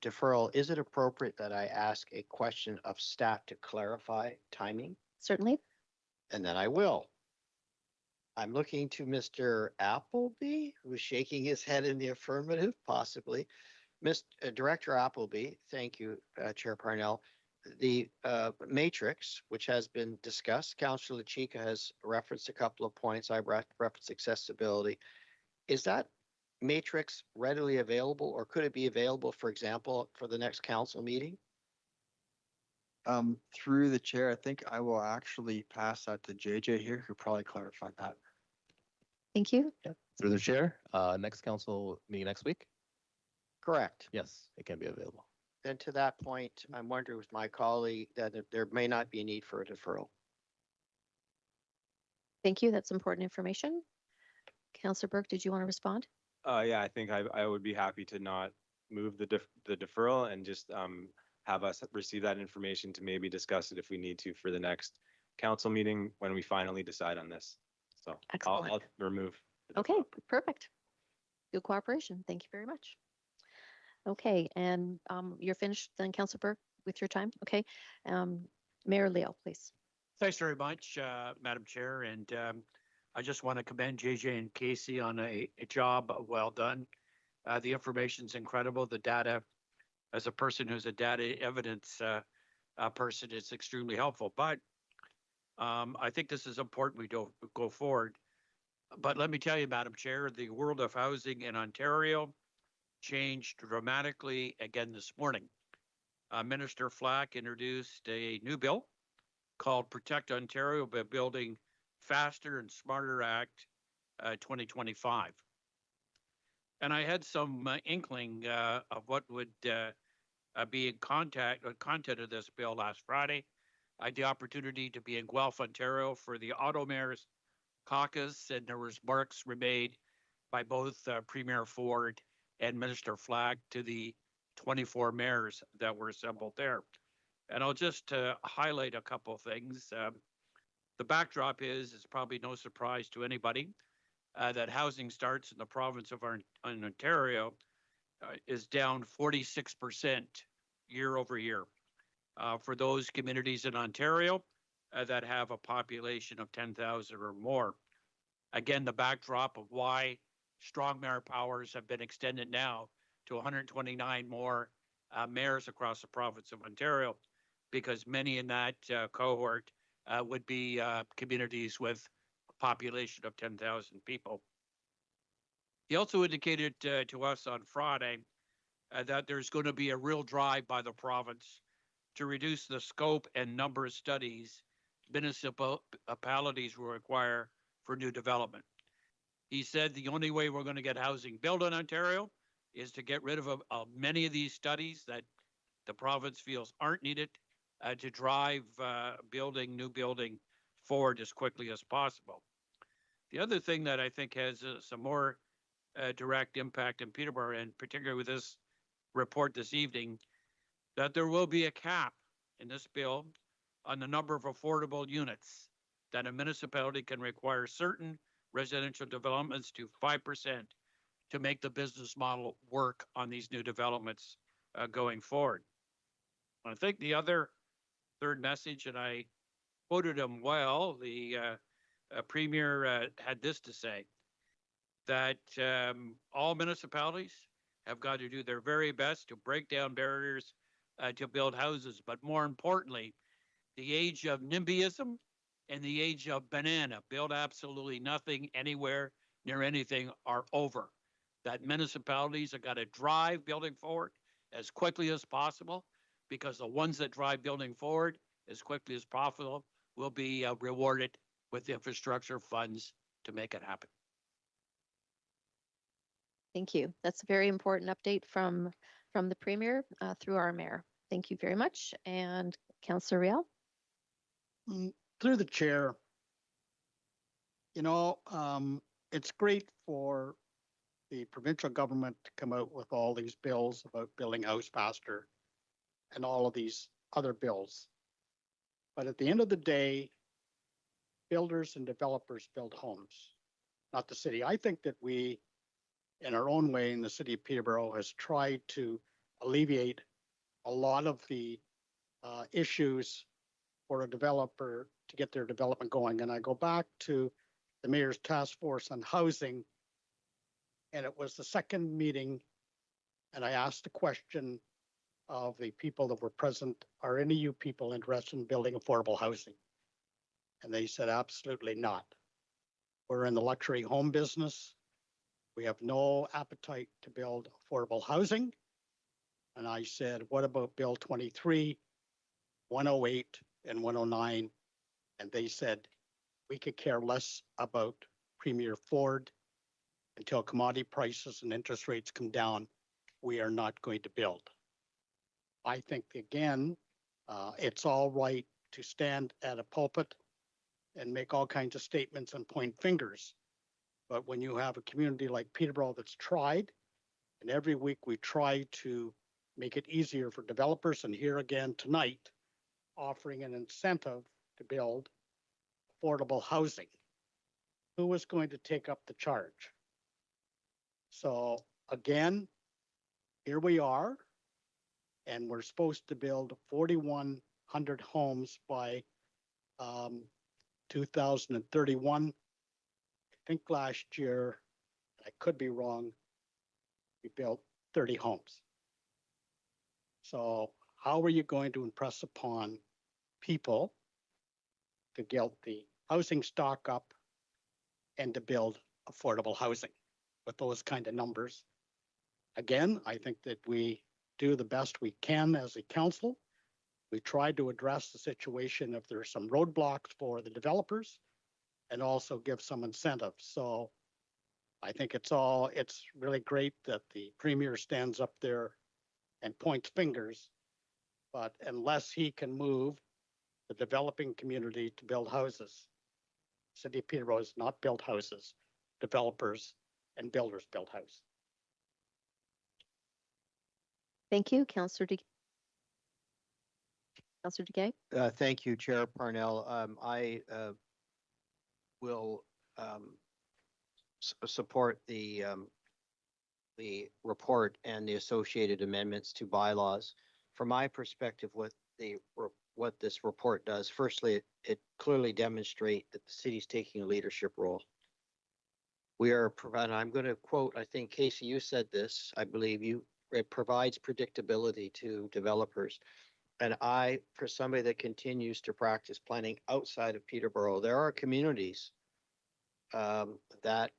deferral, is it appropriate that I ask a question of staff to clarify timing? Certainly. And then I will. I'm looking to Mr. Appleby, who's shaking his head in the affirmative, possibly. Director Appleby, thank you, Chair Parnell. The matrix, which has been discussed, Councillor Chica has referenced a couple of points. I referenced accessibility. Is that matrix readily available, or could it be available, for example, for the next council meeting? Through the chair, I think I will actually pass that to JJ here, who probably clarified that. Thank you. Through the chair, next council meeting next week? Correct. Yes, it can be available. Then to that point, I'm wondering with my colleague that there may not be a need for a deferral. Thank you. That's important information. Councillor Burke, did you want to respond? Yeah, I think I would be happy to not move the deferral and just have us receive that information to maybe discuss it if we need to for the next council meeting when we finally decide on this. So I'll remove. Okay, perfect. Good cooperation. Thank you very much. Okay, and you're finished then, Councillor Burke, with your time? Okay. Mayor Leo, please. Thanks very much, Madam Chair, and I just want to commend JJ and Casey on a job well done. The information's incredible. The data, as a person who's a data evidence person, it's extremely helpful. But I think this is important we don't go forward. But let me tell you, Madam Chair, the world of housing in Ontario changed dramatically again this morning. Minister Flack introduced a new bill called Protect Ontario by Building Faster and Smarter Act 2025. And I had some inkling of what would be in content of this bill last Friday. I had the opportunity to be in Guelph, Ontario for the Auto Mayors Caucus, and there was marks made by both Premier Ford and Minister Flack to the 24 mayors that were assembled there. And I'll just highlight a couple of things. The backdrop is probably no surprise to anybody that housing starts in the province of Ontario is down 46% year over year. For those communities in Ontario that have a population of 10,000 or more. Again, the backdrop of why strong mayor powers have been extended now to 129 more mayors across the province of Ontario, because many in that cohort would be communities with a population of 10,000 people. He also indicated to us on Friday that there's going to be a real drive by the province to reduce the scope and number of studies municipalities will require for new development. He said the only way we're going to get housing built in Ontario is to get rid of many of these studies that the province feels aren't needed to drive new building forward as quickly as possible. The other thing that I think has some more direct impact in Peterborough, and particularly with this report this evening, that there will be a cap in this bill on the number of affordable units that a municipality can require certain residential developments to 5% to make the business model work on these new developments going forward. I think the other third message, and I quoted him well, the Premier had this to say, that all municipalities have got to do their very best to break down barriers to build houses. But more importantly, the age of NIMBYism and the age of banana, build absolutely nothing anywhere near anything, are over. That municipalities have got to drive building forward as quickly as possible, because the ones that drive building forward as quickly as possible will be rewarded with infrastructure funds to make it happen. Thank you. That's a very important update from the Premier through our Mayor. Thank you very much. And Councillor Riel? Through the chair, it's great for the provincial government to come out with all these bills about building house faster and all of these other bills. But at the end of the day, builders and developers build homes, not the city. I think that we, in our own way, in the city of Peterborough, has tried to alleviate a lot of the issues for a developer to get their development going. And I go back to the mayor's task force on housing, and it was the second meeting, and I asked the question of the people that were present, are any of you people interested in building affordable housing? And they said, absolutely not. We're in the luxury home business. We have no appetite to build affordable housing. And I said, what about Bill 23, 108, and 109? And they said, we could care less about Premier Ford until commodity prices and interest rates come down. We are not going to build. I think, again, it's all right to stand at a pulpit and make all kinds of statements and point fingers. But when you have a community like Peterborough that's tried, and every week we try to make it easier for developers, and here again tonight, offering an incentive to build affordable housing, who is going to take up the charge? So again, here we are, and we're supposed to build 4,100 homes by 2031. I think last year, I could be wrong, we built 30 homes. So how are you going to impress upon people to get the housing stock up and to build affordable housing with those kind of numbers? Again, I think that we do the best we can as a council. We try to address the situation if there are some roadblocks for the developers, and also give some incentives. So I think it's really great that the Premier stands up there and points fingers, but unless he can move the developing community to build houses, City of Peterborough has not built houses. Developers and builders build houses. Thank you, Councillor Councillor Duguay. Thank you, Chair Parnell. I will support the report and the associated amendments to bylaws. From my perspective, what this report does, firstly, it clearly demonstrates that the city's taking a leadership role. We are providing, I'm going to quote, I think, Casey, you said this, I believe it provides predictability to developers. And for somebody that continues to practice planning outside of Peterborough, there are communities that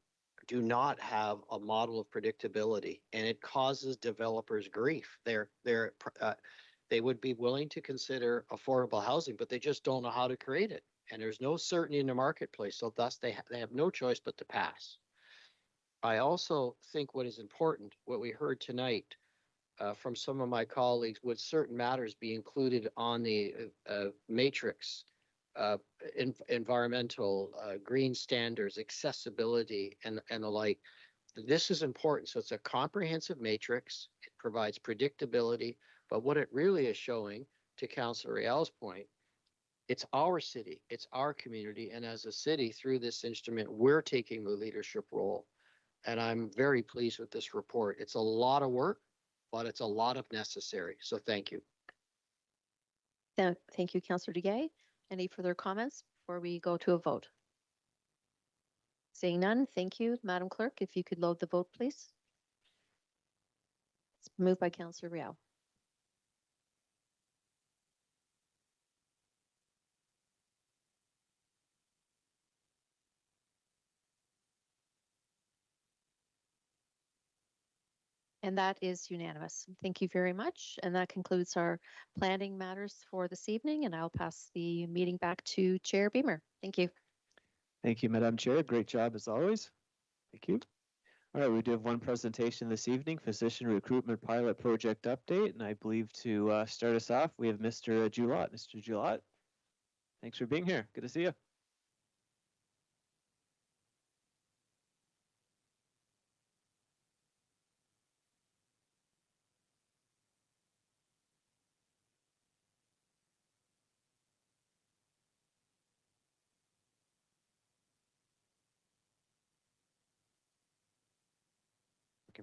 do not have a model of predictability, and it causes developers grief. They would be willing to consider affordable housing, but they just don't know how to create it. And there's no certainty in the marketplace, so thus they have no choice but to pass. I also think what is important, what we heard tonight from some of my colleagues, would certain matters be included on the matrix, environmental, green standards, accessibility, and the like. This is important. So it's a comprehensive matrix. It provides predictability. But what it really is showing, to Councillor Riel's point, it's our city, it's our community. And as a city, through this instrument, we're taking the leadership role. And I'm very pleased with this report. It's a lot of work, but it's a lot of necessary. So thank you. Thank you, Councillor Duguay. Any further comments before we go to a vote? Seeing none, thank you. Madam Clerk, if you could load the vote, please. Moved by Councillor Riel. And that is unanimous. Thank you very much. And that concludes our planning matters for this evening. And I'll pass the meeting back to Chair Beamer. Thank you. Thank you, Madam Chair. Great job as always. Thank you. All right, we do have one presentation this evening, Physician Recruitment Pilot Project Update. And I believe to start us off, we have Mr. Julot. Mr. Julot, thanks for being here. Good to see you.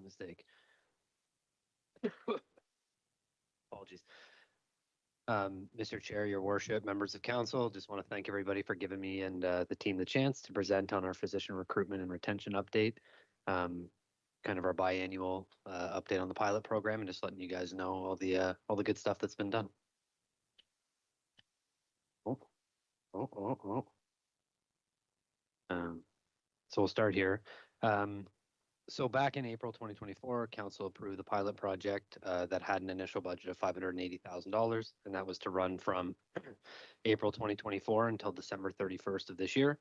Mistake. Apologies. Mr. Chair, Your Worship, members of council, just want to thank everybody for giving me and the team the chance to present on our physician recruitment and retention update, kind of our biannual update on the pilot program, and just letting you guys know all the good stuff that's been done. So we'll start here. So back in April 2024, council approved the pilot project that had an initial budget of $580,000, and that was to run from April 2024 until December 31st of this year.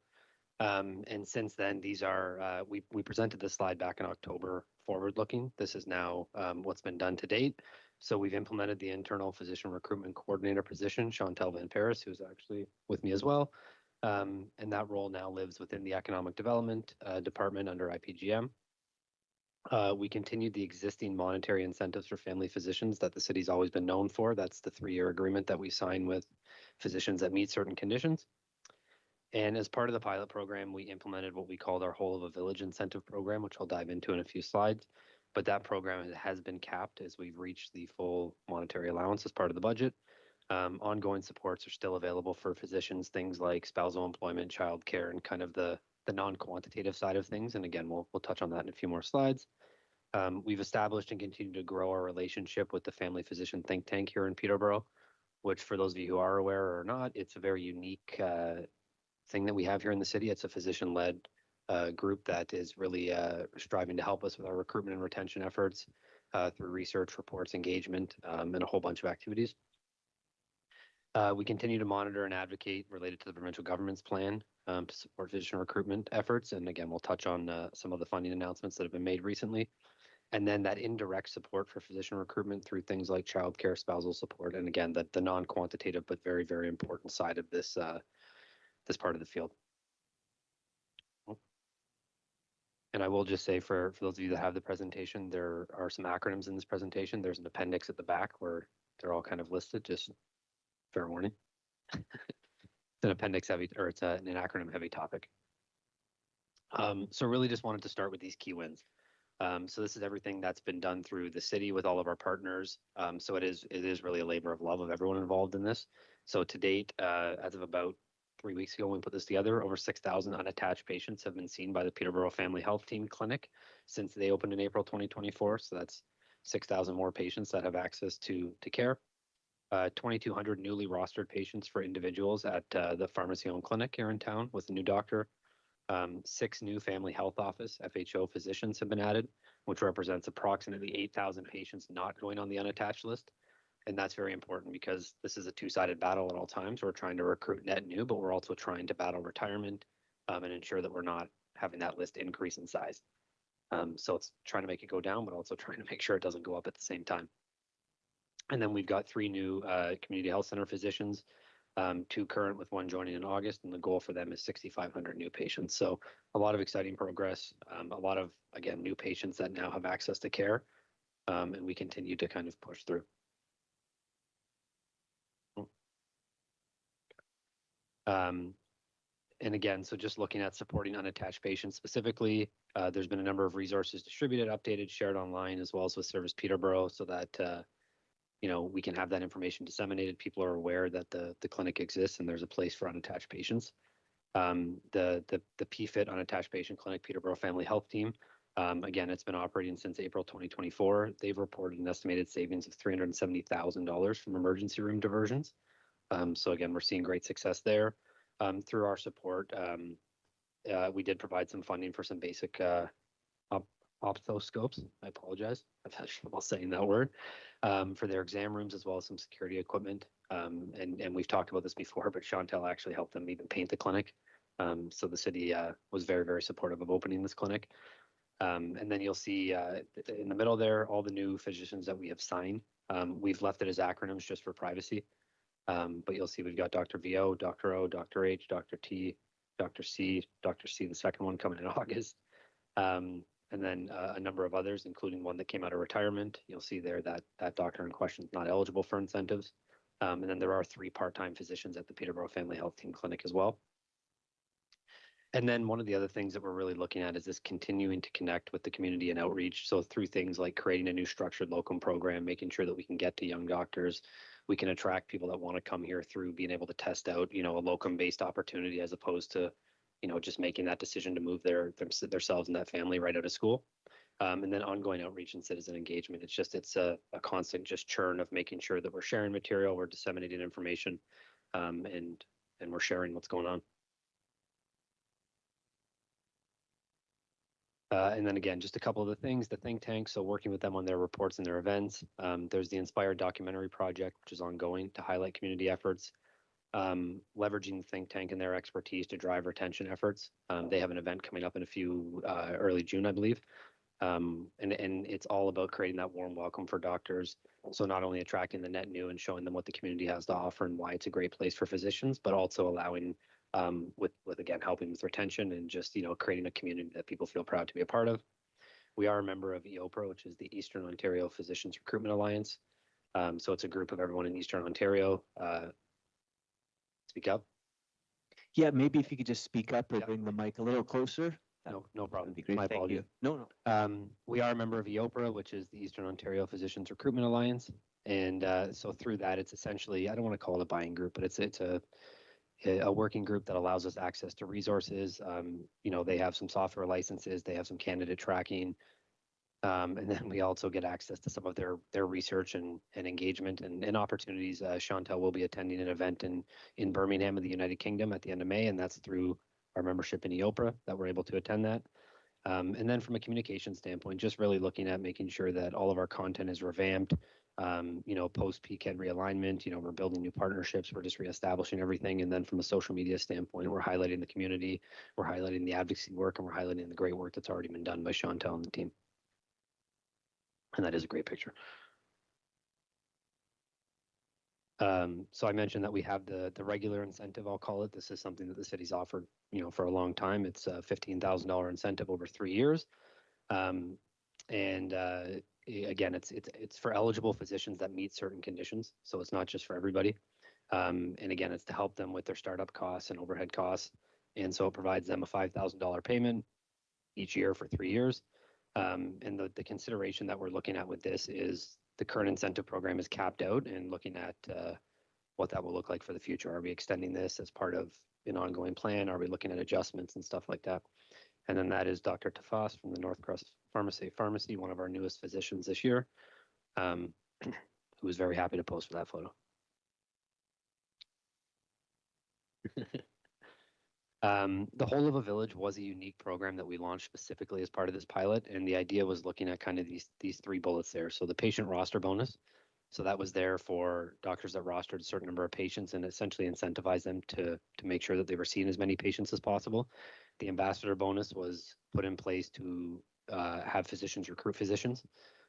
And since then, these are, we presented this slide back in October forward-looking. This is now what's been done to date. So we've implemented the internal physician recruitment coordinator position, Chantel Van Paris, who's actually with me as well. And that role now lives within the economic development department under IPGM. We continued the existing monetary incentives for family physicians that the city's always been known for. That's the 3-year agreement that we sign with physicians that meet certain conditions. And as part of the pilot program, we implemented what we called our Whole of a Village incentive program, which I'll dive into in a few slides. But that program has been capped as we've reached the full monetary allowance as part of the budget. Ongoing supports are still available for physicians, things like spousal employment, childcare, and kind of the non-quantitative side of things. And again, we'll touch on that in a few more slides. We've established and continue to grow our relationship with the Family Physician Think Tank here in Peterborough, which for those of you who are aware or not, it's a very unique thing that we have here in the city. It's a physician-led group that is really striving to help us with our recruitment and retention efforts through research, reports, engagement, and a whole bunch of activities. We continue to monitor and advocate related to the provincial government's plan to support physician recruitment efforts. And again, we'll touch on some of the funding announcements that have been made recently. And then that indirect support for physician recruitment through things like childcare, spousal support, and again, the non-quantitative but very, very important side of this this part of the field. And I will just say for those of you that have the presentation, there are some acronyms in this presentation. There's an appendix at the back where they're all kind of listed, just fair warning. It's an appendix heavy, or it's an acronym heavy topic. So really just wanted to start with these key wins. So this is everything that's been done through the city with all of our partners. So it is really a labor of love of everyone involved in this. So to date, as of about 3 weeks ago when we put this together, over 6,000 unattached patients have been seen by the Peterborough Family Health Team Clinic since they opened in April 2024. So that's 6,000 more patients that have access to care. 2,200 newly rostered patients for individuals at the pharmacy-owned clinic here in town with a new doctor. 6 new family health office FHO physicians have been added, which represents approximately 8,000 patients not going on the unattached list. And that's very important because this is a two-sided battle at all times. We're trying to recruit net new, but we're also trying to battle retirement and ensure that we're not having that list increase in size. So it's trying to make it go down, but also trying to make sure it doesn't go up at the same time. And then we've got 3 new community health center physicians, 2 current with 1 joining in August, and the goal for them is 6,500 new patients. So a lot of exciting progress, a lot of, again, new patients that now have access to care, and we continue to kind of push through. And again, so just looking at supporting unattached patients specifically, there's been a number of resources distributed, updated, shared online, as well as with Service Peterborough, so that you know, we can have that information disseminated. People are aware that the clinic exists and there's a place for unattached patients. The PFIT Unattached Patient Clinic Peterborough Family Health Team Again, it's been operating since April 2024. They've reported an estimated savings of $370,000 from emergency room diversions. So again, we're seeing great success there. Through our support, we did provide some funding for some basic ophthalmoscopes. I apologize. I've had trouble saying that word. For their exam rooms as well as some security equipment. And we've talked about this before, but Chantel actually helped them even paint the clinic. So the city was very, very supportive of opening this clinic. And then you'll see in the middle there, all the new physicians that we have signed. We've left it as acronyms just for privacy. But you'll see we've got Dr. VO, Dr. O, Dr. H, Dr. T, Dr. C, the second one coming in August. And then a number of others, including one that came out of retirement. You'll see there that that doctor in question is not eligible for incentives. And then there are 3 part-time physicians at the Peterborough Family Health Team Clinic as well. And then one of the other things that we're really looking at is this continuing to connect with the community and outreach. So through things like creating a new structured locum program, making sure that we can get to young doctors, we can attract people that want to come here through being able to test out, a locum-based opportunity as opposed to, just making that decision to move themselves and that family right out of school. And then ongoing outreach and citizen engagement. It's a constant just churn of making sure that we're sharing material, we're disseminating information, and we're sharing what's going on. And then again, just a couple of the things, the think tank, so working with them on their reports and their events. There's the Inspired documentary project, which is ongoing to highlight community efforts, leveraging the think tank and their expertise to drive retention efforts. They have an event coming up in early June, I believe. And it's all about creating that warm welcome for doctors. So not only attracting the net new and showing them what the community has to offer and why it's a great place for physicians, but also allowing with again, helping with retention and just, creating a community that people feel proud to be a part of. We are a member of EOPRA, which is the Eastern Ontario Physicians Recruitment Alliance. So it's a group of everyone in Eastern Ontario. Speak up. Yeah, maybe if you could just speak up or bring the mic a little closer. No problem. That'd be great. My Thank apologies. you. No. We are a member of EOPRA, which is the Eastern Ontario Physicians Recruitment Alliance. And so through that, it's essentially, I don't want to call it a buying group, but it's a working group that allows us access to resources. They have some software licenses, they have some candidate tracking. And then we also get access to some of their research and engagement and opportunities. Chantel will be attending an event in Birmingham in the United Kingdom at the end of May, and that's through our membership in EOPRA that we're able to attend that. And then from a communication standpoint, just really looking at making sure that all of our content is revamped, post PCAD realignment, we're building new partnerships, we're just reestablishing everything. And then from a social media standpoint, we're highlighting the community, we're highlighting the advocacy work, and we're highlighting the great work that's already been done by Chantel and the team. And that is a great picture. So I mentioned that we have the regular incentive, I'll call it. This is something that the city's offered, for a long time. It's a $15,000 incentive over 3 years. Again, it's for eligible physicians that meet certain conditions. So it's not just for everybody. And again, it's to help them with their startup costs and overhead costs. And so it provides them a $5,000 payment each year for 3 years. And the consideration that we're looking at with this is the current incentive program is capped out, and looking at what that will look like for the future. Are we extending this as part of an ongoing plan? Are we looking at adjustments and stuff like that? And then that is Dr. Tafas from the North Cross Pharmacy, one of our newest physicians this year, who was very happy to post for that photo. The Whole of a Village was a unique program that we launched specifically as part of this pilot. And the idea was looking at kind of these 3 bullets there. So the patient roster bonus. So that was there for doctors that rostered a certain number of patients and essentially incentivize them to make sure that they were seeing as many patients as possible. The ambassador bonus was put in place to have physicians recruit physicians.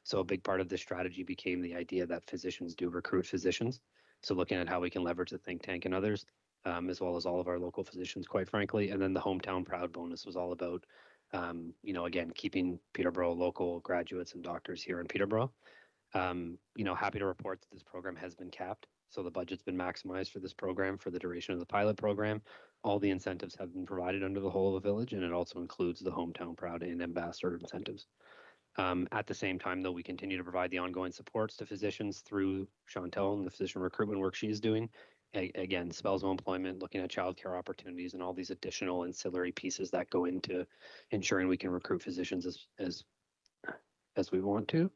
So a big part of this strategy became the idea that physicians do recruit physicians. So looking at how we can leverage the think tank and others, as well as all of our local physicians, quite frankly. And then the Hometown Proud bonus was all about, again, keeping Peterborough local graduates and doctors here in Peterborough. Happy to report that this program has been capped. So the budget's been maximized for this program for the duration of the pilot program. All the incentives have been provided under the Whole of a Village, and it also includes the Hometown Proud and Ambassador incentives. At the same time, though, we continue to provide the ongoing supports to physicians through Chantel and the physician recruitment work she is doing, again, spousal employment, looking at childcare opportunities and all these additional ancillary pieces that go into ensuring we can recruit physicians as we want to.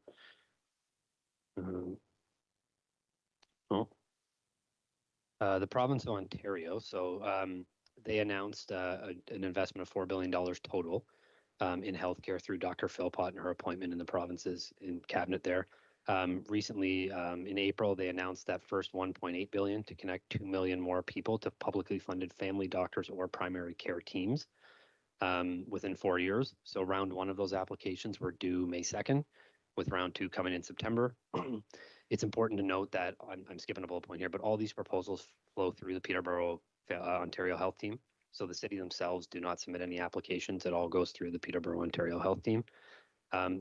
The province of Ontario, so they announced an investment of $4 billion total in healthcare through Dr. Philpott and her appointment in the provinces in cabinet there. Recently, in April, they announced that first 1.8 billion to connect 2 million more people to publicly funded family doctors or primary care teams within 4 years. So round one of those applications were due May 2nd, with round two coming in September. It's important to note that I'm skipping a bullet point here, but all these proposals flow through the Peterborough, Ontario Health Team. So the city themselves do not submit any applications. It all goes through the Peterborough, Ontario Health Team.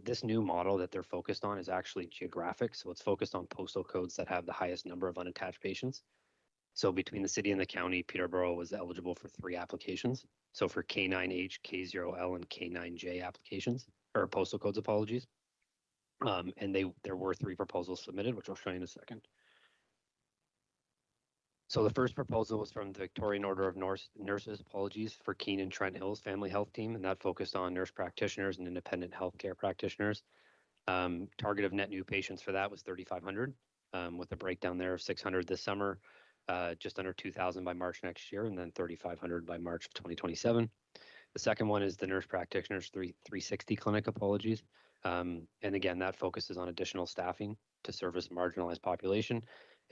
This new model that they're focused on is actually geographic. So it's focused on postal codes that have the highest number of unattached patients. So between the city and the county, Peterborough was eligible for 3 applications. So for K9H, K0L, and K9J applications, or postal codes, apologies. And there were 3 proposals submitted, which I'll show you in a second. So the first proposal was from the Victorian Order of Nurses, apologies, for Keene and Trent Hills Family Health Team, and that focused on nurse practitioners and independent healthcare practitioners. Target of net new patients for that was 3,500, with a breakdown there of 600 this summer, just under 2,000 by March next year, and then 3,500 by March of 2027. The second one is the Nurse Practitioners 360 Clinic, apologies. And again, that focuses on additional staffing to service a marginalized population.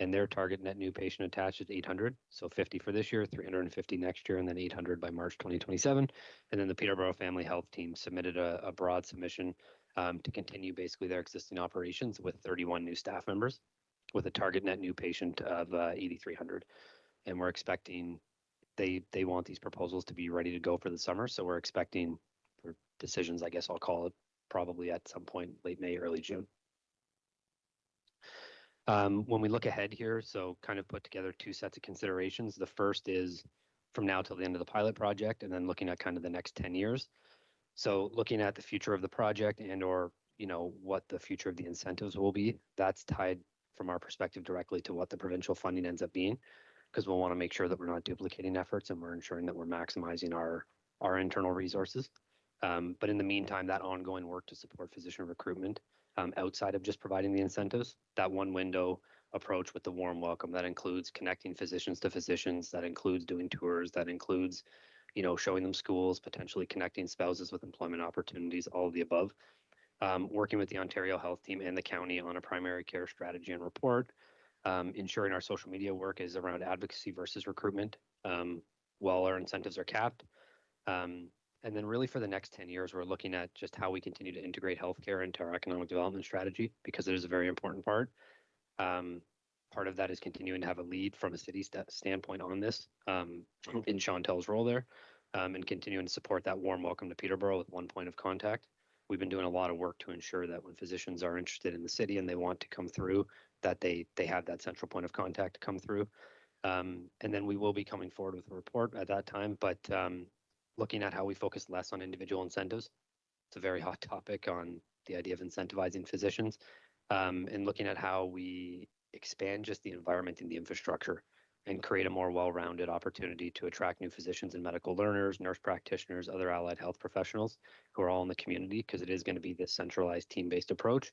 And their target net new patient attached is 800. So 50 for this year, 350 next year, and then 800 by March 2027. And then the Peterborough Family Health Team submitted a broad submission to continue basically their existing operations with 31 new staff members with a target net new patient of 8,300. And we're expecting they want these proposals to be ready to go for the summer. So we're expecting for decisions, I guess I'll call it, probably at some point late May, early June. When we look ahead here, so kind of put together 2 sets of considerations. The first is from now till the end of the pilot project, and then looking at kind of the next 10 years. So looking at the future of the project and or, what the future of the incentives will be, that's tied from our perspective directly to what the provincial funding ends up being, because we'll want to make sure that we're not duplicating efforts and we're ensuring that we're maximizing our internal resources. But in the meantime, that ongoing work to support physician recruitment outside of just providing the incentives, that one window approach with the warm welcome, that includes connecting physicians to physicians, that includes doing tours, that includes, showing them schools, potentially connecting spouses with employment opportunities, all of the above. Working with the Ontario Health Team and the county on a primary care strategy and report, ensuring our social media work is around advocacy versus recruitment while our incentives are capped. And then really for the next 10 years, we're looking at just how we continue to integrate healthcare into our economic development strategy, because it is a very important part. Part of that is continuing to have a lead from a city standpoint on this in Chantel's role there, and continuing to support that warm welcome to Peterborough with one point of contact. We've been doing a lot of work to ensure that when physicians are interested in the city and they want to come through, that they have that central point of contact to come through. And then we will be coming forward with a report at that time, but looking at how we focus less on individual incentives. It's a very hot topic on the idea of incentivizing physicians, and looking at how we expand just the environment and the infrastructure and create a more well-rounded opportunity to attract new physicians and medical learners, nurse practitioners, other allied health professionals who are all in the community, because it is going to be this centralized team-based approach.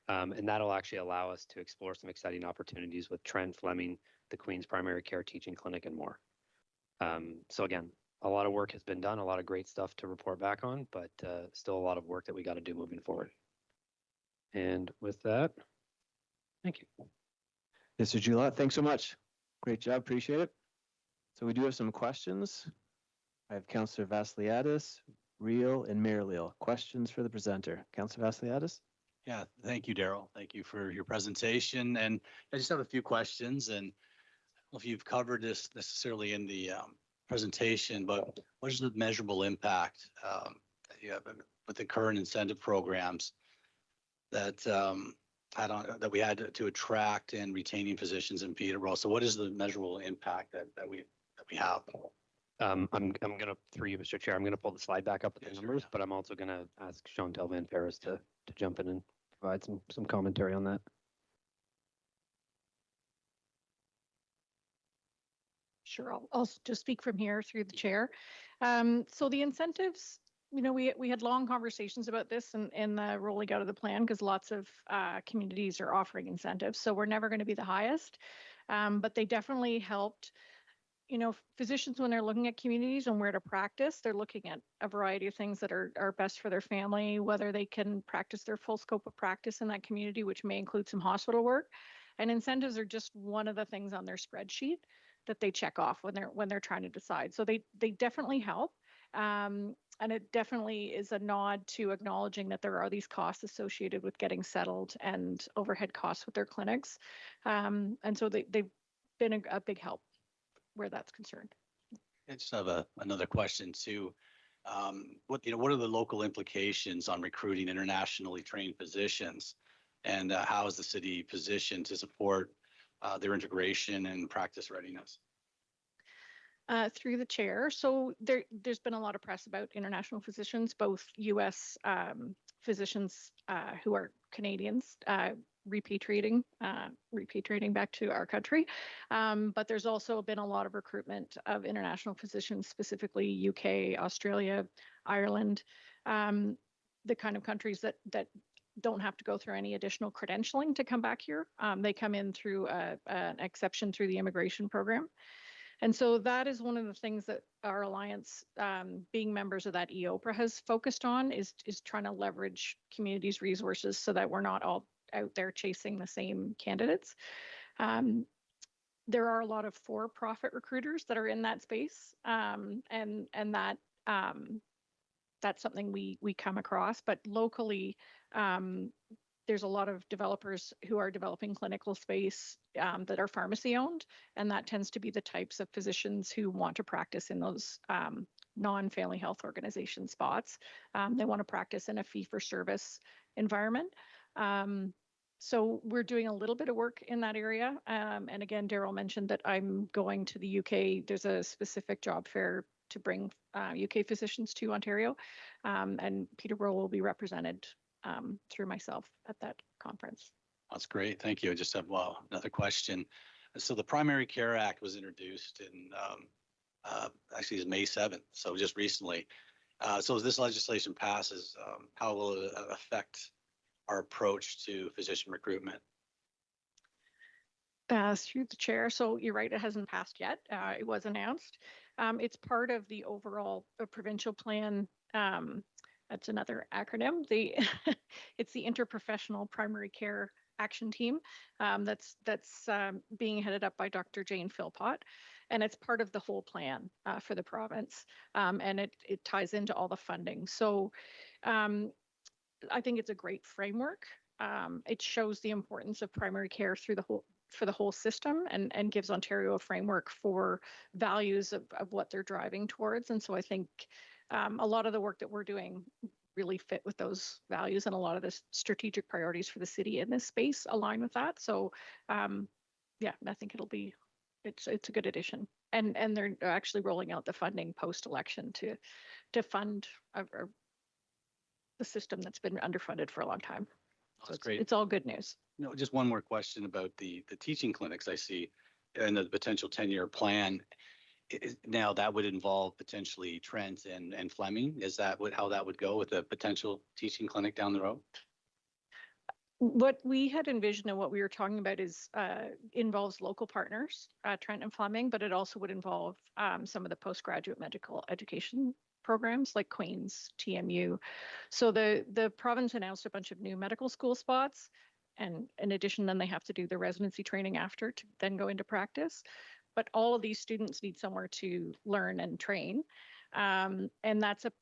And that'll actually allow us to explore some exciting opportunities with Trent Fleming, the Queen's Primary Care Teaching Clinic, and more. So again, a lot of work has been done, a lot of great stuff to report back on, but still a lot of work that we got to do moving forward. And with that, thank you. Mr. Gillot, thanks so much. Great job, appreciate it. So we do have some questions. I have Councillor Vassiliadis, Reel, and Mayor Leal. Questions for the presenter. Councillor Vassiliadis? Yeah, thank you, Daryl. Thank you for your presentation. And I just have a few questions, and I don't know if you've covered this necessarily in the presentation, but what is the measurable impact that you have with the current incentive programs that that we had to attract and retaining physicians in Peterborough? So what is the measurable impact that we have? I'm gonna, through you, Mr. Chair, I'm gonna pull the slide back up with the numbers, but I'm also gonna ask Chantel Van Paris to jump in and provide some commentary on that. Sure, I'll just speak from here through the chair. So the incentives, we had long conversations about this in the rolling out of the plan because lots of communities are offering incentives. So we're never going to be the highest, but they definitely helped. Physicians, when they're looking at communities and where to practice, they're looking at a variety of things that are best for their family, whether they can practice their full scope of practice in that community, which may include some hospital work. And incentives are just one of the things on their spreadsheet that they check off when they're trying to decide. So they definitely help. And it definitely is a nod to acknowledging that there are these costs associated with getting settled and overhead costs with their clinics. And so they've been a big help where that's concerned. I just have another question too. What are the local implications on recruiting internationally trained physicians, and how is the city positioned to support their integration and practice readiness? Through the chair. So there's been a lot of press about international physicians, both U.S. Physicians who are Canadians repatriating back to our country. But there's also been a lot of recruitment of international physicians, specifically UK, Australia, Ireland, the kind of countries that don't have to go through any additional credentialing to come back here. They come in through an exception through the immigration program. And so that is one of the things that our alliance, being members of that EOPRA, has focused on is trying to leverage communities' resources so that we're not all out there chasing the same candidates. There are a lot of for-profit recruiters that are in that space, and that that's something we come across. But locally, there's a lot of developers who are developing clinical space that are pharmacy owned, and that tends to be the types of physicians who want to practice in those non-family health organization spots. They want to practice in a fee-for-service environment. So we're doing a little bit of work in that area. And again, Daryl mentioned that I'm going to the UK. There's a specific job fair to bring UK physicians to Ontario, and Peterborough will be represented through myself at that conference. That's great. Thank you. I just have another question. So the Primary Care Act was introduced in actually it's May 7th, so just recently. So as this legislation passes, how will it affect our approach to physician recruitment? Through the chair. So you're right, it hasn't passed yet. It was announced. It's part of the overall provincial plan. That's another acronym. It's the Interprofessional Primary Care Action Team. That's being headed up by Dr. Jane Philpott, and it's part of the whole plan for the province. And it ties into all the funding. So I think it's a great framework. It shows the importance of primary care for the whole system, and gives Ontario a framework for values of what they're driving towards. And so I think a lot of the work that we're doing really fit with those values, and a lot of the strategic priorities for the city in this space align with that. So yeah, I think it's a good addition. And they're actually rolling out the funding post-election to fund the system that's been underfunded for a long time. So That's great. It's all good news. Just one more question about the teaching clinics I see and the potential 10-year plan. Now that would involve potentially Trent and Fleming. Is that how that would go with a potential teaching clinic down the road? What we had envisioned and what we were talking about is involves local partners, Trent and Fleming, but it also would involve some of the postgraduate medical education programs like Queen's, TMU. So the province announced a bunch of new medical school spots, and in addition, then they have to do the residency training after to then go into practice. But all of these students need somewhere to learn and train. And that's a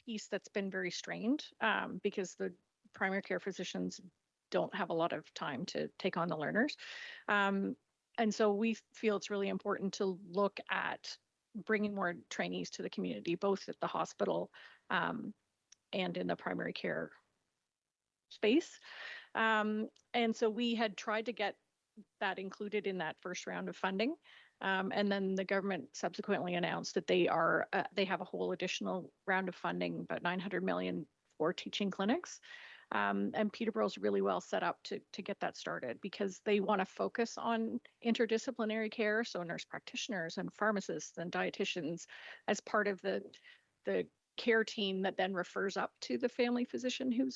piece that's been very strained because the primary care physicians don't have a lot of time to take on the learners. And so we feel it's really important to look at bringing more trainees to the community, both at the hospital and in the primary care space. And so we had tried to get that included in that first round of funding. And then the government subsequently announced that they have a whole additional round of funding, about 900 million for teaching clinics. And Peterborough's really well set up to get that started because they want to focus on interdisciplinary care. So nurse practitioners and pharmacists and dietitians as part of the care team that then refers up to the family physician who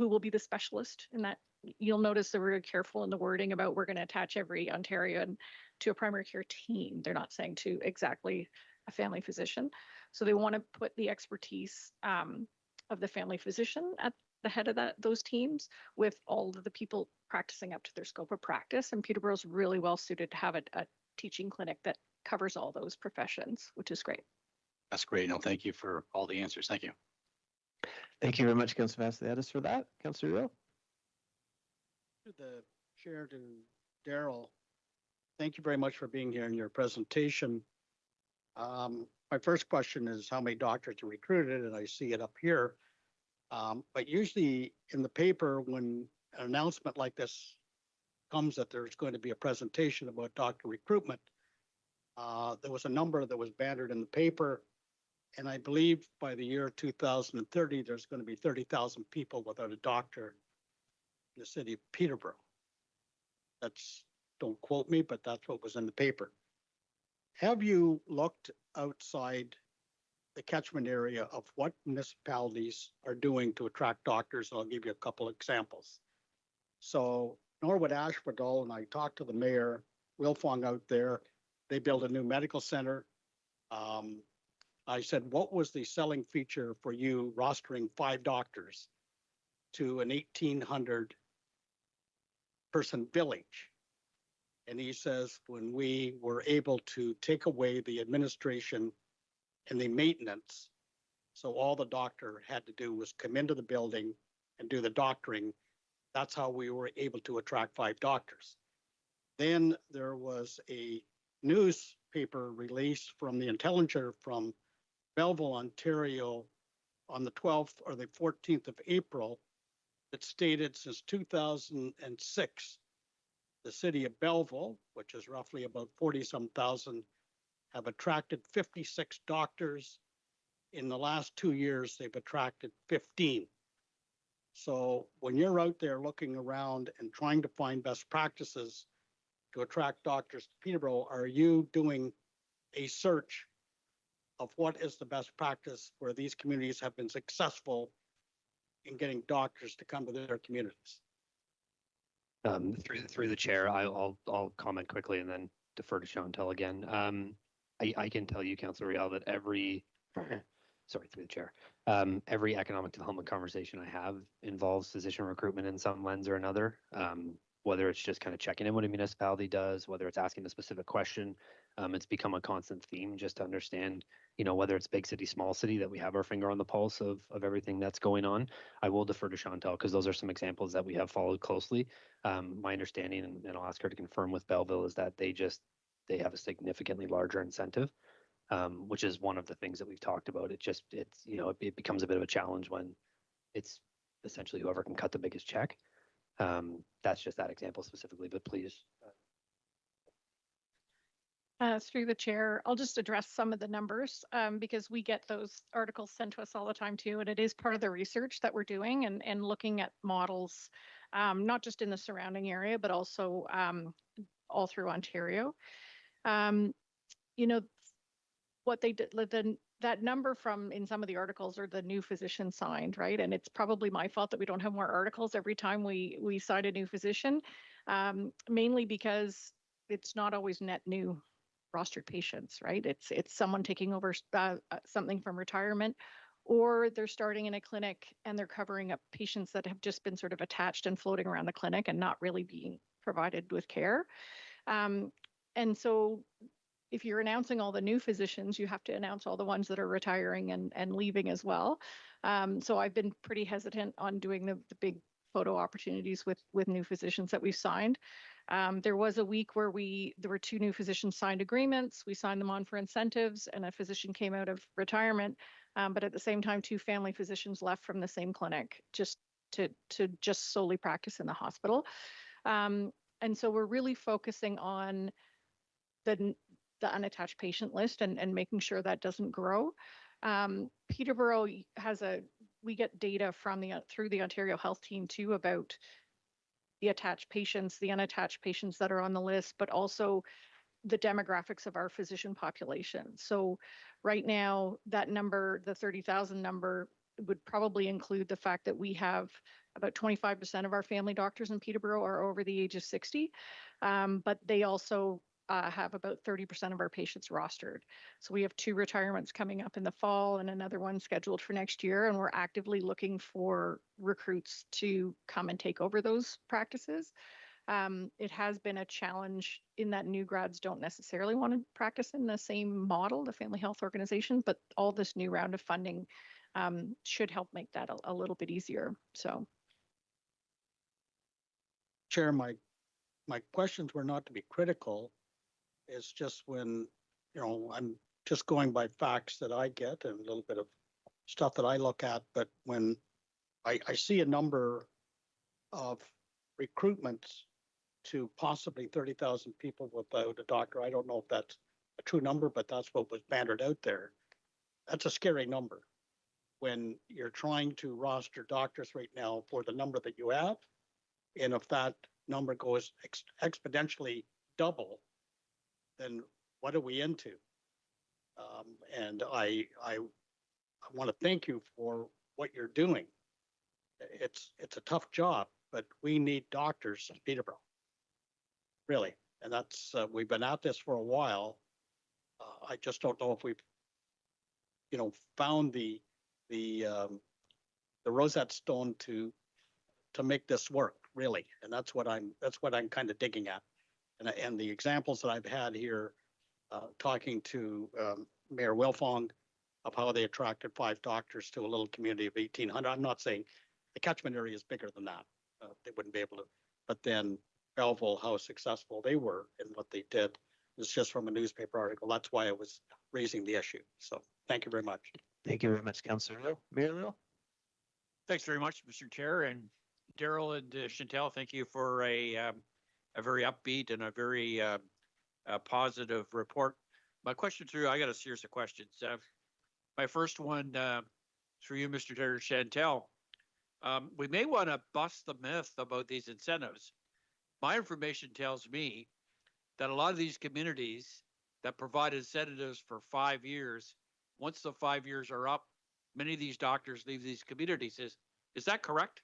will be the specialist in that. You'll notice they're very careful in the wording about we're going to attach every Ontarian to a primary care team. They're not saying to exactly a family physician. So they want to put the expertise of the family physician at the head of those teams with all of the people practicing up to their scope of practice. And Peterborough's really well suited to have a teaching clinic that covers all those professions, which is great. That's great. No, thank you for all the answers. Thank you. Thank you very much, Councillor Vassiliadis, for that. Councillor Real. To the chair, to Daryl, thank you very much for being here in your presentation. My first question is how many doctors you recruited, and I see it up here. But usually in the paper, when an announcement like this comes that there's going to be a presentation about doctor recruitment, there was a number that was bannered in the paper. And I believe by the year 2030, there's going to be 30,000 people without a doctor in the city of Peterborough. Don't quote me, but that's what was in the paper. Have you looked outside the catchment area of what municipalities are doing to attract doctors? I'll give you a couple examples. So Norwood Ashfordale, and I talked to the mayor, Wilfong out there, they built a new medical center. I said, what was the selling feature for you rostering 5 doctors to an 1,800 person village? And he says, when we were able to take away the administration and the maintenance, so all the doctor had to do was come into the building and do the doctoring, that's how we were able to attract 5 doctors. Then there was a newspaper release from the Intelligencer from Belleville, Ontario on the 12th or the 14th of April that stated since 2006, the city of Belleville, which is roughly about 40-some thousand, have attracted 56 doctors. In the last 2 years, they've attracted 15. So when you're out there looking around and trying to find best practices to attract doctors to Peterborough, are you doing a search of what is the best practice where these communities have been successful in getting doctors to come to their communities? Through the chair, I'll comment quickly and then defer to Chantal again. I can tell you, Councillor Real, that every economic development conversation I have involves physician recruitment in some lens or another. Whether it's just kind of checking in what a municipality does, whether it's asking a specific question, it's become a constant theme just to understand, whether it's big city, small city, that we have our finger on the pulse of everything that's going on. I will defer to Chantal because those are some examples that we have followed closely. My understanding, and I'll ask her to confirm with Belleville, is that they have a significantly larger incentive, which is one of the things that we've talked about. It becomes a bit of a challenge when it's essentially whoever can cut the biggest check. That's just that example specifically, but please. Through the chair, I'll just address some of the numbers because we get those articles sent to us all the time too, and it is part of the research that we're doing and looking at models, not just in the surrounding area, but also all through Ontario. What they did, that number from in some of the articles are the new physician signed, right? And it's probably my fault that we don't have more articles every time we cite a new physician, mainly because it's not always net new rostered patients, right? It's someone taking over something from retirement, or they're starting in a clinic and they're covering up patients that have just been sort of attached and floating around the clinic and not really being provided with care. And so if you're announcing all the new physicians, you have to announce all the ones that are retiring and leaving as well. So I've been pretty hesitant on doing the big photo opportunities with new physicians that we've signed. There was a week where there were 2 new physicians signed agreements. We signed them on for incentives, and a physician came out of retirement. But at the same time, 2 family physicians left from the same clinic just to just solely practice in the hospital. And so we're really focusing on the unattached patient list and making sure that doesn't grow. Peterborough has a we get data from through the Ontario Health Team too about the attached patients, the unattached patients that are on the list, but also the demographics of our physician population. So right now, that number, the 30,000 number, would probably include the fact that we have about 25% of our family doctors in Peterborough are over the age of 60, but they also have about 30% of our patients rostered. So we have 2 retirements coming up in the fall and another one scheduled for next year, and we're actively looking for recruits to come and take over those practices. It has been a challenge in that new grads don't necessarily want to practice in the same model, the family health organization, but all this new round of funding should help make that a little bit easier. So, Chair, my questions were not to be critical. It's just when, I'm just going by facts that I get and a little bit of stuff that I look at, but when I see a number of recruitments to possibly 30,000 people without a doctor, I don't know if that's a true number, but that's what was bannered out there. That's a scary number when you're trying to roster doctors right now for the number that you have. And if that number goes exponentially double, then what are we into? And I want to thank you for what you're doing. It's a tough job, but we need doctors in Peterborough, really. And that's we've been at this for a while. I just don't know if we've, found the Rosette Stone to make this work, really. And that's what I'm kind of digging at. And the examples that I've had here, talking to Mayor Wilfong of how they attracted 5 doctors to a little community of 1,800. I'm not saying the catchment area is bigger than that. They wouldn't be able to. But then Belleville, how successful they were in what they did. It's just from a newspaper article. That's why I was raising the issue. So thank you very much. Thank you very much, Councillor Liu. Mayor Liu? Thanks very much, Mr. Chair, and Daryl and Chantel, thank you for a very upbeat and a very positive report. My question through, I got a series of questions. My first one through you, Mr. Chair, Chantel. We may want to bust the myth about these incentives. My information tells me that a lot of these communities that provide incentives for 5 years, once the 5 years are up, many of these doctors leave these communities. Is that correct?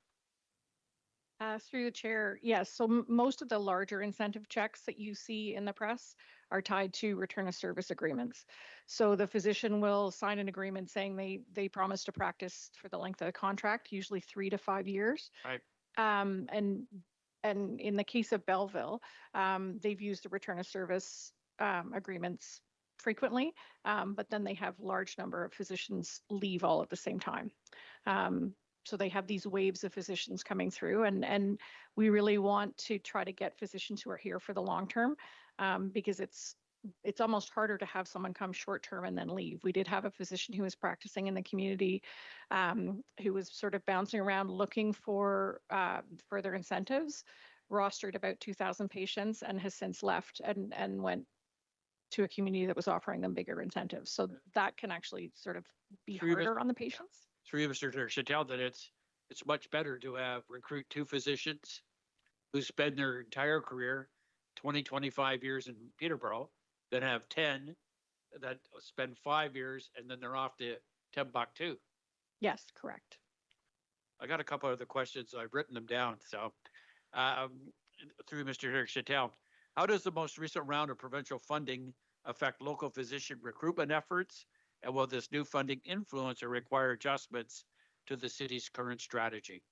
Through the chair, yes. So most of the larger incentive checks that you see in the press are tied to return of service agreements. So the physician will sign an agreement saying they promise to practice for the length of the contract, usually 3 to 5 years. Right. And in the case of Belleville, they've used the return of service agreements frequently, but then they have large number of physicians leave all at the same time. So they have these waves of physicians coming through, and we really want to try to get physicians who are here for the long term, because it's almost harder to have someone come short term and then leave. We did have a physician who was practicing in the community, who was sort of bouncing around looking for further incentives, rostered about 2,000 patients, and has since left and went to a community that was offering them bigger incentives. So that can actually sort of be harder on the patients. Through you, Mr. Chantel, that it's much better to recruit 2 physicians who spend their entire career, 20, 25 years in Peterborough, than have 10 that spend 5 years and then they're off to Timbuktu. Yes, correct. I got a couple other questions. I've written them down. So through Mr. Chantel, how does the most recent round of provincial funding affect local physician recruitment efforts? And will this new funding influence or require adjustments to the city's current strategy?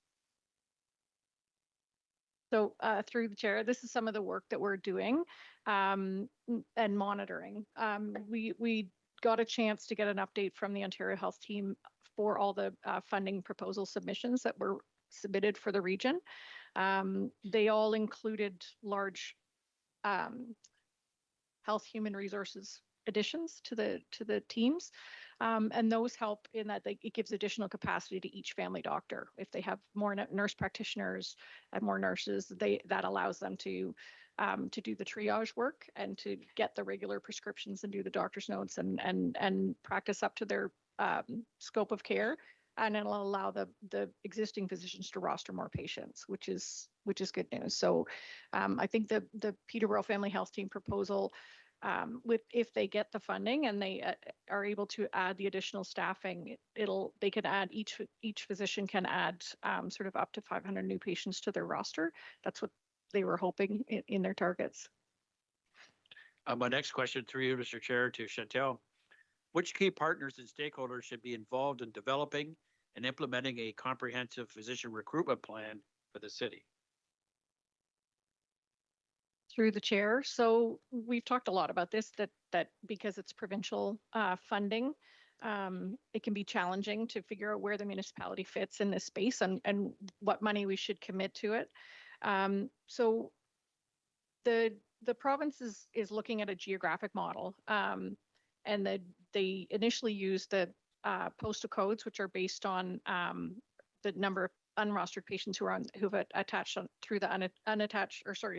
So through the chair, this is some of the work that we're doing and monitoring. We got a chance to get an update from the Ontario Health Team for all the funding proposal submissions that were submitted for the region. They all included large health human resources additions to the teams, and those help in that it gives additional capacity to each family doctor. If they have more nurse practitioners and more nurses, that allows them to do the triage work and to get the regular prescriptions and do the doctor's notes and practice up to their scope of care. and it'll allow the existing physicians to roster more patients, which is good news. So I think the Peterborough Family Health Team proposal, if they get the funding and they are able to add the additional staffing, they can add each physician can add sort of up to 500 new patients to their roster. That's what they were hoping in their targets. My next question through you, Mr. Chair, to Chantel. Which key partners and stakeholders should be involved in developing and implementing a comprehensive physician recruitment plan for the city? Through the chair. So we've talked a lot about this, that because it's provincial funding, it can be challenging to figure out where the municipality fits in this space and what money we should commit to it. So the province is looking at a geographic model, and they initially used the postal codes, which are based on the number of unrostered patients who've attached through the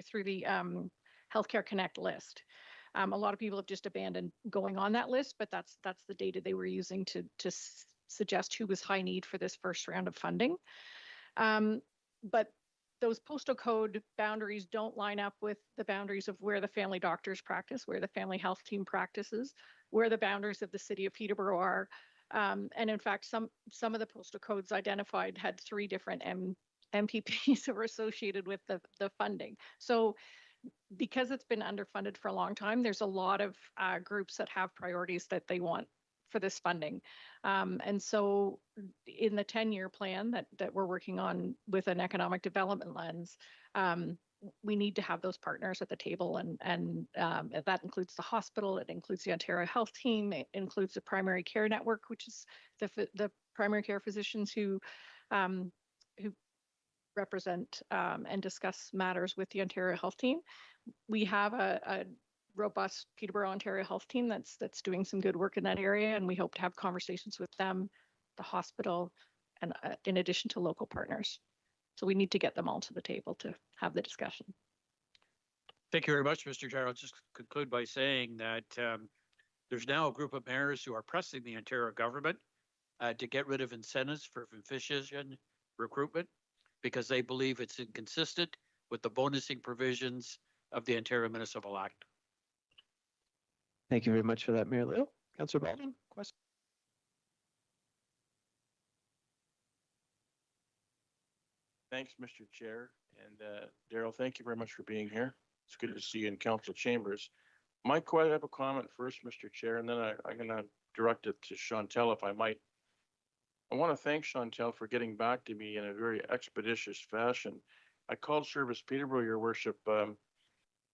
through the Healthcare Connect list. A lot of people have just abandoned going on that list, but that's the data they were using to suggest who was high need for this first round of funding. But those postal code boundaries don't line up with the boundaries of where the family doctors practice, where the family health team practices, where the boundaries of the city of Peterborough are. And in fact, some of the postal codes identified had 3 different MPPs that were associated with the funding. So because it's been underfunded for a long time, there's a lot of groups that have priorities that they want for this funding. And so in the 10-year plan that we're working on with an economic development lens, we need to have those partners at the table, and that includes the hospital, it includes the Ontario Health Team, it includes the primary care network, which is the primary care physicians who represent and discuss matters with the Ontario Health Team. We have a robust Peterborough Ontario Health Team that's doing some good work in that area, and we hope to have conversations with them, the hospital, and in addition to local partners. So we need to get them all to the table to have the discussion. Thank you very much, Mr. Chair. I'll just conclude by saying that there's now a group of mayors who are pressing the Ontario government to get rid of incentives for physician recruitment because they believe it's inconsistent with the bonusing provisions of the Ontario Municipal Act. Thank you very much for that, Mayor Little. Councillor Baldwin, question? Thanks, Mr. Chair. And Daryl, thank you very much for being here. It's good to see you in council chambers. I have a comment first, Mr. Chair, and then I'm going to direct it to Chantel, if I might. I want to thank Chantel for getting back to me in a very expeditious fashion. I called Service Peterborough, Your Worship,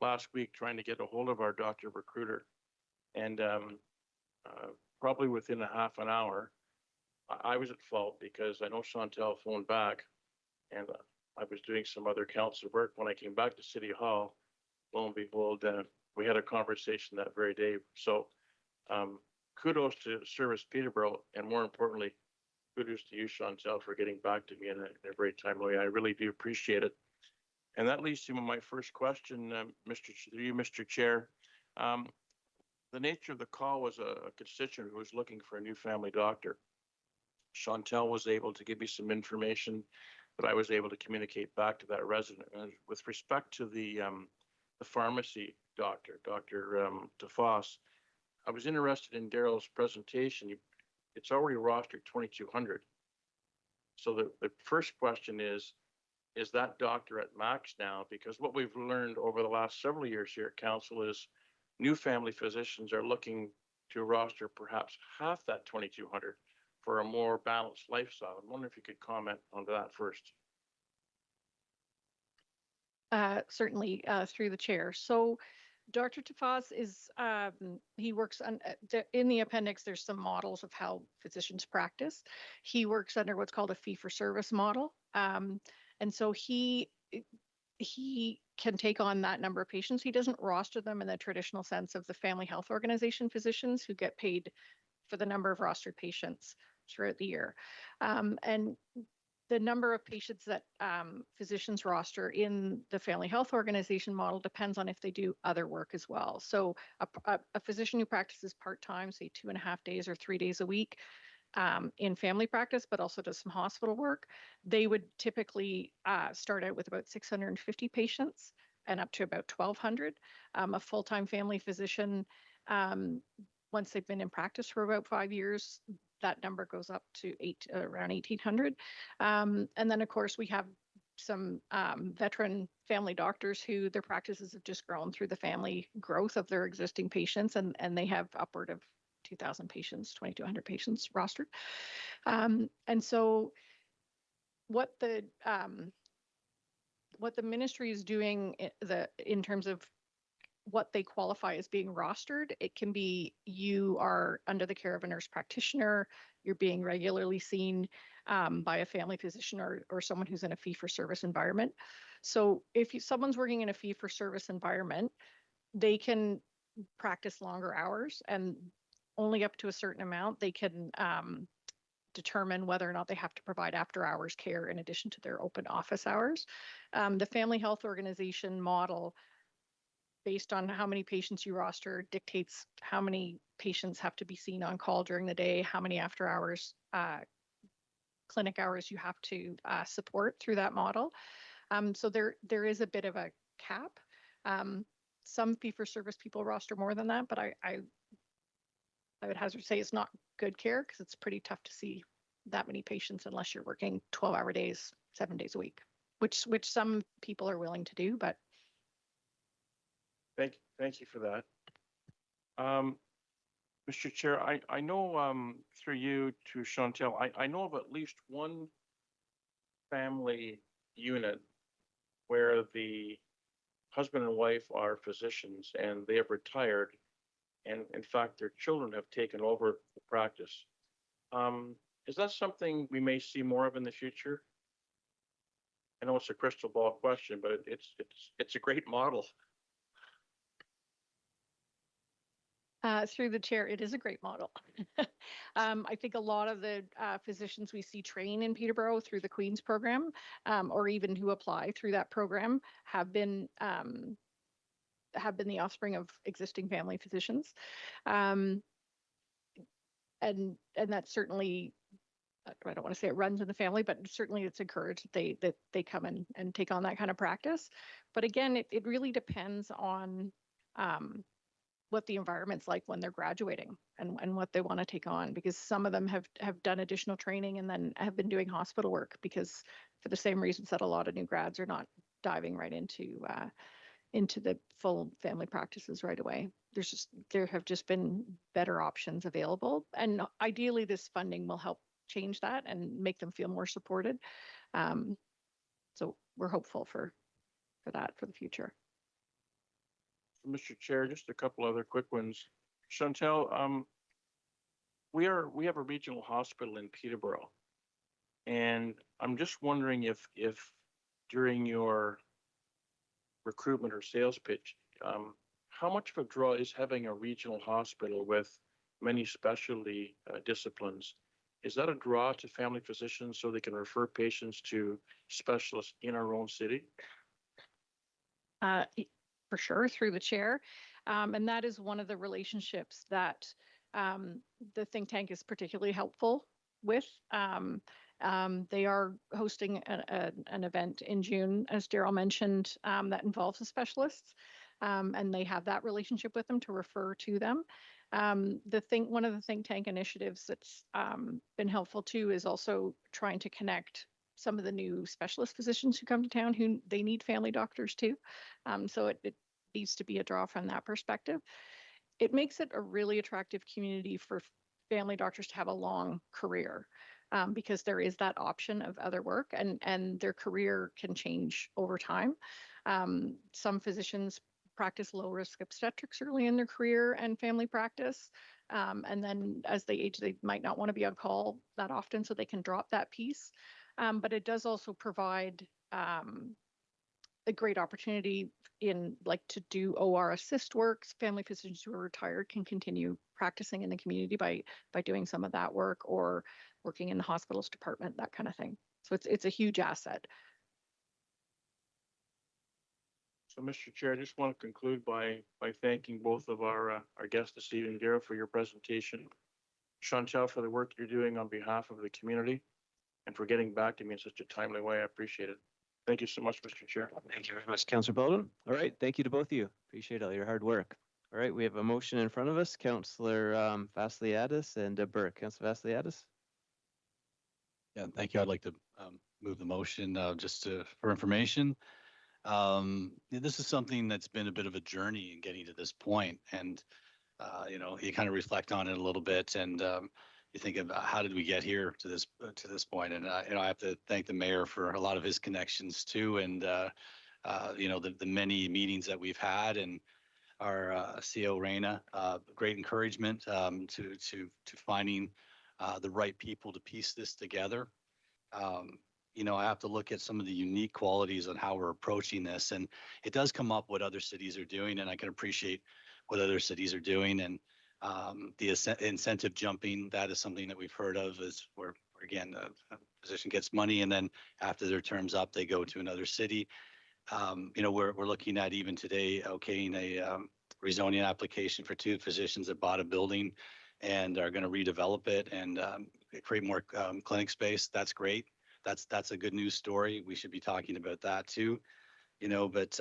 last week trying to get a hold of our doctor recruiter. And probably within a half an hour, I was at fault because I know Chantel phoned back, and I was doing some other council work. When I came back to City Hall, lo and behold, we had a conversation that very day. So kudos to Service Peterborough, and more importantly, kudos to you, Chantel, for getting back to me in a very timely way. I really do appreciate it. And that leads to my first question, Mr. Chair. The nature of the call was a constituent who was looking for a new family doctor. Chantel was able to give me some information that I was able to communicate back to that resident. And with respect to the pharmacy doctor, Dr. DeFoss, I was interested in Daryl's presentation. It's already rostered 2,200. So the first question is that doctor at max now? Because what we've learned over the last several years here at council is new family physicians are looking to roster perhaps half that 2,200 for a more balanced lifestyle. I'm wondering if you could comment on that first. Certainly, through the chair. So Dr. Tafaz is, he works on, in the appendix, there's some models of how physicians practice. He works under what's called a fee-for-service model. And so he can take on that number of patients. He doesn't roster them in the traditional sense of the family health organization physicians who get paid for the number of rostered patients throughout the year. And the number of patients that physicians roster in the family health organization model depends on if they do other work as well. So a physician who practices part-time, say 2.5 days or 3 days a week, in family practice, but also does some hospital work. They would typically start out with about 650 patients and up to about 1,200. A full-time family physician, once they've been in practice for about 5 years, that number goes up to around 1,800. And then, of course, we have some veteran family doctors who their practices have just grown through the family growth of their existing patients, and they have upward of 2,000 patients, 2,200 patients rostered. And so what the ministry is doing in terms of what they qualify as being rostered, it can be you are under the care of a nurse practitioner, you're being regularly seen by a family physician or someone who's in a fee-for-service environment. So if someone's working in a fee-for-service environment, they can practice longer hours, and only up to a certain amount they can determine whether or not they have to provide after-hours care in addition to their open office hours. The Family Health Organization model, based on how many patients you roster, dictates how many patients have to be seen on call during the day, how many after-hours clinic hours you have to support through that model. So there is a bit of a cap. Some fee-for-service people roster more than that, but I would hazard to say it's not good care because it's pretty tough to see that many patients unless you're working 12-hour days, 7 days a week, which some people are willing to do, but. Thank you for that. Mr. Chair, I know through you to Chantel, I know of at least one family unit where the husband and wife are physicians and they have retired, and in fact their children have taken over the practice. Is that something we may see more of in the future? I know it's a crystal ball question, but it's a great model. Through the chair, it is a great model. I think a lot of the physicians we see train in Peterborough through the Queen's program, or even who apply through that program, have been the offspring of existing family physicians, and that's certainly, I don't want to say it runs in the family, but certainly it's encouraged that they come in and take on that kind of practice. But again, it really depends on what the environment's like when they're graduating and what they want to take on, because some of them have done additional training and then have been doing hospital work because for the same reasons that a lot of new grads are not diving right into the full family practices right away. There have just been better options available, and ideally this funding will help change that and make them feel more supported. So we're hopeful for that for the future. Mr. Chair, just a couple other quick ones. Chantel, we have a regional hospital in Peterborough, and I'm just wondering if during your recruitment or sales pitch, how much of a draw is having a regional hospital with many specialty disciplines? Is that a draw to family physicians so they can refer patients to specialists in our own city? For sure, through the chair. And that is one of the relationships that the think tank is particularly helpful with. They are hosting an event in June, as Daryl mentioned, that involves the specialists, and they have that relationship with them to refer to them. One of the think tank initiatives that's been helpful too is also trying to connect some of the new specialist physicians who come to town who they need family doctors too. So it needs to be a draw from that perspective. It makes it a really attractive community for family doctors to have a long career, because there is that option of other work, and their career can change over time. Some physicians practice low risk obstetrics early in their career and family practice. And then as they age, they might not want to be on call that often, so they can drop that piece. But it does also provide a great opportunity to do OR assist work. Family physicians who are retired can continue practicing in the community by doing some of that work or working in the hospitals department, that kind of thing. So it's a huge asset. So, Mr. Chair, I just want to conclude by thanking both of our guests this evening, Daryl, for your presentation, Chantel, for the work you're doing on behalf of the community and for getting back to me in such a timely way. I appreciate it. Thank you so much, Mr. Chair. Thank you very much, Councillor Baldwin. All right, thank you to both of you. Appreciate all your hard work. All right, we have a motion in front of us, Councillor Vasiliadis and Burke. Councillor Vasiliadis? Yeah, thank you. I'd like to move the motion just for information. This is something that's been a bit of a journey in getting to this point, and you kind of reflect on it a little bit, and you think about how did we get here to this point. And I have to thank the mayor for a lot of his connections too, and the many meetings that we've had, and our CO Reina, great encouragement to finding the right people to piece this together. I have to look at some of the unique qualities on how we're approaching this, and it does come up what other cities are doing, and I can appreciate what other cities are doing. And the incentive jumping, that is something that we've heard of, is where again a position gets money, and then after their term's up, they go to another city. We're looking at even today okaying a rezoning application for 2 physicians that bought a building and are going to redevelop it and create more clinic space. That's great. That's a good news story. We should be talking about that too. But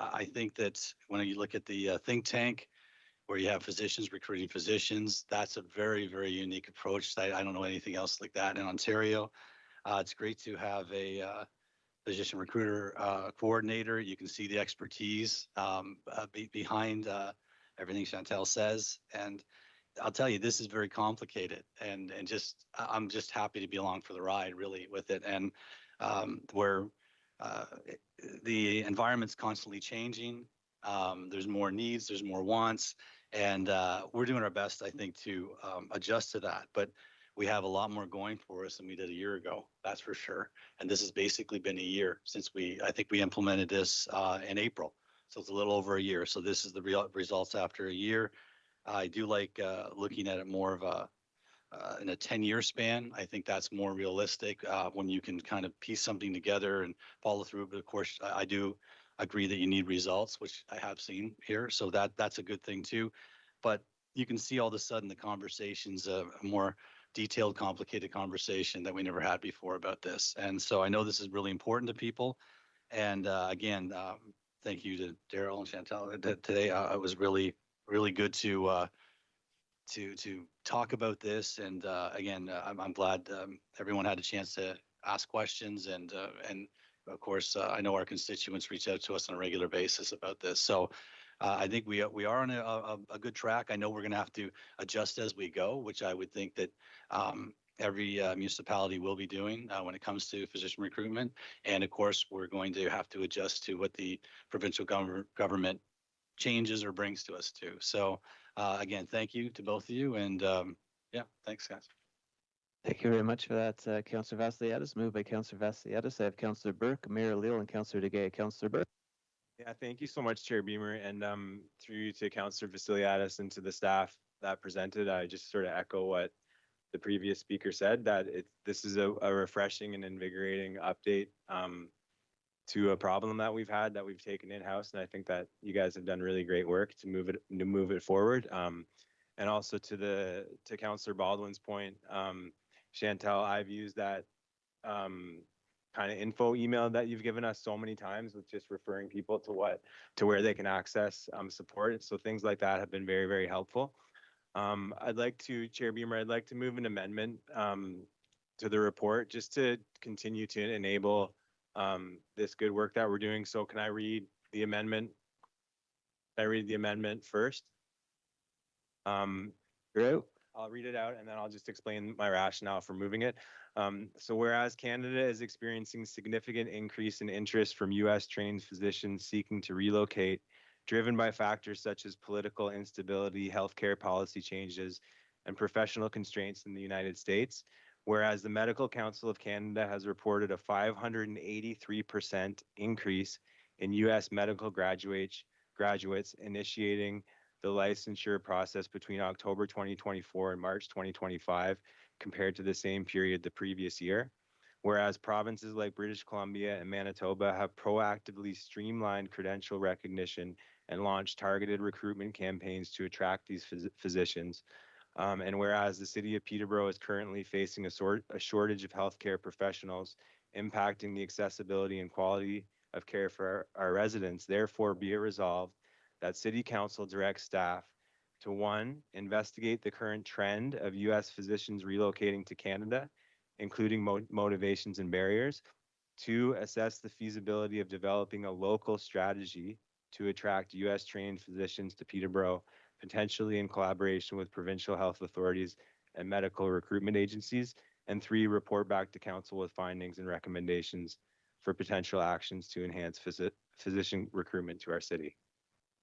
I think that when you look at the think tank, where you have physicians recruiting physicians, that's a very, very unique approach. I don't know anything else like that in Ontario. It's great to have a physician recruiter coordinator. You can see the expertise behind everything Chantel says. And I'll tell you, this is very complicated, and I'm just happy to be along for the ride, really, with it. And where the environment's constantly changing, there's more needs, there's more wants, and we're doing our best, I think, to adjust to that. But we have a lot more going for us than we did a year ago, that's for sure. And this has basically been a year since I think we implemented this in April, so it's a little over a year. So this is the results after a year. I do like looking at it more of in a 10-year span. I think that's more realistic when you can kind of piece something together and follow through. But of course, I do agree that you need results, which I have seen here. So that's a good thing too. But you can see all of a sudden the conversation's a more detailed, complicated conversation that we never had before about this. And so I know this is really important to people. And again, thank you to Daryl and Chantel today. It was really good to talk about this. And again, I'm glad everyone had a chance to ask questions. And of course, I know our constituents reach out to us on a regular basis about this. So I think we are on a good track. I know we're going to have to adjust as we go, which I would think that every municipality will be doing when it comes to physician recruitment. And of course, we're going to have to adjust to what the provincial government changes or brings to us too. So again, thank you to both of you. And yeah, thanks, guys. Thank you very much for that, Councillor Vasiliadis. Moved by Councillor Vasiliadis. I have Councillor Burke, Mayor Leal, and Councillor Duguay. Councillor Burke. Yeah, thank you so much, Chair Beamer, and through you to Councillor Vasiliadis and to the staff that presented. I just sort of echo what the previous speaker said, that this is a refreshing and invigorating update to a problem that we've had, that we've taken in-house, and I think that you guys have done really great work to move it forward. And also to Councillor Baldwin's point, Chantel, I've used that kind of info email that you've given us so many times, with just referring people to where they can access support. So things like that have been very, very helpful. Chair Beamer, I'd like to move an amendment to the report just to continue to enable this good work that we're doing. So can I read the amendment? Can I read the amendment first? I'll read it out, and then I'll just explain my rationale for moving it. So whereas Canada is experiencing significant increase in interest from U.S. trained physicians seeking to relocate, driven by factors such as political instability, healthcare policy changes, and professional constraints in the United States, whereas the Medical Council of Canada has reported a 583% increase in U.S. medical graduates initiating the licensure process between October 2024 and March 2025 compared to the same period the previous year. Whereas provinces like British Columbia and Manitoba have proactively streamlined credential recognition and launched targeted recruitment campaigns to attract these physicians. And whereas the city of Peterborough is currently facing a shortage of healthcare professionals, impacting the accessibility and quality of care for our residents, therefore be it resolved that City Council directs staff to 1, investigate the current trend of U.S. physicians relocating to Canada, including motivations and barriers. 2, assess the feasibility of developing a local strategy to attract U.S. trained physicians to Peterborough, potentially in collaboration with provincial health authorities and medical recruitment agencies. And 3, report back to council with findings and recommendations for potential actions to enhance physician recruitment to our city.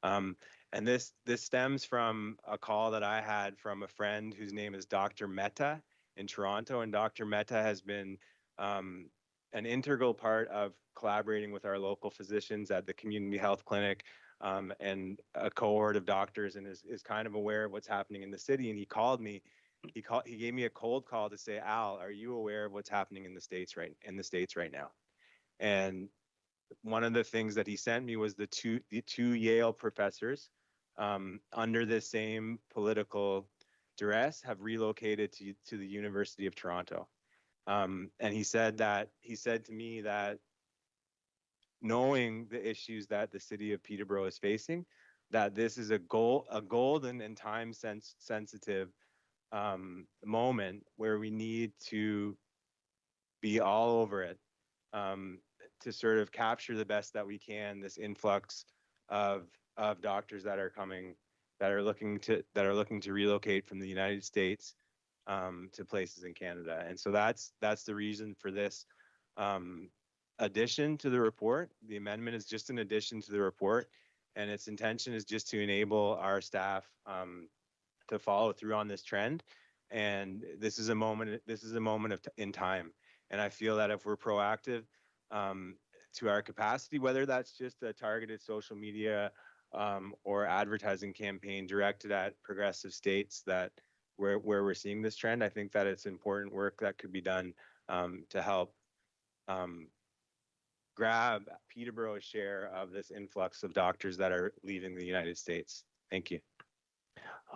And this stems from a call that I had from a friend whose name is Dr. Mehta in Toronto. And Dr. Mehta has been an integral part of collaborating with our local physicians at the community health clinic and a cohort of doctors, and is kind of aware of what's happening in the city. And he called me. He gave me a cold call to say, Al, are you aware of what's happening in the States right now? And one of the things that he sent me was the two Yale professors under the same political duress have relocated to the University of Toronto. And he said to me that knowing the issues that the city of Peterborough is facing, that this is a golden and time sensitive moment where we need to be all over it to sort of capture the best that we can, this influx of doctors that are coming, that are looking to relocate from the United States to places in Canada. And so that's the reason for this addition to the report. The amendment is just an addition to the report, and its intention is just to enable our staff to follow through on this trend. And this is a moment in time. And I feel that if we're proactive to our capacity, whether that's just a targeted social media or advertising campaign directed at progressive states that where we're seeing this trend, I think that it's important work that could be done to help grab Peterborough's share of this influx of doctors that are leaving the United States. Thank you.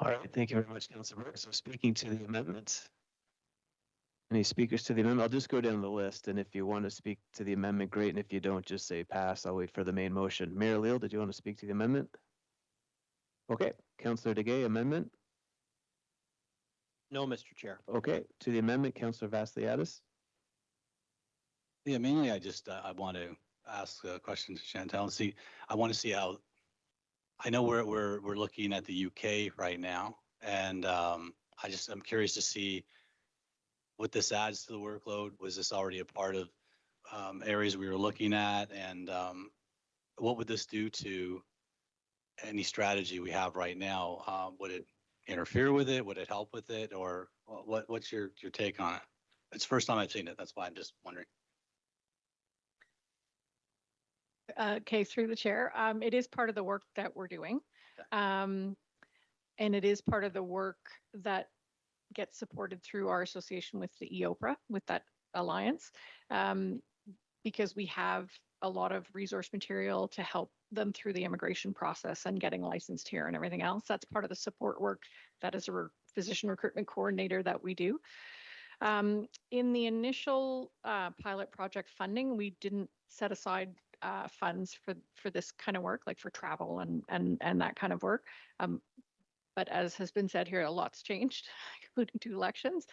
All right, thank you very much, Councilor Burke. So speaking to the amendment. Any speakers to the amendment? I'll just go down the list, and if you want to speak to the amendment, great, and if you don't, just say pass. I'll wait for the main motion. Mayor Leal, did you want to speak to the amendment? Okay, Councilor DeGay, amendment? No, Mr. Chair. Okay, to the amendment, Councilor Vassiliadis? Yeah, mainly I want to ask a question to Chantal and see, I want to see how, I know we're looking at the UK right now, and I'm curious to see what this adds to the workload. Was this already a part of areas we were looking at, and what would this do to any strategy we have right now? Would it interfere with it? Would it help with it? Or what's your take on it? It's the first time I've seen it. That's why I'm just wondering. Okay, through the chair. It is part of the work that we're doing. And it is part of the work that gets supported through our association with the EOPRA, with that alliance, because we have a lot of resource material to help them through the immigration process and getting licensed here and everything else. That's part of the support work that is a physician recruitment coordinator that we do. In the initial pilot project funding, we didn't set aside funds for this kind of work, like for travel and that kind of work. But as has been said here, a lot's changed, including 2 elections,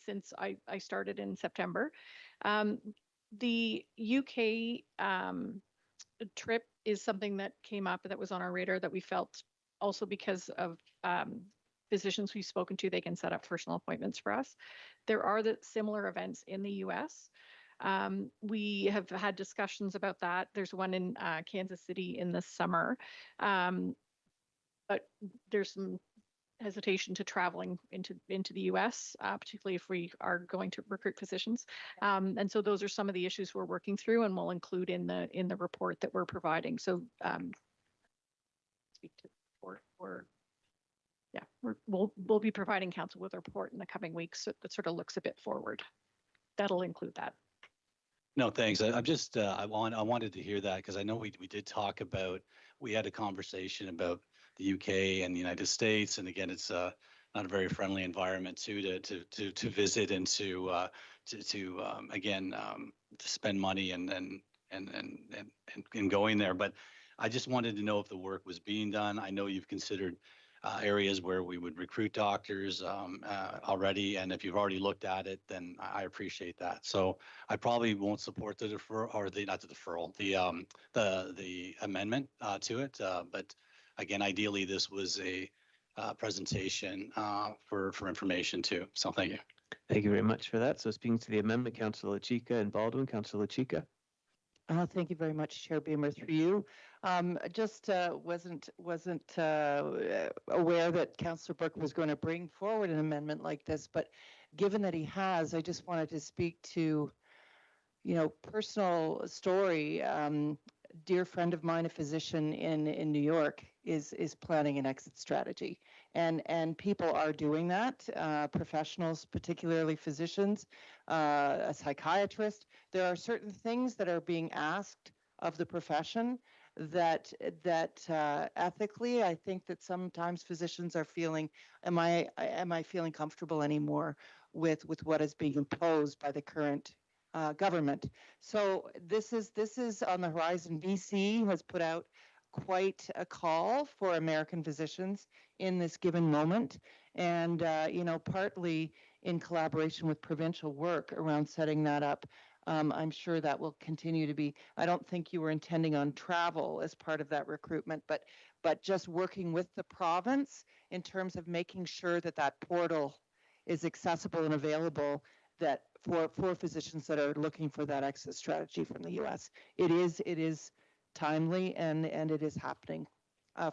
since I started in September. The UK trip is something that came up that was on our radar that we felt also because of physicians we've spoken to, they can set up personal appointments for us. There are the similar events in the US. We have had discussions about that. There's one in Kansas City in the summer. But there's some hesitation to traveling into the US, particularly if we are going to recruit physicians. And so those are some of the issues we're working through, and we'll include in the report that we're providing. So speak to we'll be providing council with a report in the coming weeks that sort of looks a bit forward. That'll include that. No, thanks. I'm just I wanted to hear that because I know we did talk about, we had a conversation about the UK and the United States, and again, it's not not a very friendly environment too to visit and again to spend money and going there. But I just wanted to know if the work was being done. I know you've considered areas where we would recruit doctors already, and if you've already looked at it, then I appreciate that. So I probably won't support the deferral or not the deferral, the amendment to it. But again, ideally, this was a presentation for information too. So thank you. Thank you very much for that. So speaking to the amendment, Councillor Chika and Baldwin. Councillor Chika. Thank you very much, Chair Beamer, through you. Just wasn't aware that Councillor Burke was going to bring forward an amendment like this, but given that he has, I just wanted to speak to, personal story. Dear friend of mine, a physician in New York, is planning an exit strategy, and people are doing that. Professionals, particularly physicians, a psychiatrist. There are certain things that are being asked of the profession that ethically, I think that sometimes physicians are feeling, am I feeling comfortable anymore with what is being imposed by the current government? So this is on the horizon. BC has put out quite a call for American physicians in this given moment, and partly in collaboration with provincial work around setting that up. I'm sure that will continue to be. I don't think you were intending on travel as part of that recruitment, but just working with the province in terms of making sure that portal is accessible and available, that for physicians that are looking for that exit strategy from the U.S. It is timely and it is happening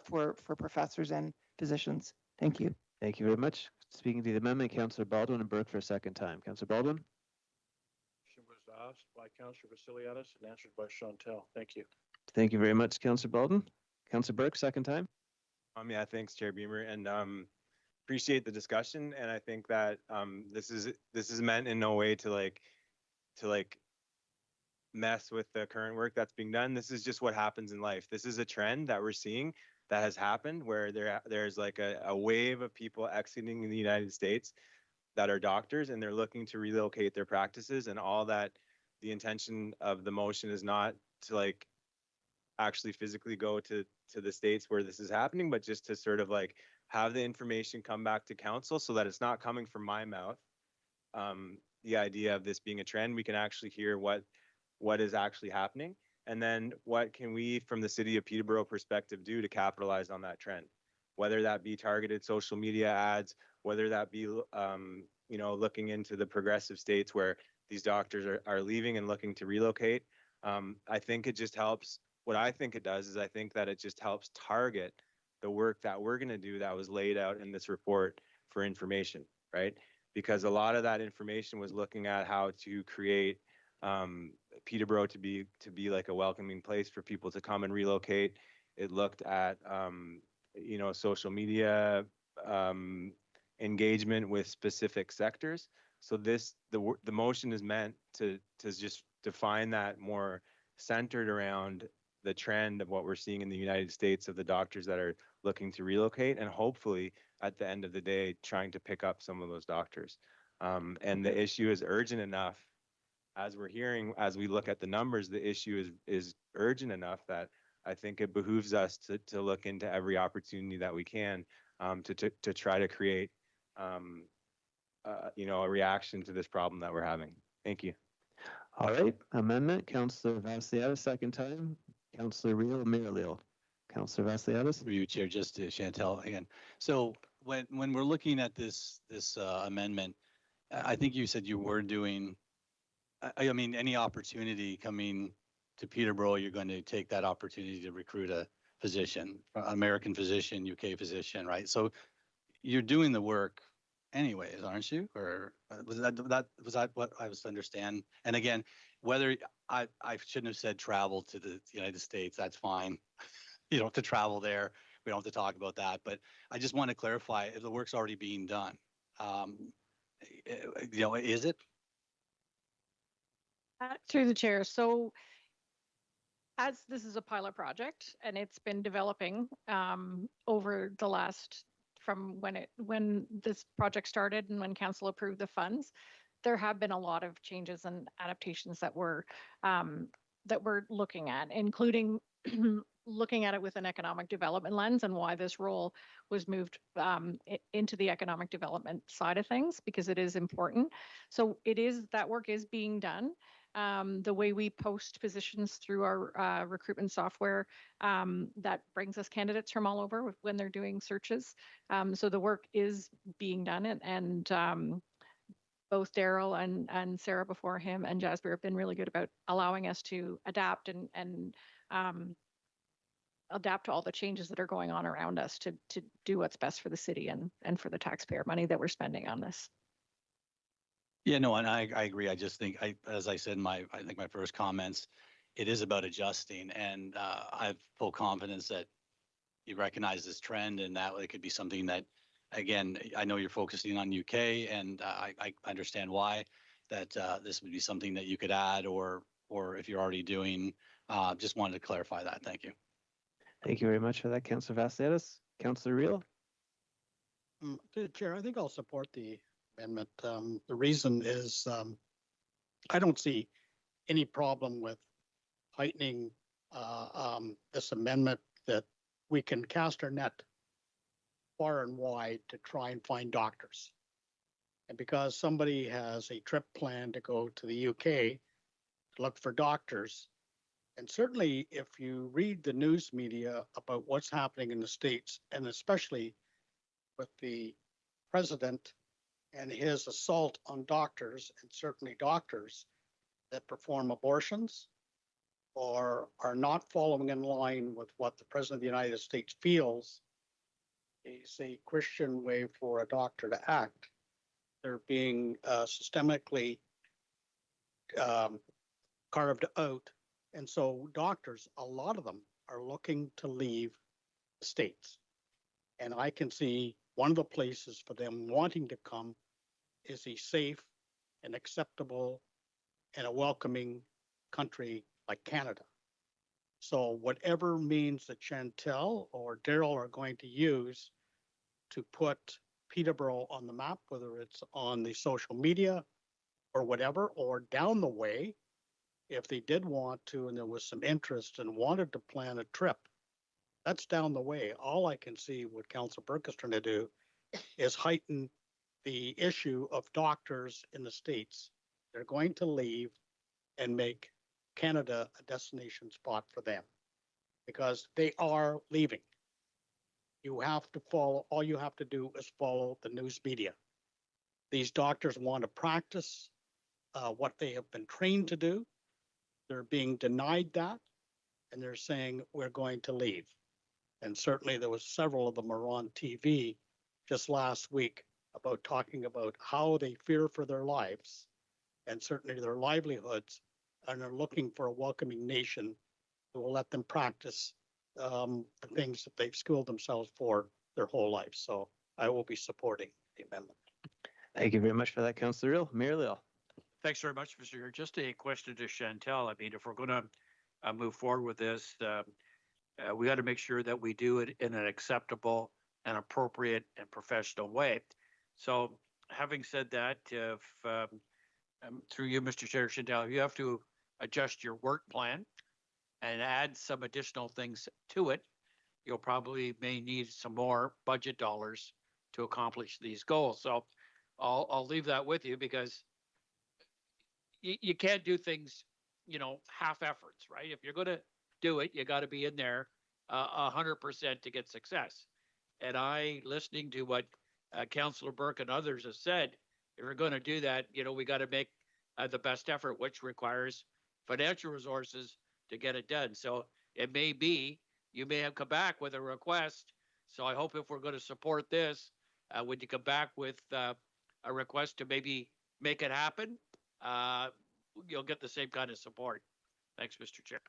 for professors and physicians. Thank you. Thank you very much. Speaking to the amendment, Councillor Baldwin and Burke for a second time. Councillor Baldwin. Question was asked by Councillor Vasiliadis and answered by Chantel. Thank you. Thank you very much, Councillor Baldwin. Councillor Burke, second time. Yeah, thanks, Chair Beamer, and appreciate the discussion. And I think that this is meant in no way to mess with the current work that's being done. This is just what happens in life. This is a trend that we're seeing that has happened where there's like a wave of people exiting the United States that are doctors, and they're looking to relocate their practices, and all that. The intention of the motion is not to actually physically go to the states where this is happening, but just to sort of have the information come back to council so that it's not coming from my mouth. The idea of this being a trend, we can actually hear what is actually happening, and then what can we from the city of Peterborough perspective do to capitalize on that trend, whether that be targeted social media ads, whether that be looking into the progressive states where these doctors are leaving and looking to relocate. I think it just helps. What I think it does is I think that it just helps target the work that we're going to do that was laid out in this report for information, right? Because a lot of that information was looking at how to create Peterborough to be like a welcoming place for people to come and relocate. It looked at social media engagement with specific sectors. So the motion is meant to just define that more centered around the trend of what we're seeing in the United States of the doctors that are looking to relocate, and hopefully at the end of the day trying to pick up some of those doctors. And the issue is urgent enough, as we're hearing, as we look at the numbers, the issue is urgent enough that I think it behooves us to look into every opportunity that we can to try to create a reaction to this problem that we're having. Thank you. All right. Amendment, Councillor Vasiliadis, second time. Councillor Real Miralil. Councillor Vasiliadis. Through you, Chair, just to Chantel again. So when we're looking at this amendment, I think you said you were doing. I mean, any opportunity coming to Peterborough, you're going to take that opportunity to recruit a physician, American physician, UK physician, right? So you're doing the work anyways, aren't you? Or was that what I was to understand? And again, whether I shouldn't have said travel to the United States, that's fine. You don't have to travel there. We don't have to talk about that. But I just want to clarify if the work's already being done. Is it? Through the chair. So as this is a pilot project and it's been developing over the last from when this project started and when council approved the funds, there have been a lot of changes and adaptations that we're looking at, including looking at it with an economic development lens and why this role was moved into the economic development side of things, because it is important. So that work is being done. The way we post positions through our recruitment software, that brings us candidates from all over when they're doing searches. So the work is being done, and both Daryl and Sarah before him and Jasper have been really good about allowing us to adapt and adapt to all the changes that are going on around us to do what's best for the city and for the taxpayer money that we're spending on this. Yeah, no, and I agree. I just think as I said in I think my first comments, it is about adjusting, and I have full confidence that you recognize this trend and that it could be something that, again, I know you're focusing on UK, and I understand why, that this would be something that you could add, or if you're already doing. Just wanted to clarify that. Thank you. Thank you very much for that, Councillor Vastianis. Councillor Reel? To the Chair, I think I'll support the amendment. The reason is I don't see any problem with heightening this amendment, that we can cast our net far and wide to try and find doctors. And because somebody has a trip planned to go to the UK to look for doctors, and certainly if you read the news media about what's happening in the States, and especially with the president and his assault on doctors, and certainly doctors that perform abortions or are not following in line with what the President of the United States feels is a Christian way for a doctor to act. They're being systemically carved out. And so doctors, a lot of them are looking to leave the States. And I can see one of the places for them wanting to come is a safe and acceptable and a welcoming country like Canada. So whatever means that Chantel or Daryl are going to use to put Peterborough on the map, whether it's on the social media or whatever, or down the way, if they did want to and there was some interest and wanted to plan a trip, that's down the way. All I can see what Council Burke is trying to do is heighten the issue of doctors in the States. They're going to leave and make Canada a destination spot for them because they are leaving. You have to follow, all you have to do is follow the news media. These doctors want to practice what they have been trained to do. They're being denied that, and they're saying, we're going to leave. And certainly there was several of them are on TV just last week about talking about how they fear for their lives and certainly their livelihoods, and are looking for a welcoming nation who will let them practice the things that they've schooled themselves for their whole life. So I will be supporting the amendment. Thank you very much for that, Councillor Reel. Mayor Leal? Thanks very much, Mr. Chair. Just a question to Chantel. I mean, if we're going to move forward with this, we got to make sure that we do it in an acceptable and appropriate and professional way. So having said that, if through you, Mr. Chair, Chantel, you have to adjust your work plan and add some additional things to it, you'll probably may need some more budget dollars to accomplish these goals. So I'll leave that with you, because you can't do things, half efforts, right? If you're going to do it, you got to be in there 100% to get success. And listening to what Councillor Burke and others have said, if we're going to do that, we got to make the best effort, which requires financial resources to get it done. So it may be, you may have come back with a request. So I hope if we're going to support this, when you come back with a request to maybe make it happen, you'll get the same kind of support. Thanks, Mr. Chair.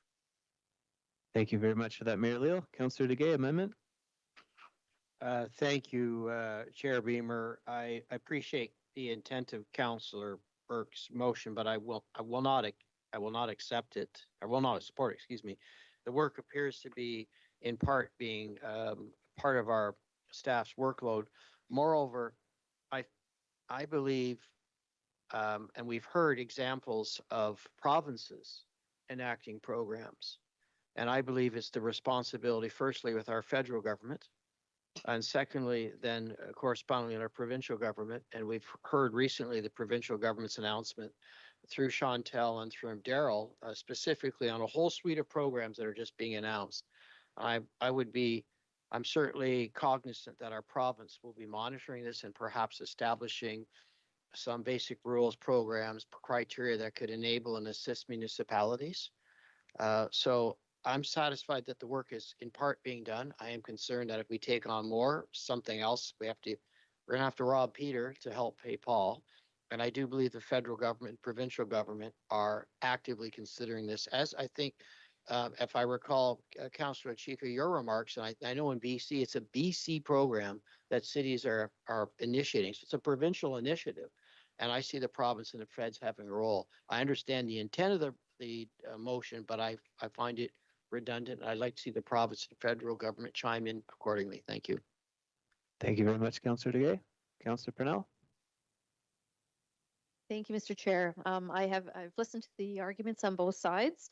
Thank you very much for that, Mayor Leal. Councillor DeGay, amendment? Thank you, Chair Beamer. I appreciate the intent of Councillor Burke's motion, but I will not accept it. I will not support it, excuse me. The work appears to be in part being part of our staff's workload. Moreover, I believe, and we've heard examples of provinces enacting programs. And I believe it's the responsibility, firstly, with our federal government, and secondly, then correspondingly in our provincial government. And we've heard recently the provincial government's announcement through Chantel and through Daryl, specifically on a whole suite of programs that are just being announced. I'm certainly cognizant that our province will be monitoring this and perhaps establishing some basic rules, programs, criteria that could enable and assist municipalities. So I'm satisfied that the work is in part being done. I am concerned that if we take on more, something else, we're gonna have to rob Peter to help pay Paul. And I do believe the federal government, provincial government are actively considering this, as I think, if I recall, Councillor Chica, your remarks, and I know in BC, it's a BC program that cities are initiating. So it's a provincial initiative. And I see the province and the feds having a role. I understand the intent of the motion, but I find it redundant. I'd like to see the province and federal government chime in accordingly. Thank you. Thank you very much, Councillor Duguay. Councillor Purnell? Thank you, Mr. Chair. I've listened to the arguments on both sides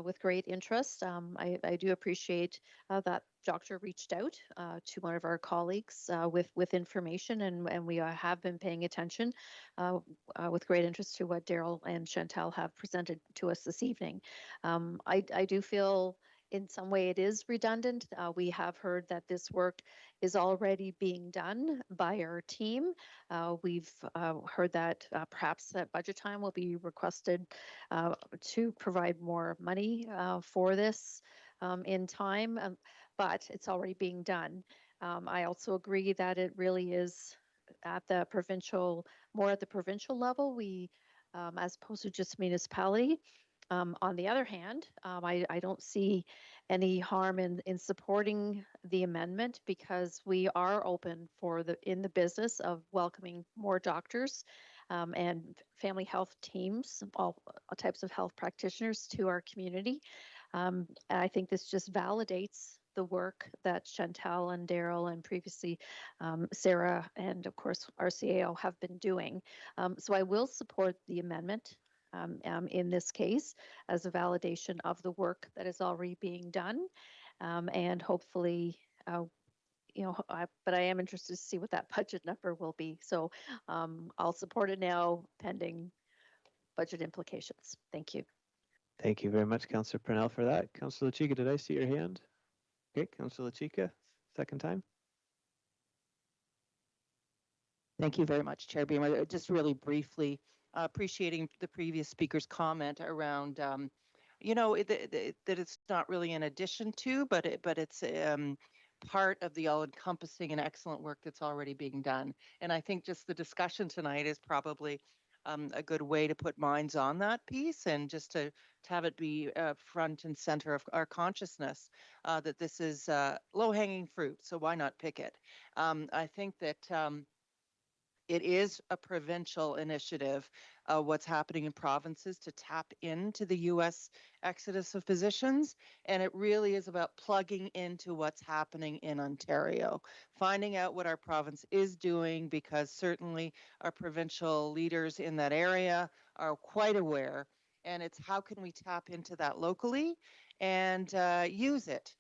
with great interest. I do appreciate that doctor reached out to one of our colleagues with information, and we have been paying attention with great interest to what Daryl and Chantel have presented to us this evening. I do feel in some way it is redundant. We have heard that this work is already being done by our team. We've heard that perhaps that budget time will be requested to provide more money for this in time, but it's already being done. I also agree that it really is at the provincial, more at the provincial level, as opposed to just municipality. On the other hand, I don't see any harm in supporting the amendment because we are open in the business of welcoming more doctors and family health teams, all types of health practitioners to our community. And I think this just validates the work that Chantel and Daryl and previously Sarah and of course RCAO have been doing. So I will support the amendment in this case as a validation of the work that is already being done. And hopefully, but I am interested to see what that budget number will be. So I'll support it now pending budget implications. Thank you. Thank you very much, Councillor Purnell, for that. Councillor Chica, did I see your hand? Okay, Councillor Chica, second time. Thank you very much, Chair Beamer. Just really briefly, appreciating the previous speaker's comment around, that it's not really an addition to, but it's part of the all-encompassing and excellent work that's already being done. And I think just the discussion tonight is probably a good way to put minds on that piece and just to have it be front and center of our consciousness that this is low-hanging fruit, so why not pick it? I think that it is a provincial initiative, what's happening in provinces to tap into the U.S. exodus of physicians. And it really is about plugging into what's happening in Ontario, finding out what our province is doing, because certainly our provincial leaders in that area are quite aware. And it's how can we tap into that locally and use it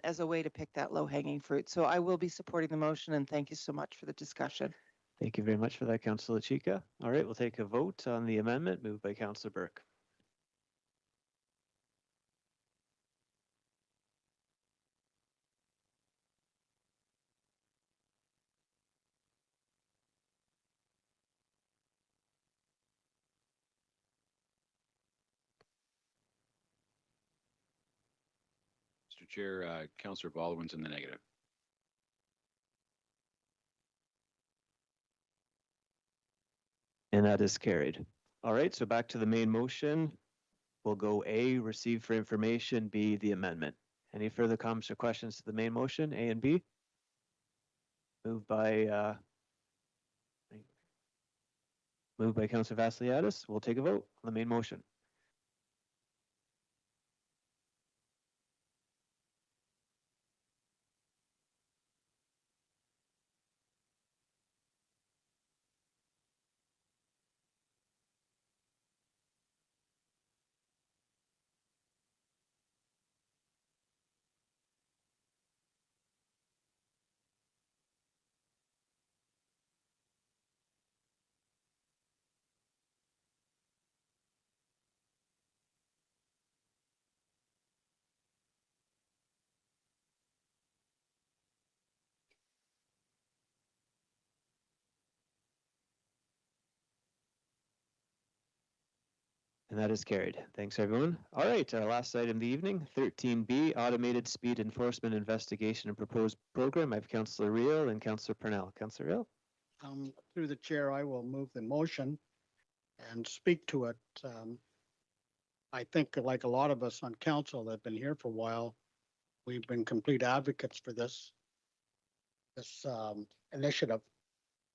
as a way to pick that low-hanging fruit. So I will be supporting the motion, and thank you so much for the discussion. Thank you very much for that, Councillor Chica. All right, we'll take a vote on the amendment moved by Councillor Burke. Mr. Chair, Councillor Baldwin's in the negative. And that is carried. All right, so back to the main motion. We'll go A, receive for information, B, the amendment. Any further comments or questions to the main motion, A and B? Moved by Councillor Vassiliadis. We'll take a vote on the main motion. And that is carried. Thanks, everyone. All right, our last item of the evening, 13B, Automated Speed Enforcement Investigation and Proposed Program. I have Councillor Reel and Councillor Purnell. Councillor Reel? Through the chair, I will move the motion and speak to it. I think like a lot of us on council that have been here for a while, we've been complete advocates for this initiative.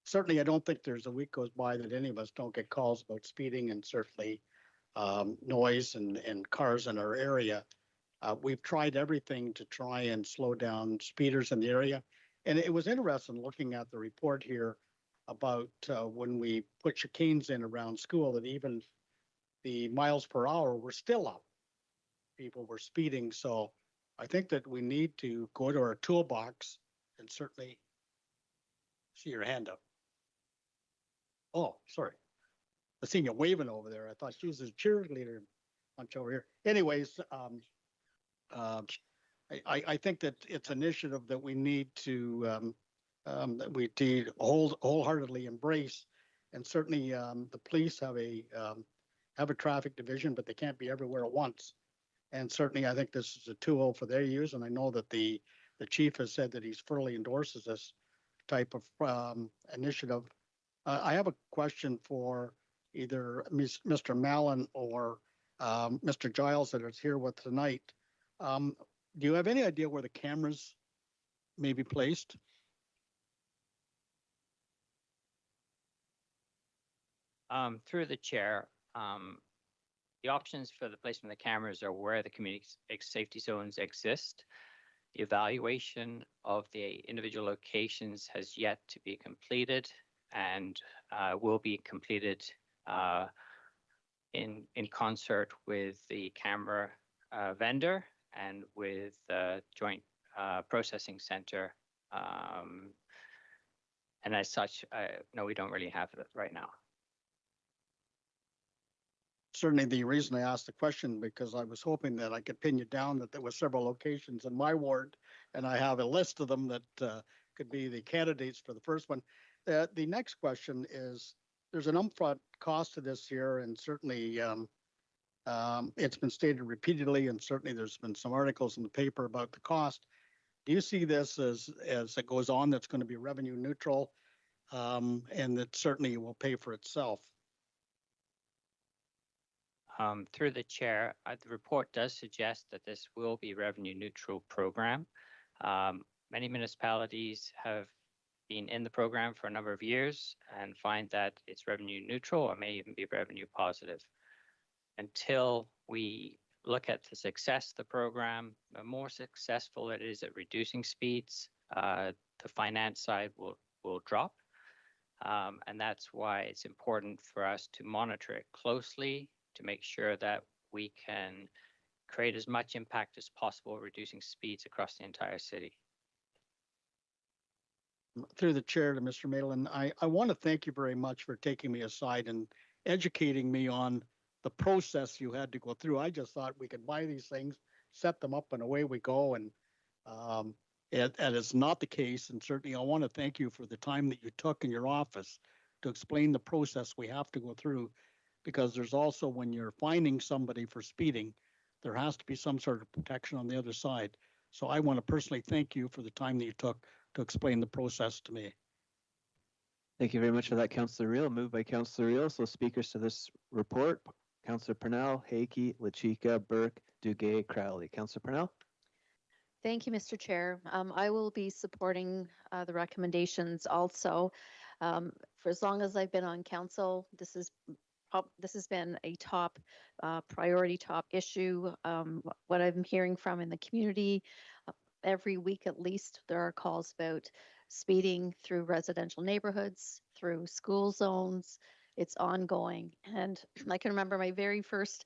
Certainly, I don't think there's a week goes by that any of us don't get calls about speeding, and certainly noise and cars in our area. We've tried everything to try and slow down speeders in the area. And it was interesting looking at the report here about when we put chicanes in around school, that even the miles per hour were still up. People were speeding. So I think that we need to go to our toolbox and certainly see your hand up. Oh, sorry. I seen you waving over there. I thought she was a cheerleader bunch over here. Anyways, I think that it's an initiative that we need to wholeheartedly embrace. And certainly the police have a traffic division, but they can't be everywhere at once. And certainly I think this is a tool for their use. And I know that the chief has said that he's fully endorses this type of initiative. I have a question for either Mr. Mallon or Mr. Giles that is here with tonight. Do you have any idea where the cameras may be placed? Through the chair, the options for the placement of the cameras are where the community safety zones exist. The evaluation of the individual locations has yet to be completed and will be completed in concert with the camera vendor and with the joint processing center. And as such, no, we don't really have it right now. Certainly the reason I asked the question, because I was hoping that I could pin you down that there were several locations in my ward, and I have a list of them that could be the candidates for the first one. The next question is, there's an upfront cost to this here, and certainly it's been stated repeatedly, and certainly there's been some articles in the paper about the cost. Do you see this as it goes on, that's going to be revenue neutral, and that certainly will pay for itself? Through the chair, the report does suggest that this will be revenue neutral program. Many municipalities have been in the program for a number of years and find that it's revenue neutral or may even be revenue positive. Until we look at the success of the program, the more successful it is at reducing speeds, the finance side will drop. And that's why it's important for us to monitor it closely to make sure that we can create as much impact as possible reducing speeds across the entire city. Through the chair to Mr. Malin, I want to thank you very much for taking me aside and educating me on the process you had to go through. I just thought we could buy these things, set them up, and away we go. And it's not the case. And certainly I want to thank you for the time that you took in your office to explain the process we have to go through, because there's also, when you're finding somebody for speeding, there has to be some sort of protection on the other side. So I want to personally thank you for the time that you took to explain the process to me. Thank you very much for that, Councillor Reel. Moved by Councillor Reel. So speakers to this report, Councillor Purnell, Hakey, Lachika, Burke, Duguay, Crowley. Councillor Purnell? Thank you, Mr. Chair. I will be supporting the recommendations also. For as long as I've been on council, this has been a top priority, top issue. What I'm hearing from in the community, every week at least, there are calls about speeding through residential neighborhoods, through school zones. It's ongoing. And I can remember my very first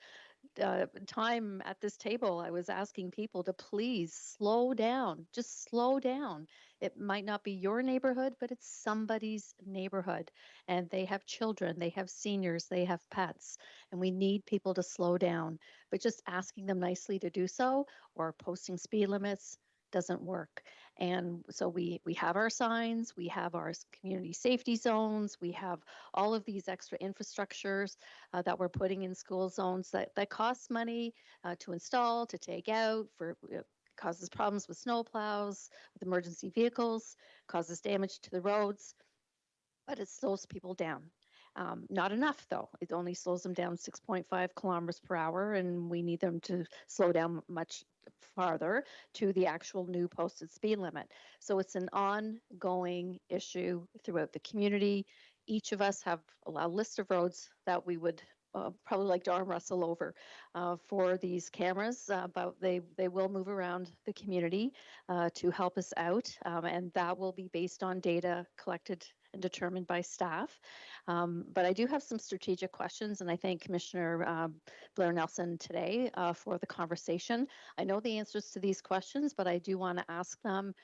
time at this table, I was asking people to please slow down, just slow down. It might not be your neighborhood, but it's somebody's neighborhood. And they have children, they have seniors, they have pets, and we need people to slow down. But just asking them nicely to do so, or posting speed limits, doesn't work. And so we have our signs, we have our community safety zones, we have all of these extra infrastructures that we're putting in school zones that costs money to install, to take out, for causes problems with snow plows, with emergency vehicles, causes damage to the roads, but it slows people down. Not enough, though. It only slows them down 6.5 kilometers per hour, and we need them to slow down much farther to the actual new posted speed limit. So it's an ongoing issue throughout the community. Each of us have a list of roads that we would probably like to arm wrestle over for these cameras, but they will move around the community to help us out, and that will be based on data collected and determined by staff. But I do have some strategic questions, and I thank Commissioner Blair Nelson today for the conversation. I know the answers to these questions, but I do want to ask them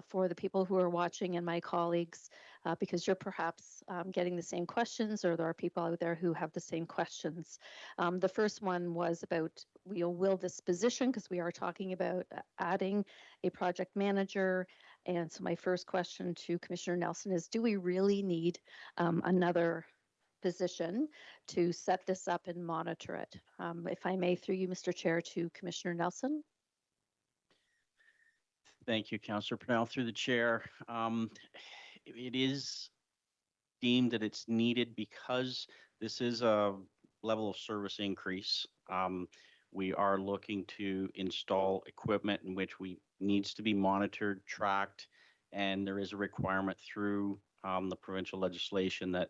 for the people who are watching and my colleagues, because you're perhaps getting the same questions, or there are people out there who have the same questions. The first one was about will this position, because we are talking about adding a project manager. And so my first question to Commissioner Nelson is, do we really need another position to set this up and monitor it? If I may, through you, Mr. Chair, to Commissioner Nelson. Thank you, Councillor Purnell. Through the chair, it is deemed that it's needed because this is a level of service increase. We are looking to install equipment in which we needs to be monitored, tracked, and there is a requirement through the provincial legislation that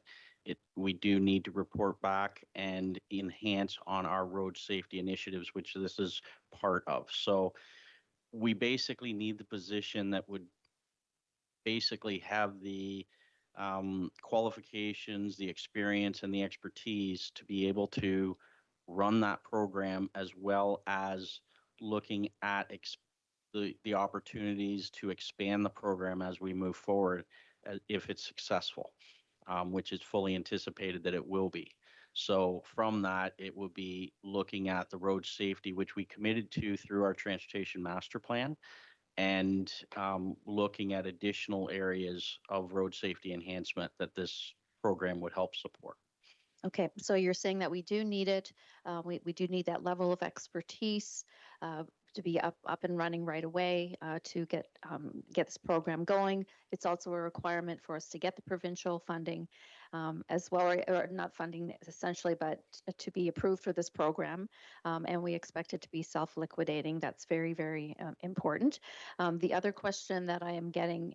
we do need to report back and enhance on our road safety initiatives, which this is part of. So we basically need the position that would basically have the qualifications, the experience, and the expertise to be able to run that program, as well as looking at the opportunities to expand the program as we move forward, if it's successful, which is fully anticipated that it will be. So from that, it will be looking at the road safety, which we committed to through our transportation master plan, and looking at additional areas of road safety enhancement that this program would help support. Okay, so you're saying that we do need it. We do need that level of expertise to be up and running right away to get this program going. It's also a requirement for us to get the provincial funding as well, or not funding essentially, but to be approved for this program. And we expect it to be self-liquidating. That's very, very important. The other question that I am getting,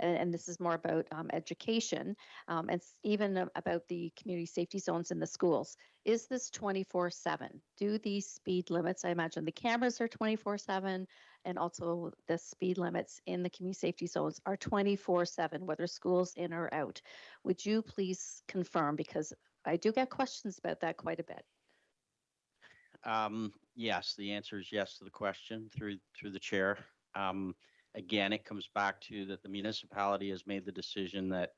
and this is more about education, and even about the community safety zones in the schools. Is this 24/7? Do these speed limits, I imagine the cameras are 24/7, and also the speed limits in the community safety zones are 24/7, whether school's in or out. Would you please confirm? Because I do get questions about that quite a bit. Yes, the answer is yes to the question through the chair. Again, it comes back to that the municipality has made the decision that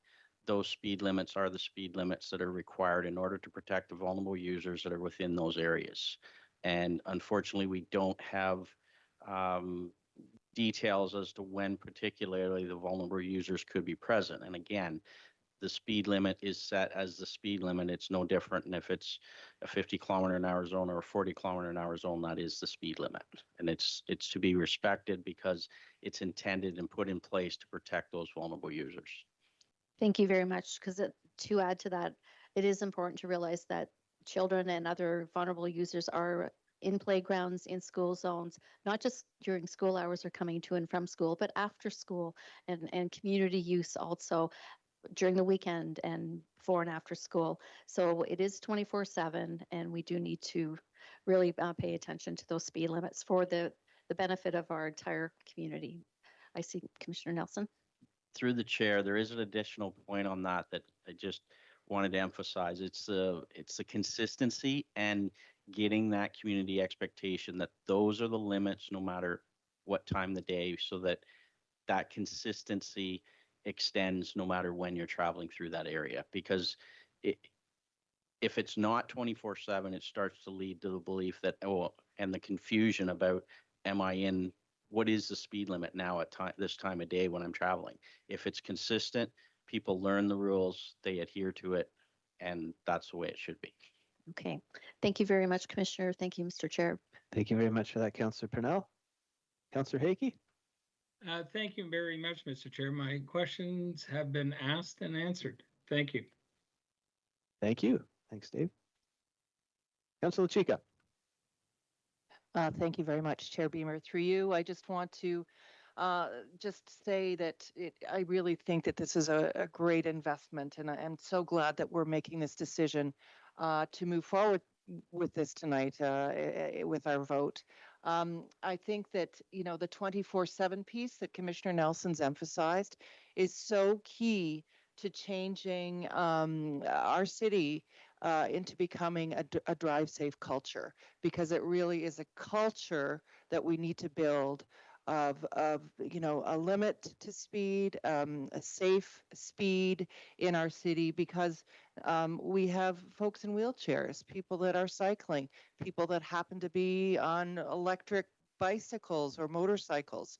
those speed limits are the speed limits that are required in order to protect the vulnerable users that are within those areas. And unfortunately, we don't have details as to when particularly the vulnerable users could be present. And again, the speed limit is set as the speed limit. It's no different than if it's a 50-kilometer-an-hour zone or a 40-kilometer-an-hour zone. That is the speed limit, and it's to be respected because it's intended and put in place to protect those vulnerable users. Thank you very much. Because to add to that, it is important to realize that children and other vulnerable users are in playgrounds, in school zones, not just during school hours or coming to and from school, but after school, and community use also during the weekend and before and after school. So it is 24/7, and we do need to really pay attention to those speed limits for the benefit of our entire community. I see Commissioner Nelson. Through the chair, there is an additional point on that I just wanted to emphasize. It's the consistency and getting that community expectation that those are the limits no matter what time of the day, so that consistency extends no matter when you're traveling through that area. Because if it's not 24/7, it starts to lead to the belief that, and the confusion about, am I in what is the speed limit now at this time of day when I'm traveling? If it's consistent, people learn the rules, they adhere to it, and that's the way it should be. Okay. Thank you very much, Commissioner. Thank you, Mr. Chair. Thank you very much for that, Councillor Purnell. Councillor Hakey? Thank you very much, Mr. Chair. My questions have been asked and answered. Thank you. Thank you. Thanks, Dave. Councillor Chica? Thank you very much, Chair Beamer. Through you, I just want to just say that I really think that this is a great investment, and I'm so glad that we're making this decision to move forward with this tonight with our vote. I think that, you know, the 24/7 piece that Commissioner Nelson's emphasized is so key to changing our city into becoming a drive safe culture, because it really is a culture that we need to build of you know, a limit to speed, a safe speed in our city, because we have folks in wheelchairs, people that are cycling, people that happen to be on electric bicycles or motorcycles.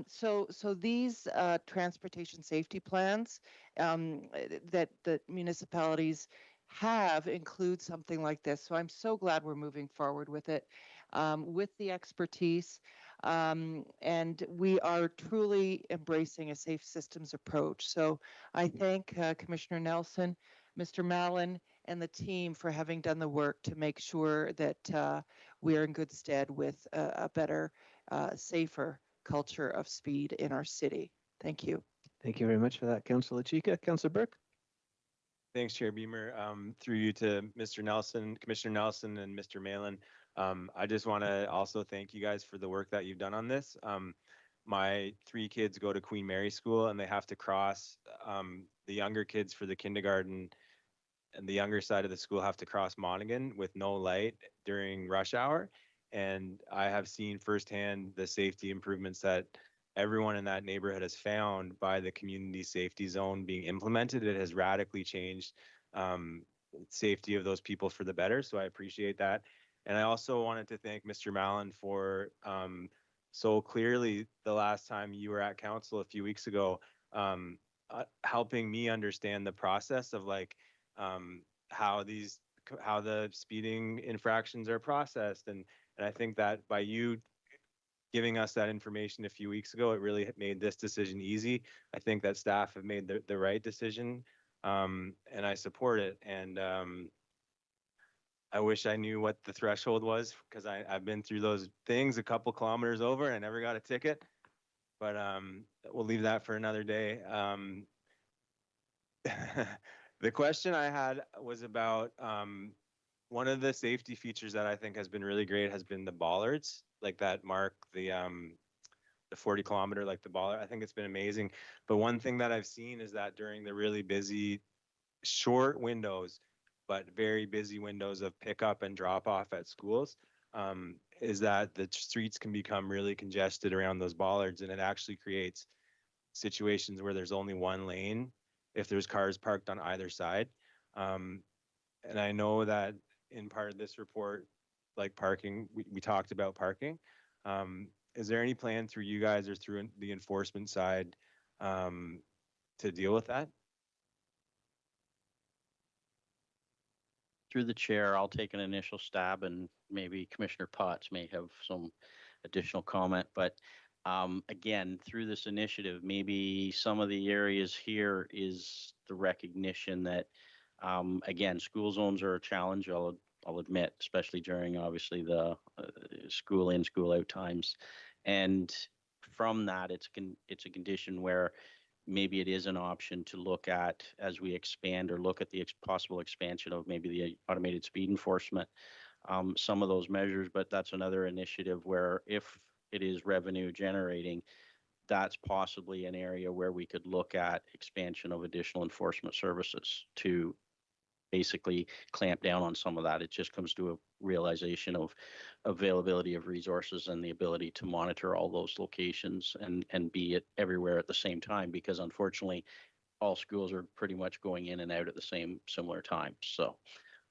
So these transportation safety plans that municipalities have include something like this. So I'm so glad we're moving forward with it, with the expertise. And we are truly embracing a safe systems approach. So I thank Commissioner Nelson, Mr. Mallon, and the team for having done the work to make sure that we are in good stead with a better, safer culture of speed in our city. Thank you. Thank you very much for that, Councillor Chica. Councillor Burke? Thanks, Chair Beamer. Through you to Mr. Nelson, Commissioner Nelson, and Mr. Malin. I just want to also thank you guys for the work that you've done on this. My 3 kids go to Queen Mary School, and they have to cross, the younger kids for the kindergarten and the younger side of the school have to cross Monaghan with no light during rush hour. And I have seen firsthand the safety improvements that everyone in that neighborhood has found by the community safety zone being implemented. It has radically changed safety of those people for the better. So I appreciate that. And I also wanted to thank Mr. Mallon for so clearly the last time you were at council a few weeks ago, helping me understand the process of like how the speeding infractions are processed. And I think that by you giving us that information a few weeks ago, it really made this decision easy. I think that staff have made the right decision, and I support it. And I wish I knew what the threshold was, because I've been through those things a couple kilometers over and I never got a ticket. But we'll leave that for another day. The question I had was about one of the safety features that I think has been really great has been the bollards, like that mark the 40 kilometer, like the bollard. I think it's been amazing. But one thing that I've seen is that during the really busy, short windows, but very busy windows of pickup and drop off at schools, is that the streets can become really congested around those bollards, and it actually creates situations where there's only one lane if there's cars parked on either side. And I know that in part of this report, like parking, we talked about parking. Is there any plan through you guys or through the enforcement side to deal with that? Through the chair, I'll take an initial stab, and maybe Commissioner Potts may have some additional comment. But again, through this initiative, maybe some of the areas here is the recognition that, again, school zones are a challenge, I'll admit, especially during obviously the school in, school out times. And from that, it's a condition where maybe it is an option to look at as we expand, or look at the possible expansion of maybe the automated speed enforcement, some of those measures. But that's another initiative where, if it is revenue generating, that's possibly an area where we could look at expansion of additional enforcement services to basically clamp down on some of that. It just comes to a realization of availability of resources and the ability to monitor all those locations and be it everywhere at the same time, because unfortunately all schools are pretty much going in and out at the similar time. So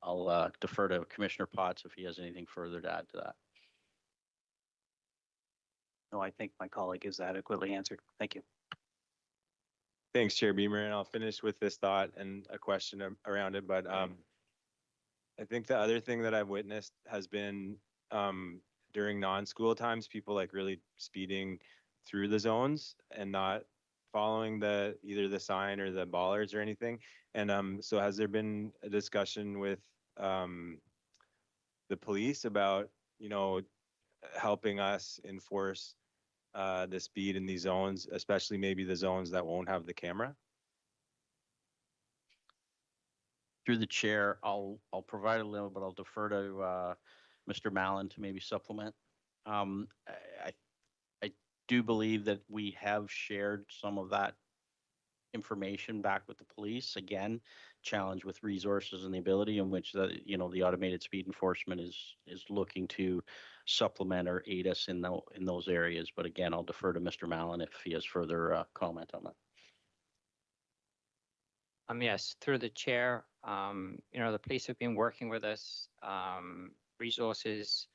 I'll defer to Commissioner Potts if he has anything further to add to that. No, I think my colleague has adequately answered. Thank you. Thanks, Chair Beamer, and I'll finish with this thought and a question around it, but I think the other thing that I've witnessed has been during non-school times, people like really speeding through the zones and not following either the sign or the bollards or anything. And so has there been a discussion with the police about, helping us enforce the speed in these zones, especially maybe the zones that won't have the camera? Through the chair, I'll provide a little, but I'll defer to Mr. Mallon to maybe supplement. I do believe that we have shared some of that information back with the police. Again, challenge with resources and the ability in which the automated speed enforcement is looking to supplement or aid us in those areas. But again, I'll defer to Mr. Mallon if he has further comment on that. Yes, through the chair, the police have been working with us, resources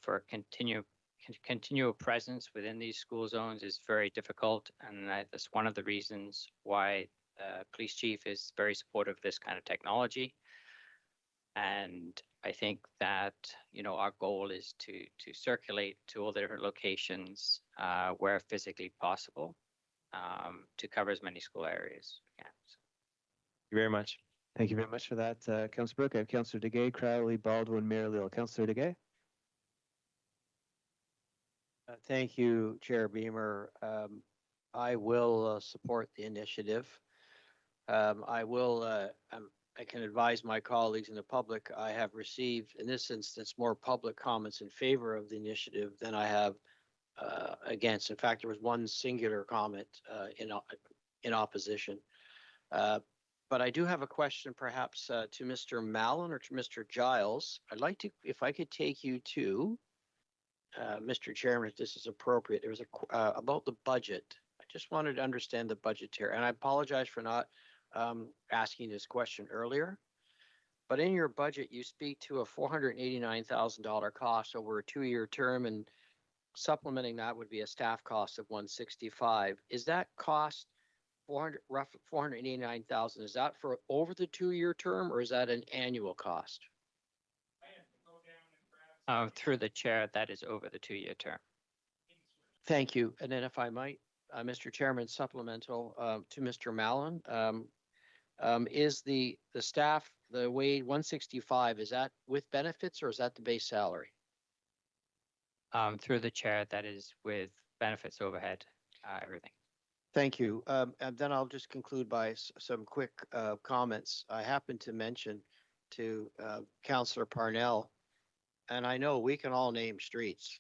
for continual presence within these school zones is very difficult. And that's one of the reasons why the police chief is very supportive of this kind of technology. And I think that, our goal is to circulate to all the different locations where physically possible to cover as many school areas as we can. So. Thank you very much. Thank you very much for that, Councillor Brooke. I have Councillor Duguay, Crowley, Baldwin, Mayor Lille. Councillor Duguay. Thank you, Chair Beamer. I will support the initiative. I can advise my colleagues in the public, I have received, in this instance, more public comments in favor of the initiative than I have against. In fact, there was one singular comment in opposition. But I do have a question perhaps to Mr. Mallon or to Mr. Giles. I'd like to, if I could take you to Mr. Chairman, if this is appropriate, there was about the budget. I just wanted to understand the budget here, and I apologize for not asking this question earlier. But in your budget, you speak to a $489,000 cost over a 2-year term, and supplementing that would be a staff cost of $165,000. Is that cost roughly $489,000? Is that for over the 2-year term, or is that an annual cost? Through the chair, that is over the 2-year term. Thank you. And then if I might, Mr. Chairman, supplemental to Mr. Mallon, is the staff, the wage 165, is that with benefits or is that the base salary? Through the chair, that is with benefits, overhead, everything. Thank you. And then I'll just conclude by some quick comments. I happened to mention to Councillor Parnell, and I know we can all name streets.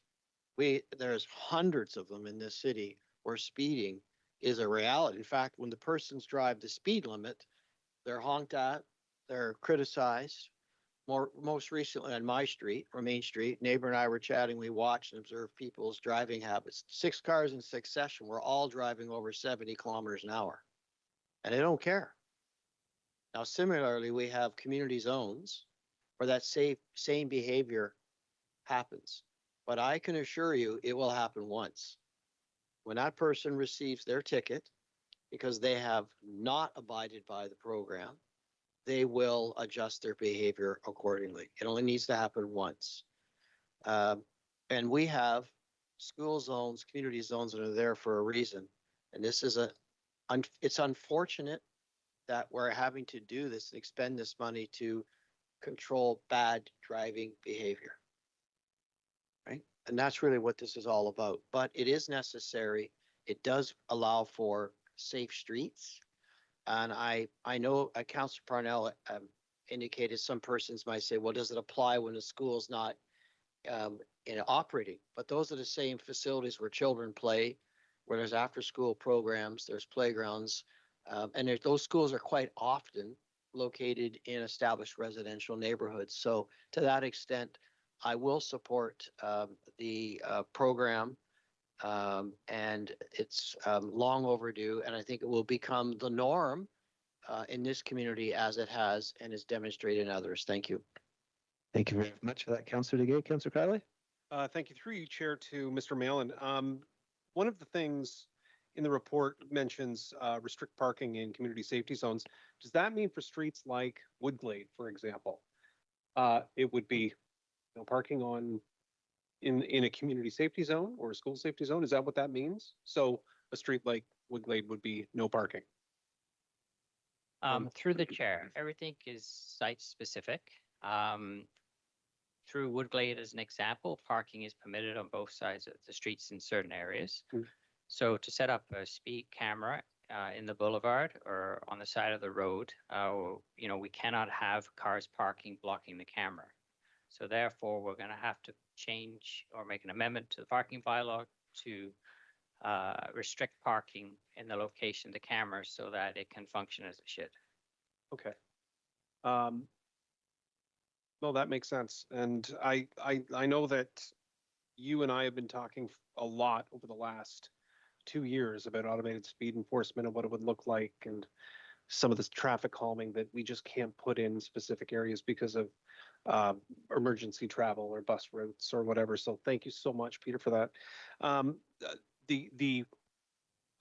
There's hundreds of them in this city where speeding is a reality. In fact, when the persons drive the speed limit, they're honked at, they're criticized. Most recently on my street, or Main Street, neighbor and I were chatting, we watched and observed people's driving habits. 6 cars in succession were all driving over 70 kilometers an hour, and they don't care. Now, similarly, we have community zones where that same behavior happens. But I can assure you it will happen once. When that person receives their ticket because they have not abided by the program, they will adjust their behavior accordingly. It only needs to happen once. And we have school zones, community zones that are there for a reason. And this is it's unfortunate that we're having to do this and expend this money to control bad driving behavior. Right? And that's really what this is all about. But it is necessary. It does allow for safe streets. And I know Councillor Parnell indicated some persons might say, well, does it apply when the school is not operating? But those are the same facilities where children play, where there's after-school programs, there's playgrounds, and those schools are quite often located in established residential neighborhoods. So to that extent, I will support the program, and it's long overdue, and I think it will become the norm in this community as it has and is demonstrated in others. Thank you. Thank you very much for that, Councillor Duguay. Councillor Crowley? Thank you. Through you, Chair, to Mr. Malin. One of the things in the report mentions restrict parking in community safety zones. Does that mean for streets like Woodglade, for example, it would be no parking in a community safety zone or a school safety zone? Is that what that means? So a street like Woodglade would be no parking. Through the chair, everything is site specific. Through Woodglade as an example, parking is permitted on both sides of the streets in certain areas. So to set up a speed camera in the boulevard or on the side of the road, we cannot have cars parking blocking the camera. So therefore, we're going to have to change or make an amendment to the parking bylaw to restrict parking in the location of the camera so that it can function as it should. Okay. No, that makes sense. And I know that you and I have been talking a lot over the last 2 years about automated speed enforcement and what it would look like, and some of this traffic calming that we just can't put in specific areas because of emergency travel or bus routes or whatever. So thank you so much, Peter, for that.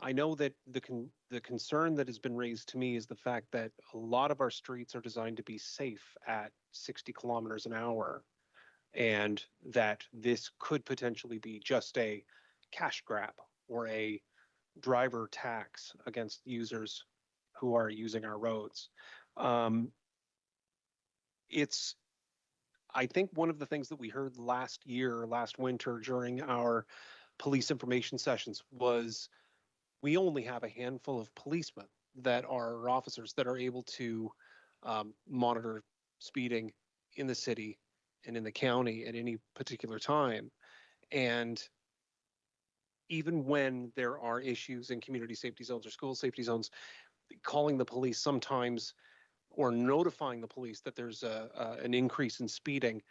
I know that the concern that has been raised to me is the fact that a lot of our streets are designed to be safe at 60 kilometers an hour, and that this could potentially be just a cash grab or a driver tax against users who are using our roads. I think one of the things that we heard last winter during our police information sessions was we only have a handful of policemen that are officers that are able to monitor speeding in the city and in the county at any particular time. And even when there are issues in community safety zones or school safety zones, calling the police sometimes or notifying the police that there's an increase in speeding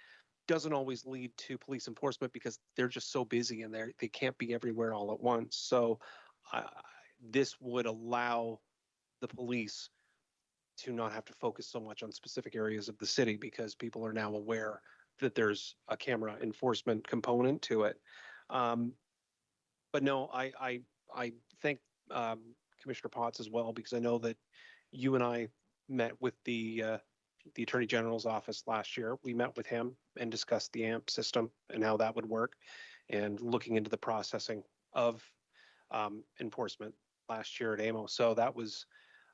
doesn't always lead to police enforcement because they're just so busy and they can't be everywhere all at once. So this would allow the police to not have to focus so much on specific areas of the city because people are now aware that there's a camera enforcement component to it. But no, I thank Commissioner Potts as well, because I know that you and I met with the Attorney General's office last year. We met with him and discussed the AMP system and how that would work, and looking into the processing of enforcement last year at AMO. So that was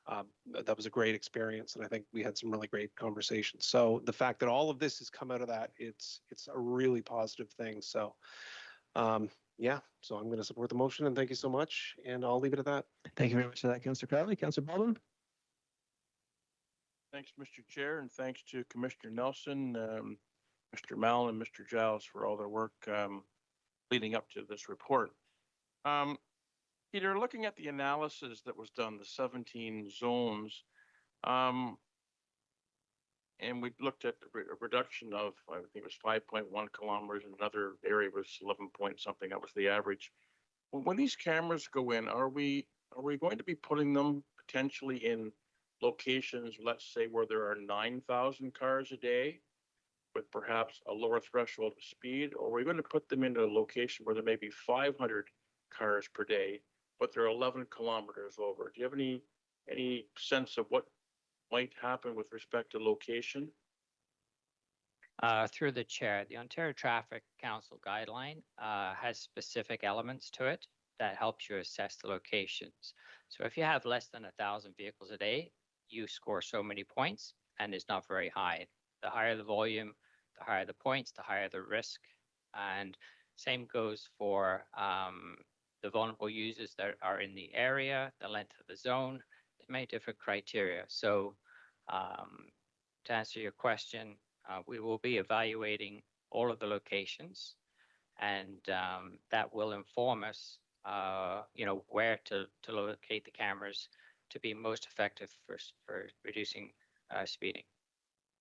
a great experience, and I think we had some really great conversations. So the fact that all of this has come out of that, it's a really positive thing. So yeah, so I'm going to support the motion, and thank you so much, and I'll leave it at that. Thank you very much for that, Councillor Crowley. Councillor Baldwin? Thanks, Mr. Chair, and thanks to Commissioner Nelson, Mr. Malin, and Mr. Giles for all their work leading up to this report. Peter, looking at the analysis that was done, the 17 zones, and we looked at a reduction of, I think it was 5.1 kilometers, and another area was 11 point something. That was the average. When these cameras go in, are we going to be putting them potentially in locations, let's say, where there are 9,000 cars a day with perhaps a lower threshold of speed, or are we going to put them into a location where there may be 500 cars per day, but they're 11 kilometers over? Do you have any sense of what might happen with respect to location? Through the chair, the Ontario Traffic Council guideline has specific elements to it that helps you assess the locations. So if you have less than 1,000 vehicles a day, you score so many points, and it's not very high. The higher the volume, the higher the points, the higher the risk. And same goes for the vulnerable users that are in the area, the length of the zone. There's many different criteria. So to answer your question, we will be evaluating all of the locations, and that will inform us, where to locate the cameras to be most effective for reducing speeding.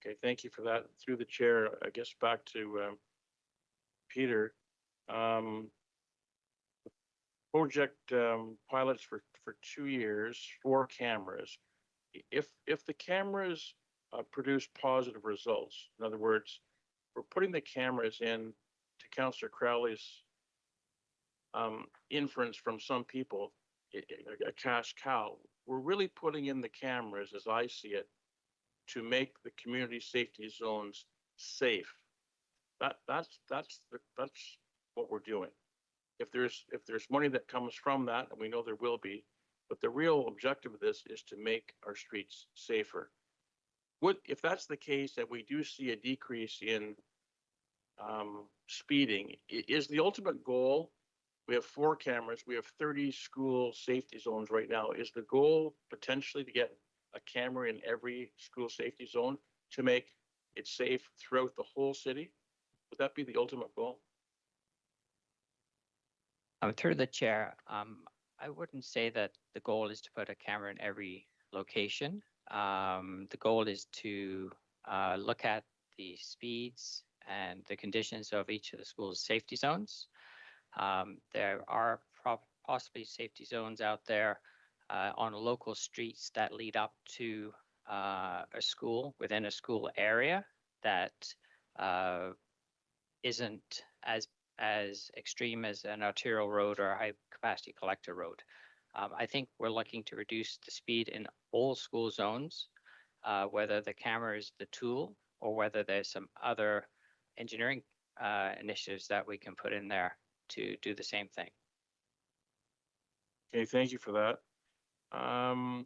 Okay, thank you for that. Through the chair, I guess back to Peter. Project pilots for 2 years, 4 cameras. If the cameras produce positive results, in other words, we're putting the cameras in to Councillor Crowley's inference from some people, a cash cow. We're really putting in the cameras, as I see it, to make the community safety zones safe. That's what we're doing. If there's money that comes from that, and we know there will be, but the real objective of this is to make our streets safer. If that's the case, that we do see a decrease in speeding, is the ultimate goal? We have 4 cameras. We have 30 school safety zones right now. Is the goal potentially to get a camera in every school safety zone to make it safe throughout the whole city? Would that be the ultimate goal? Through the chair, I wouldn't say that the goal is to put a camera in every location. The goal is to look at the speeds and the conditions of each of the school's safety zones. There are possibly safety zones out there on local streets that lead up to a school within a school area that isn't as extreme as an arterial road or a high capacity collector road. I think we're looking to reduce the speed in all school zones, whether the camera is the tool or whether there's some other engineering initiatives that we can put in there to do the same thing. Okay, thank you for that. I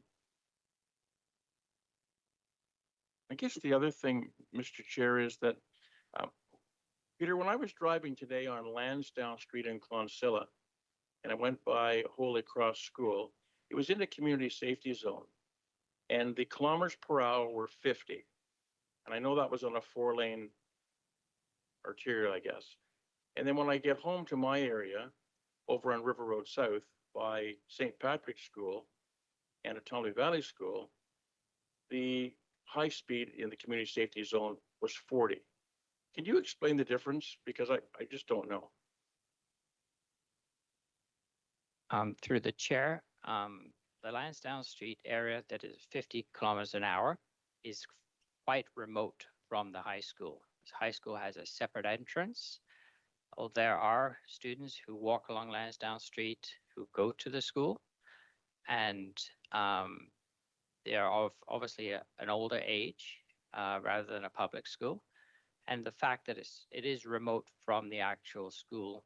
guess the other thing, Mr. Chair, is that, Peter, when I was driving today on Lansdowne Street in Clonsilla, and I went by Holy Cross School, it was in the community safety zone, and the kilometers per hour were 50. And I know that was on a 4-lane arterial, I guess. And then when I get home to my area, over on River Road South by St. Patrick's School and Atomi Valley School, the high speed in the community safety zone was 40. Can you explain the difference? Because I just don't know. Through the chair, the Lansdowne Street area that is 50 kilometers an hour is quite remote from the high school. The high school has a separate entrance. There are students who walk along Lansdowne Street who go to the school, and they are obviously an older age rather than a public school. And the fact that it is remote from the actual school.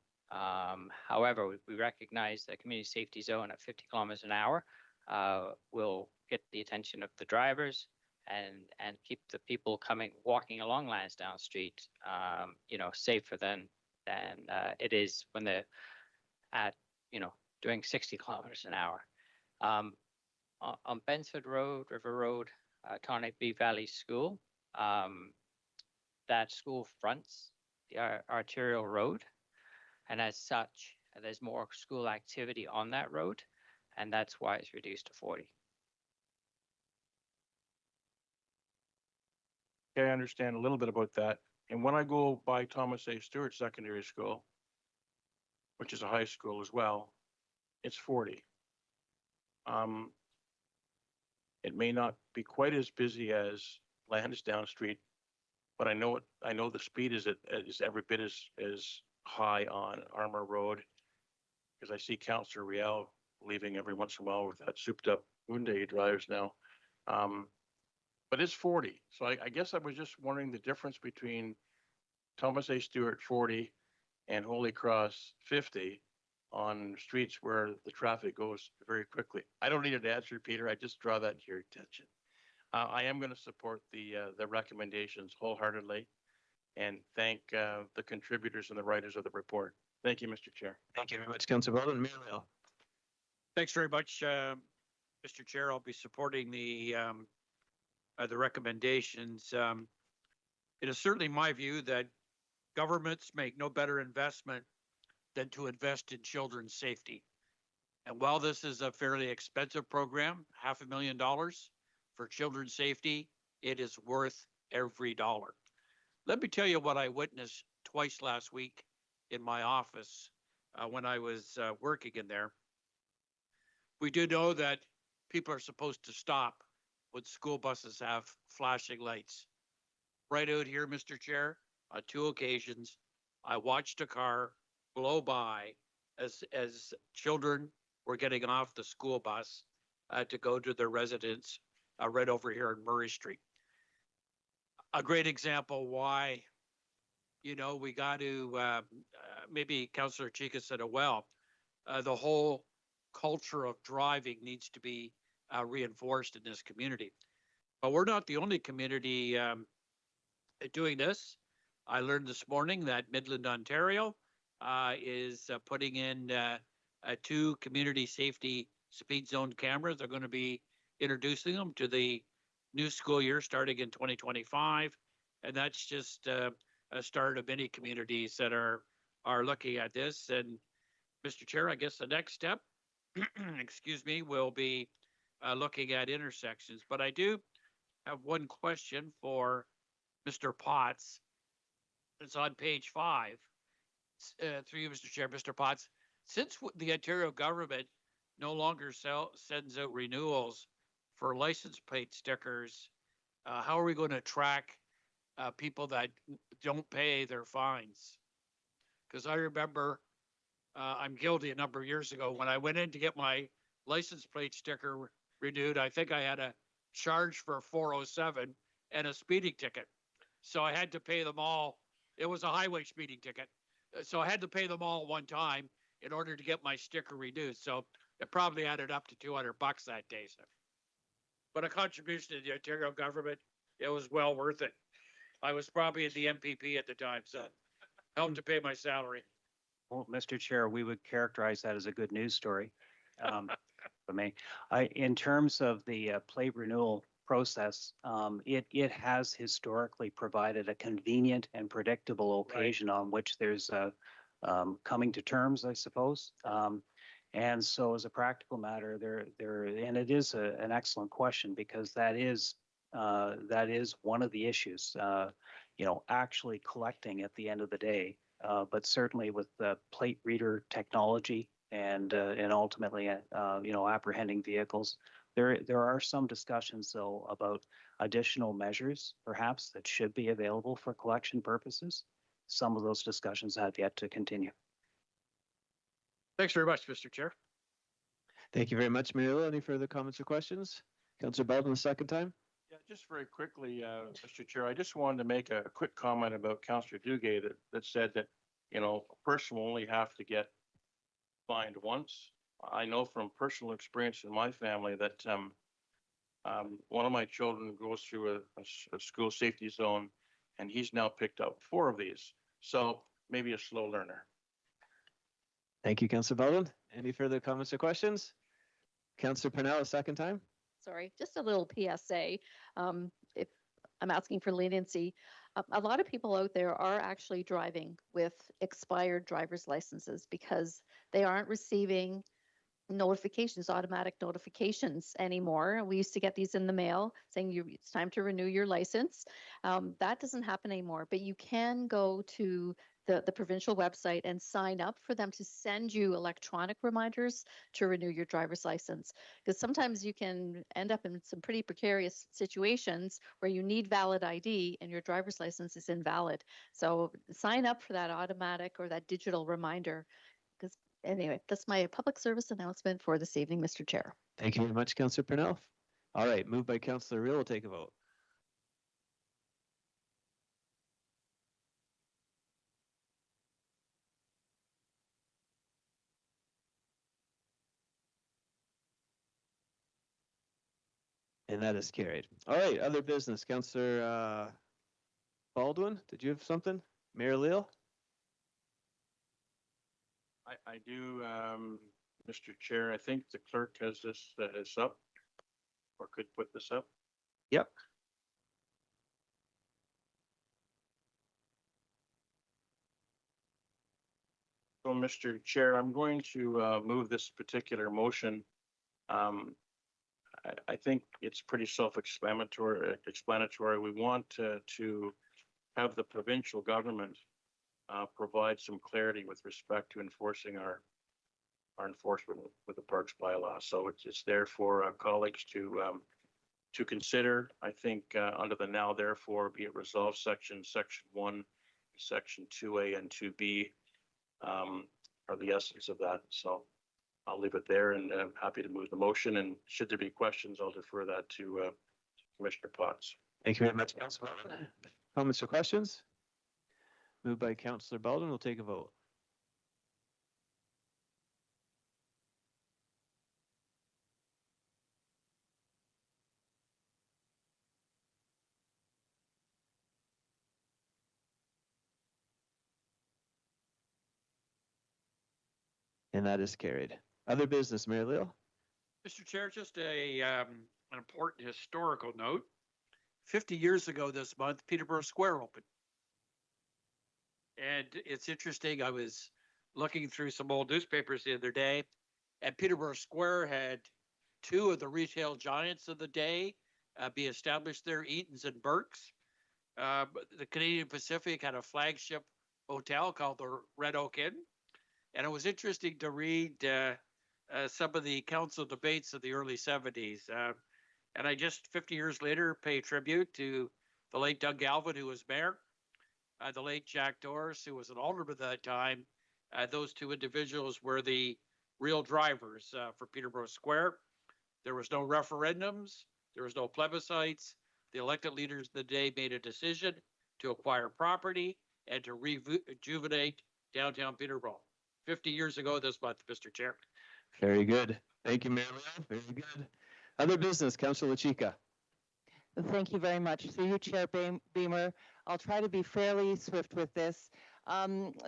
However, we recognize that community safety zone at 50 kilometers an hour will get the attention of the drivers and keep the people walking along Lansdowne Street, safer than it is when they're at, doing 60 kilometers an hour. On Bensford Road, River Road, Atomi Valley School, that school fronts the arterial road. And as such, there's more school activity on that road, and that's why it's reduced to 40. Okay, I understand a little bit about that. And when I go by Thomas A. Stewart Secondary School, which is a high school as well, it's 40. It may not be quite as busy as Lansdowne Street, but I know the speed is every bit as high on Armour Road, because I see Councillor Riel leaving every once in a while with that souped up Hyundai he drives now. But it's 40. So I guess I was just wondering the difference between Thomas A. Stewart 40 and Holy Cross 50 on streets where the traffic goes very quickly. I don't need an answer, Peter. I just draw that to your attention. I am going to support the recommendations wholeheartedly and thank the contributors and the writers of the report. Thank you, Mr. Chair. Thank you very much, Councillor Baldwin. Mayor Lyle. Thanks very much, Mr. Chair. I'll be supporting the recommendations. It is certainly my view that governments make no better investment than to invest in children's safety. And while this is a fairly expensive program, $500,000 for children's safety, it is worth every dollar. Let me tell you what I witnessed twice last week in my office when I was working in there. We do know that people are supposed to stop when school buses have flashing lights. Right out here, Mr. Chair, on 2 occasions, I watched a car blow by as children were getting off the school bus to go to their residence right over here on Murray Street. A great example why, we got to, maybe Councillor Chica said it well, the whole culture of driving needs to be reinforced in this community. But we're not the only community doing this. I learned this morning that Midland, Ontario is putting in 2 community safety speed zone cameras. They're going to be introducing them to the new school year starting in 2025. And that's just a start of many communities that are looking at this. And Mr. Chair, I guess the next step, excuse me, will be looking at intersections. But I do have one question for Mr. Potts. It's on page 5. Through you, Mr. Chair, Mr. Potts. Since the Ontario government no longer sends out renewals for license plate stickers, how are we going to track people that don't pay their fines? Because I remember I'm guilty a number of years ago when I went in to get my license plate sticker renewed. I think I had a charge for 407 and a speeding ticket. So I had to pay them all. It was a highway speeding ticket. So I had to pay them all one time in order to get my sticker renewed. So it probably added up to $200 that day. So. But a contribution to the Ontario government, it was well worth it. I was probably in the MPP at the time, so helped to pay my salary. Well, Mr. Chair, we would characterize that as a good news story. For me, in terms of the plate renewal process, it has historically provided a convenient and predictable occasion on which there's coming to terms, I suppose. And so, as a practical matter, and it is an excellent question because that is one of the issues. Actually collecting at the end of the day. But certainly with the plate reader technology and ultimately, apprehending vehicles, there are some discussions though about additional measures perhaps that should be available for collection purposes. Some of those discussions have yet to continue. Thanks very much, Mr. Chair. Thank you very much, Mayor. Any further comments or questions? Councillor Baldwin, the second time. Yeah, just very quickly, Mr. Chair, I just wanted to make a quick comment about Councillor Duguay that said that, a person will only have to get fined once. I know from personal experience in my family that one of my children goes through a school safety zone and he's now picked up 4 of these. So maybe a slow learner. Thank you, Councillor Baldwin. Any further comments or questions? Councillor Purnell, a second time. Sorry, just a little PSA. If I'm asking for leniency, a lot of people out there are actually driving with expired driver's licenses because they aren't receiving notifications, automatic notifications anymore. We used to get these in the mail saying it's time to renew your license. That doesn't happen anymore, but you can go to the provincial website and sign up for them to send you electronic reminders to renew your driver's license. Because sometimes you can end up in some pretty precarious situations where you need valid ID and your driver's license is invalid. So sign up for that automatic or that digital reminder. Because anyway, that's my public service announcement for this evening, Mr. Chair. Thank you very much, Councillor Purnell. All right, moved by Councillor Real. We'll take a vote. And that is carried. All right, other business. Councillor Baldwin, did you have something? Mayor Leal? I do, Mr. Chair. I think the clerk has this up or could put this up. Yep. So, Mr. Chair, I'm going to move this particular motion. I think it's pretty self-explanatory. We want to have the provincial government provide some clarity with respect to enforcing our enforcement with the parks bylaw. So it's there for colleagues to consider. I think under the now therefore be it resolved section 1 section 2A and 2B are the essence of that. So I'll leave it there, and I'm happy to move the motion. And should there be questions, I'll defer that to Commissioner Potts. Thank you very much, Councilor Belden. Comments or questions? Moved by Councilor Belden. We'll take a vote. And that is carried. Other business, Mayor Leo? Mr. Chair, just an important historical note. 50 years ago this month, Peterborough Square opened. And it's interesting, I was looking through some old newspapers the other day, and Peterborough Square had two of the retail giants of the day be established there, Eaton's and Burke's. The Canadian Pacific had a flagship hotel called the Red Oak Inn. And it was interesting to read some of the council debates of the early 70s. And I just, 50 years later, pay tribute to the late Doug Galvin, who was mayor, the late Jack Doris, who was an alderman at that time. Those two individuals were the real drivers for Peterborough Square. There was no referendums. There was no plebiscites. The elected leaders of the day made a decision to acquire property and to rejuvenate downtown Peterborough. 50 years ago this month, Mr. Chair. Very good. Thank you, Mayor Leo. Very good. Other business, Councilor Chika. Thank you very much. Through you, Chair Beamer, I'll try to be fairly swift with this.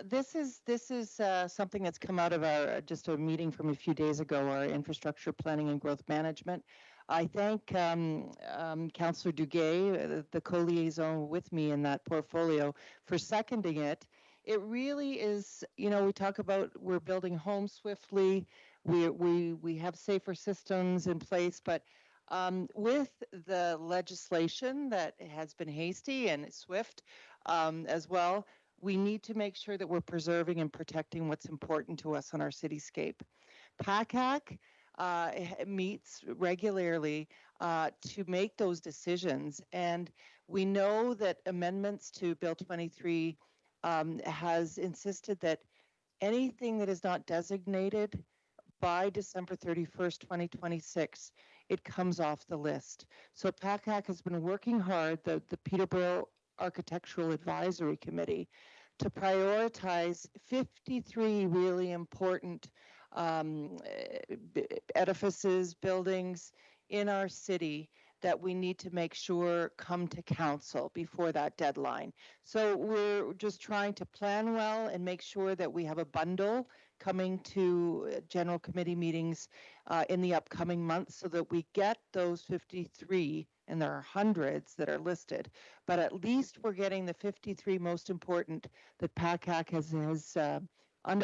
This is something that's come out of our just a meeting from a few days ago, our infrastructure planning and growth management. I thank Councillor Duguay, the co-liaison with me in that portfolio, for seconding it. It really is, you know, we talk about we're building homes swiftly, we have safer systems in place, but with the legislation that has been hasty and swift as well, we need to make sure that we're preserving and protecting what's important to us on our cityscape. PACAC meets regularly to make those decisions, and we know that amendments to Bill 23 has insisted that anything that is not designated by December 31st, 2026, it comes off the list. So PACAC has been working hard, the Peterborough Architectural Advisory Committee, to prioritize 53 really important edifices, buildings in our city that we need to make sure come to council before that deadline. So we're just trying to plan well and make sure that we have a bundle coming to general committee meetings in the upcoming months so that we get those 53, and there are hundreds that are listed, but at least we're getting the 53 most important that PACAC has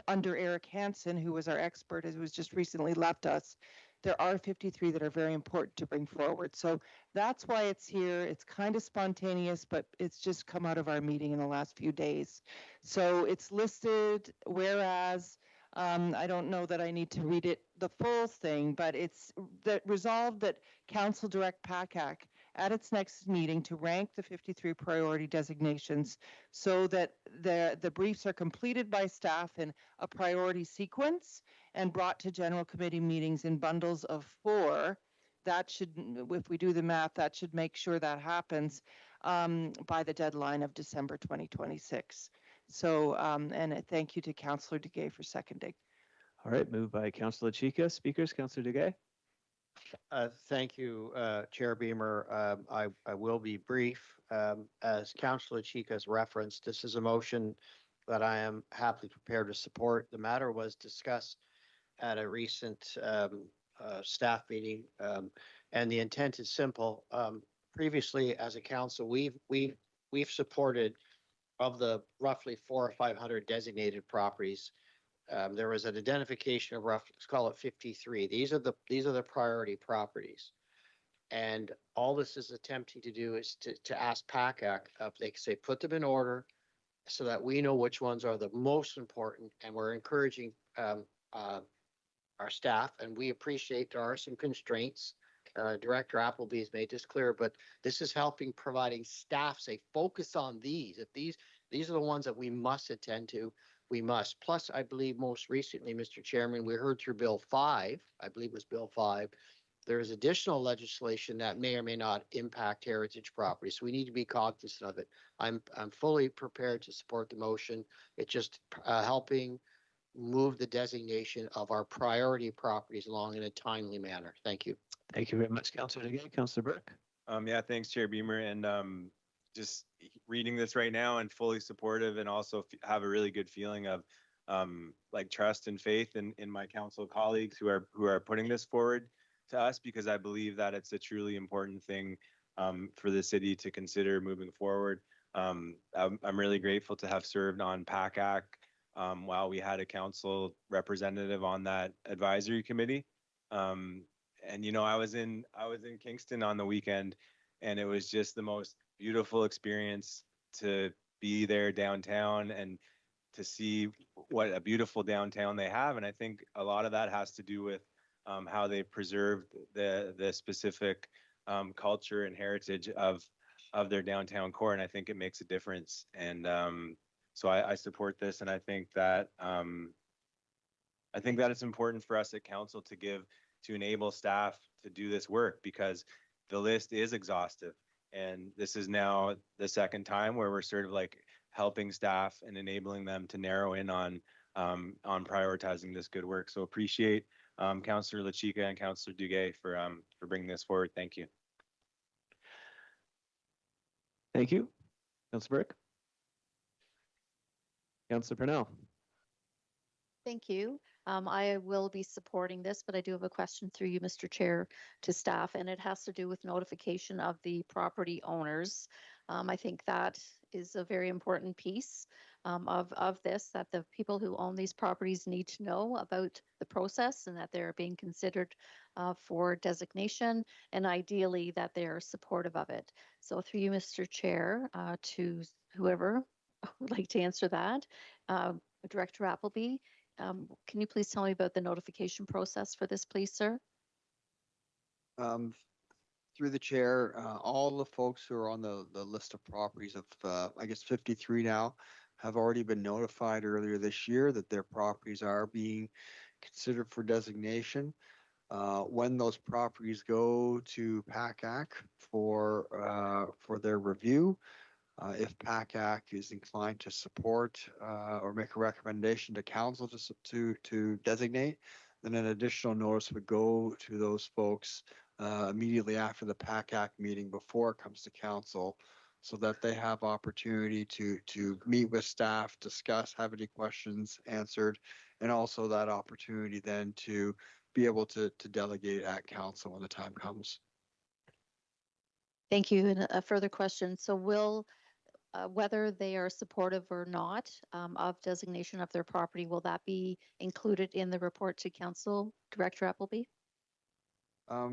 under Eric Hansen, who was our expert, who has just recently left us. There are 53 that are very important to bring forward. So that's why it's here. It's kind of spontaneous, but it's just come out of our meeting in the last few days. So it's listed, whereas I don't know that I need to read it, the full thing, but it's that resolved that Council direct PACAC at its next meeting to rank the 53 priority designations so that the briefs are completed by staff in a priority sequence and brought to general committee meetings in bundles of 4. That should, if we do the math, that should make sure that happens by the deadline of December 2026. So, and thank you to Councillor Duguay for seconding. All right, moved by Councilor Chika. Speakers, Councilor Duguay. Thank you, Chair Beamer. I will be brief. As Councillor Chika has referenced, this is a motion that I am happily prepared to support. The matter was discussed at a recent staff meeting, and the intent is simple. Previously, as a council, we've supported, of the roughly 400 or 500 designated properties, there was an identification of roughly, let's call it 53. These are the priority properties, and all this is attempting to do is to ask PACAC if they can say put them in order, so that we know which ones are the most important, and we're encouraging our staff, and we appreciate there are some constraints. Director Appleby has made this clear, but this is helping providing staff say focus on these. If These are the ones that we must attend to. We must. Plus, I believe most recently, Mr. Chairman, we heard through Bill 5, I believe it was Bill 5, there is additional legislation that may or may not impact heritage property. So we need to be cognizant of it. I'm fully prepared to support the motion. It's just helping move the designation of our priority properties along in a timely manner. Thank you. Thank you very much, Councillor Duguay. Councillor Burke. Yeah, thanks, Chair Beamer. And just reading this right now and fully supportive, and also have a really good feeling of like trust and faith in my council colleagues who are putting this forward to us, because I believe that it's a truly important thing for the city to consider moving forward. I'm really grateful to have served on PACAC while we had a council representative on that advisory committee. And you know, I was in Kingston on the weekend, and it was just the most beautiful experience to be there downtown and to see what a beautiful downtown they have. And I think a lot of that has to do with how they preserved the specific culture and heritage of their downtown core. And I think it makes a difference. And so I support this, and I think that it's important for us at council to enable staff to do this work, because the list is exhaustive. And this is now the second time where we're sort of like helping staff and enabling them to narrow in on prioritizing this good work. So appreciate Councillor Lachika and Councillor Duguay for bringing this forward. Thank you. Thank you. Councillor Burke. Councillor Purnell. Thank you. I will be supporting this, but I do have a question through you, Mr. Chair, to staff, and it has to do with notification of the property owners. I think that is a very important piece of this, that the people who own these properties need to know about the process and that they're being considered for designation, and ideally that they're supportive of it. So through you, Mr. Chair, to whoever would like to answer that, Director Appleby, can you please tell me about the notification process for this, please, sir? Through the chair, all the folks who are on the list of properties of, I guess 53 now, have already been notified earlier this year that their properties are being considered for designation. When those properties go to PACAC for their review, if PACAC is inclined to support or make a recommendation to council to designate, then an additional notice would go to those folks immediately after the PACAC meeting before it comes to council, so that they have opportunity to meet with staff, discuss, have any questions answered, and also that opportunity then to be able to delegate at council when the time comes. Thank you. And a further question. So will whether they are supportive or not of designation of their property, will that be included in the report to council, Director Appleby?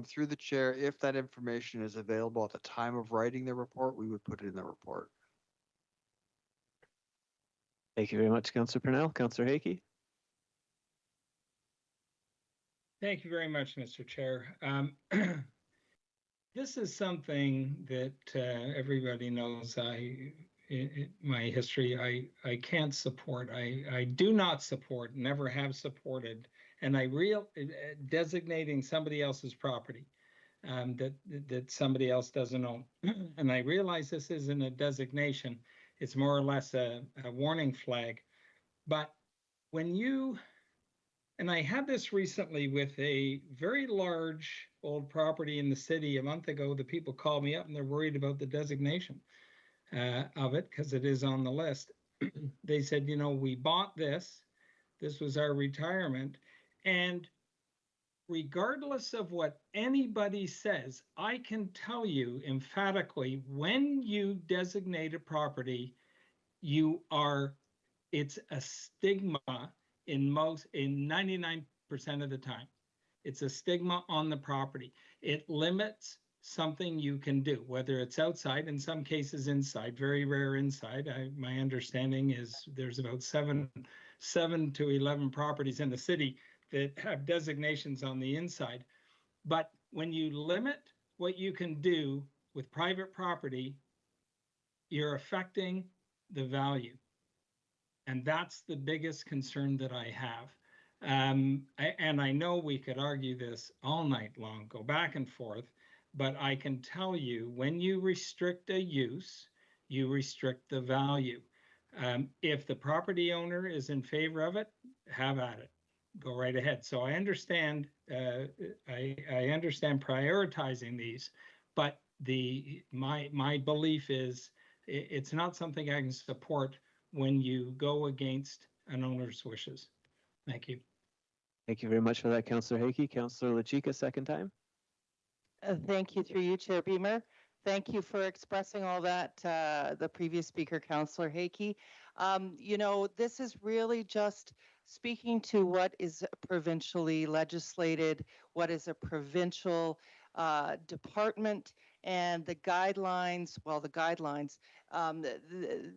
Through the chair, if that information is available at the time of writing the report, we would put it in the report. Thank you very much, Councillor Purnell. Councillor Hakey. Thank you very much, Mr. Chair. This is something that everybody knows. My history, I can't support. I do not support, never have supported, and designating somebody else's property that somebody else doesn't own. And I realize this isn't a designation; it's more or less a warning flag. But when and I had this recently with a very large old property in the city a month ago. The people called me up and they're worried about the designation of it because it is on the list. They said, you know, we bought this. This was our retirement. And regardless of what anybody says, I can tell you emphatically, when you designate a property, it's a stigma in 99% of the time. It's a stigma on the property. It limits something you can do, whether it's outside, in some cases inside, very rare inside. My understanding is there's about 7 to 11 properties in the city that have designations on the inside. But when you limit what you can do with private property, you're affecting the value. And that's the biggest concern that I have. And I know we could argue this all night long, go back and forth, but I can tell you when you restrict a use, you restrict the value. If the property owner is in favor of it, have at it. Go right ahead. So I understand I understand prioritizing these, but my belief is it's not something I can support when you go against an owner's wishes. Thank you. Thank you very much for that, Councillor Hakey. Councillor LaChica, second time. Thank you through you, Chair Beamer. Thank you for expressing all that, the previous speaker, Councillor Hakey. You know, this is really just speaking to what is provincially legislated, what is a provincial department, and the guidelines, well, the guidelines,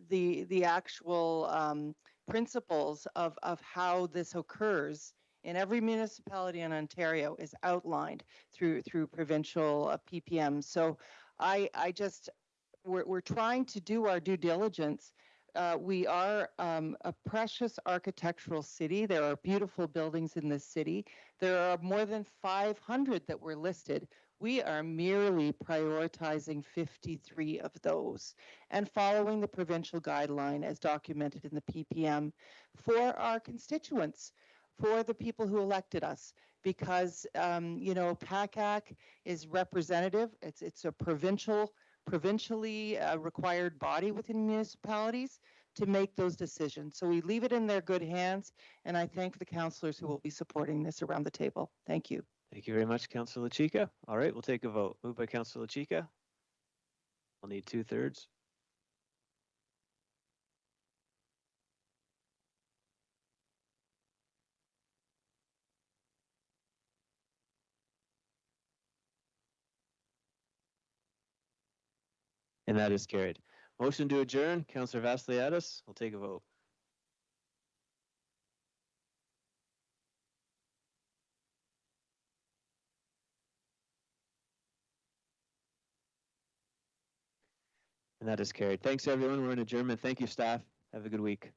the actual principles of how this occurs in every municipality in Ontario is outlined through provincial PPM. So we're trying to do our due diligence. We are a precious architectural city. There are beautiful buildings in this city. There are more than 500 that were listed. We are merely prioritizing 53 of those and following the provincial guideline as documented in the PPM for our constituents, for the people who elected us, because you know, PACAC is representative. It's a provincially required body within municipalities to make those decisions. So we leave it in their good hands, and I thank the councillors who will be supporting this around the table. Thank you. Thank you very much, Councillor LaChica. All right, we'll take a vote. Moved by Councillor LaChica. We'll need 2/3. And that is carried. Motion to adjourn, Councillor Vassiliadis. We'll take a vote. And that is carried. Thanks, everyone. We're in adjournment. Thank you, staff. Have a good week.